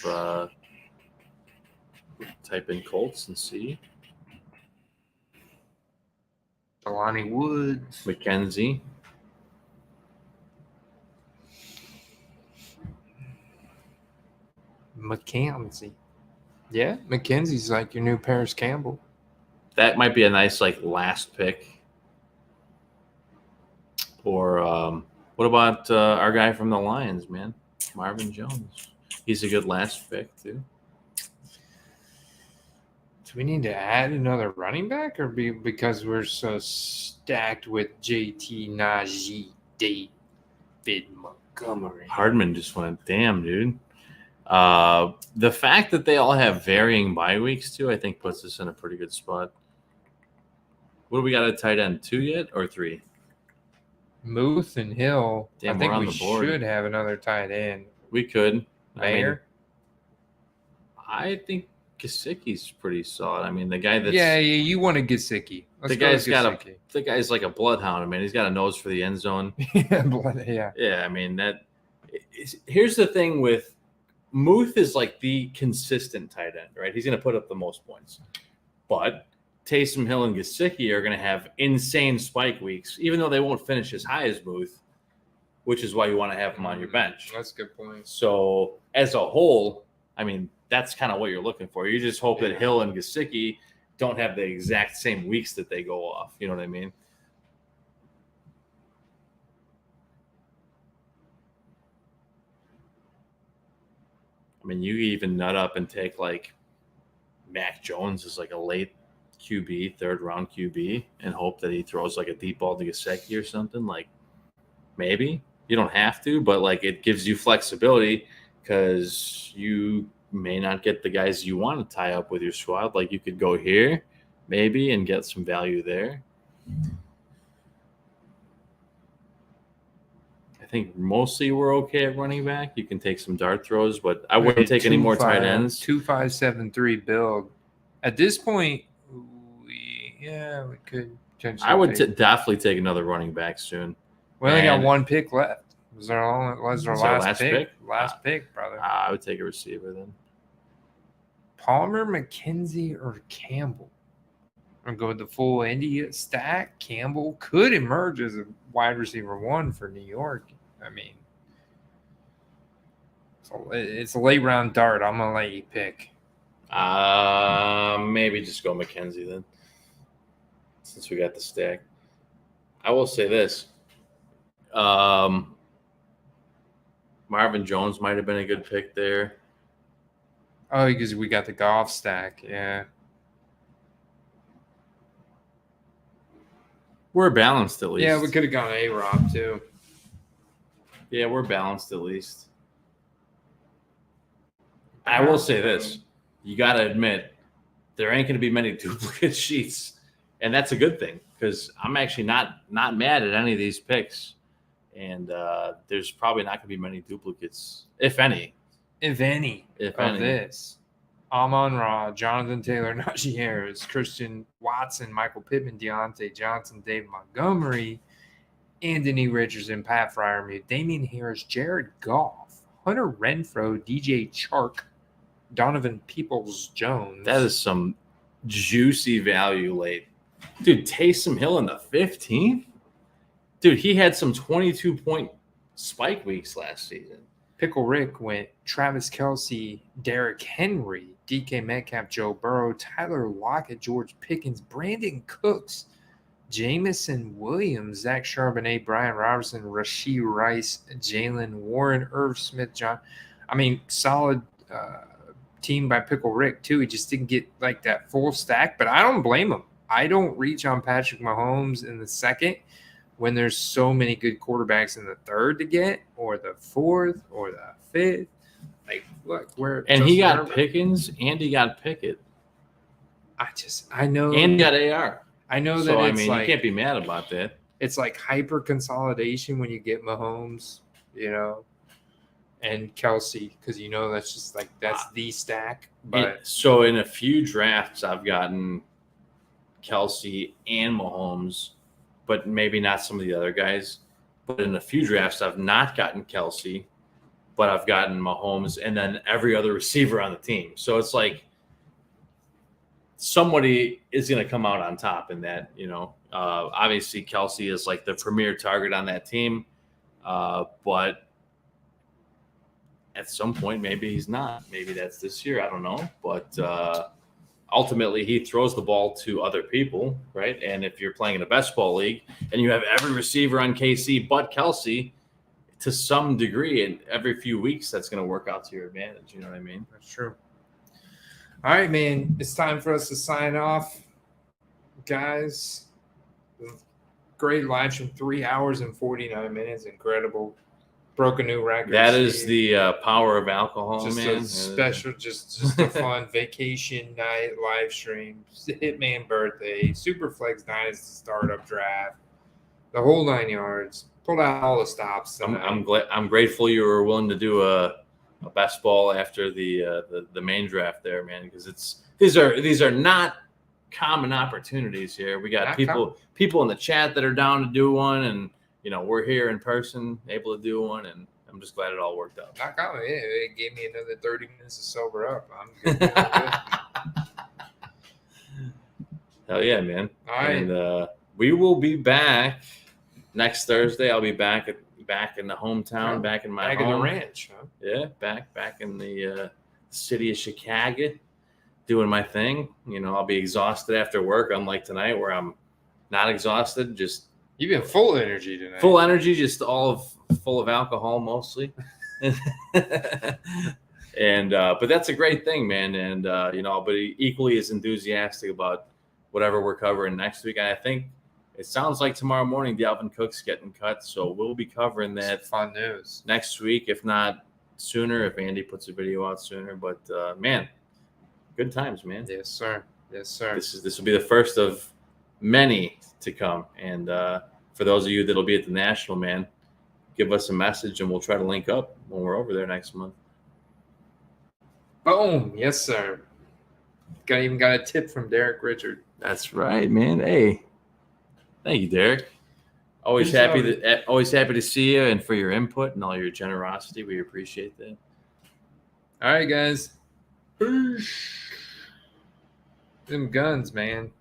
type in Colts and see Jelani Woods. McKenzie. McKenzie. Yeah, McKenzie's like your new Paris Campbell. That might be a nice like last pick. Or what about our guy from the Lions, man? Marvin Jones. He's a good last pick too. Do we need to add another running back, or because we're so stacked with JT, Najee, David Montgomery? Hardman just went, damn, dude. The fact that they all have varying bye weeks too, I think puts us in a pretty good spot. What do we got at tight end? 2 yet or 3? Muth and Hill. Damn, I think we're on we the board. should have another tight end. We could. Mayer. I think Gesicki's pretty solid. I mean, the guy that's Yeah, you want to Gesicki. the guy's the guy's like a bloodhound. I mean, he's got a nose for the end zone. yeah. Yeah, I mean here's the thing with Muth is like the consistent tight end, right? He's going to put up the most points. But Taysom Hill and Gesicki are going to have insane spike weeks, even though they won't finish as high as Muth, which is why you want to have them on your bench. That's a good point. So as a whole, I mean, that's kind of what you're looking for. You just hope that Hill and Gesicki don't have the exact same weeks that they go off. You know what I mean? I mean, you even nut up and take like Mac Jones as like a late QB, 3rd round QB, and hope that he throws like a deep ball to Gesicki or something. Like maybe you don't have to, but like it gives you flexibility because you may not get the guys you want to tie up with your squad. Like you could go here maybe and get some value there. I think mostly we're okay at running back. You can take some dart throws, but I wouldn't take any more tight ends. 2-5-7-3 build. At this point, we could potentially. I would definitely take another running back soon. We only got one pick left. Was our last pick? Pick? Last pick, brother. I would take a receiver then. Palmer, McKenzie, or Campbell? Or go with the full India stack. Campbell could emerge as a wide receiver 1 for New York. I mean, it's a late round dart. I'm gonna let you pick. Maybe just go McKenzie then, since we got the stack. I will say this. Marvin Jones might have been a good pick there. Oh, because we got the golf stack. Yeah. We're balanced at least. Yeah, we could have gone A-Rob too. Yeah, we're balanced at least. I will say this. You got to admit, there ain't going to be many duplicate sheets. And that's a good thing because I'm actually not mad at any of these picks. And there's probably not going to be many duplicates, if any. If any. This. Amon-Ra, Jonathan Taylor, Najee Harris, Christian Watson, Michael Pittman, Deontay Johnson, David Montgomery, Anthony Richardson, Pat Freiermuth, Damian Harris, Jared Goff, Hunter Renfrow, DJ Chark, Donovan Peoples-Jones. That is some juicy value late. Dude, Taysom Hill in the 15th? Dude, he had some 22-point spike weeks last season. Pickle Rick went Travis Kelce, Derrick Henry, DK Metcalf, Joe Burrow, Tyler Lockett, George Pickens, Brandon Cooks, Jamison Williams, Zach Charbonnet, Brian Robertson, Rashee Rice, Jalen Warren, Irv Smith, John. I mean, solid team by Pickle Rick, too. He just didn't get like that full stack, but I don't blame him. I don't reach on Patrick Mahomes in the second when there's so many good quarterbacks in the third to get, or the fourth, or the fifth. Like, look, where and he got Pickens and he got Pickett. I know, and he got AR. I know so, that it's you like, can't be mad about that. It's like hyper consolidation when you get Mahomes, and Kelce, because that's just like that's the stack. But so in a few drafts, I've gotten Kelce and Mahomes, but maybe not some of the other guys. But in a few drafts, I've not gotten Kelsey, but I've gotten Mahomes and then every other receiver on the team. So it's like somebody is going to come out on top in that, obviously Kelsey is like the premier target on that team. But at some point, maybe he's not. Maybe that's this year. I don't know. But ultimately, he throws the ball to other people, right? And if you're playing in a best ball league and you have every receiver on KC but Kelsey, to some degree, and every few weeks, that's going to work out to your advantage. You know what I mean? That's true. All right, man. It's time for us to sign off. Guys, great live stream, 3 hours and 49 minutes. Incredible. Broke a new record. That is the power of alcohol, just man. A special, just a fun vacation night live stream. Hitman birthday, Superflex Dynasty startup draft, the whole 9 yards. Pulled out all the stops. I'm grateful you were willing to do a best ball after the main draft there, man, because these are not common opportunities here. We got people in the chat that are down to do one, and we're here in person able to do one, and I'm just glad it all worked out. It gave me another 30 minutes to sober up. I'm good. Hell yeah, man. All right. And we will be back next Thursday. I'll be back in the hometown, back in my home. In the ranch, huh? Yeah, back in the city of Chicago, doing my thing. I'll be exhausted after work, unlike tonight where I'm not exhausted. Just you've been full of energy tonight. Full energy, just full of alcohol mostly. And but that's a great thing, man. And I'll be equally as enthusiastic about whatever we're covering next week. And I think it sounds like tomorrow morning Dalvin Cook's getting cut, so we'll be covering that fun news next week, if not sooner, if Andy puts a video out sooner. But man, good times, man. Yes, sir. This will be the first of many to come. And for those of you that'll be at the National, man, give us a message and we'll try to link up when we're over there next month. Boom. Yes, sir. Got a tip from Derek Richard. That's right, man. Hey. Thank you, Derek. Always happy to see you and for your input and all your generosity. We appreciate that. All right, guys. Peace. Them guns, man.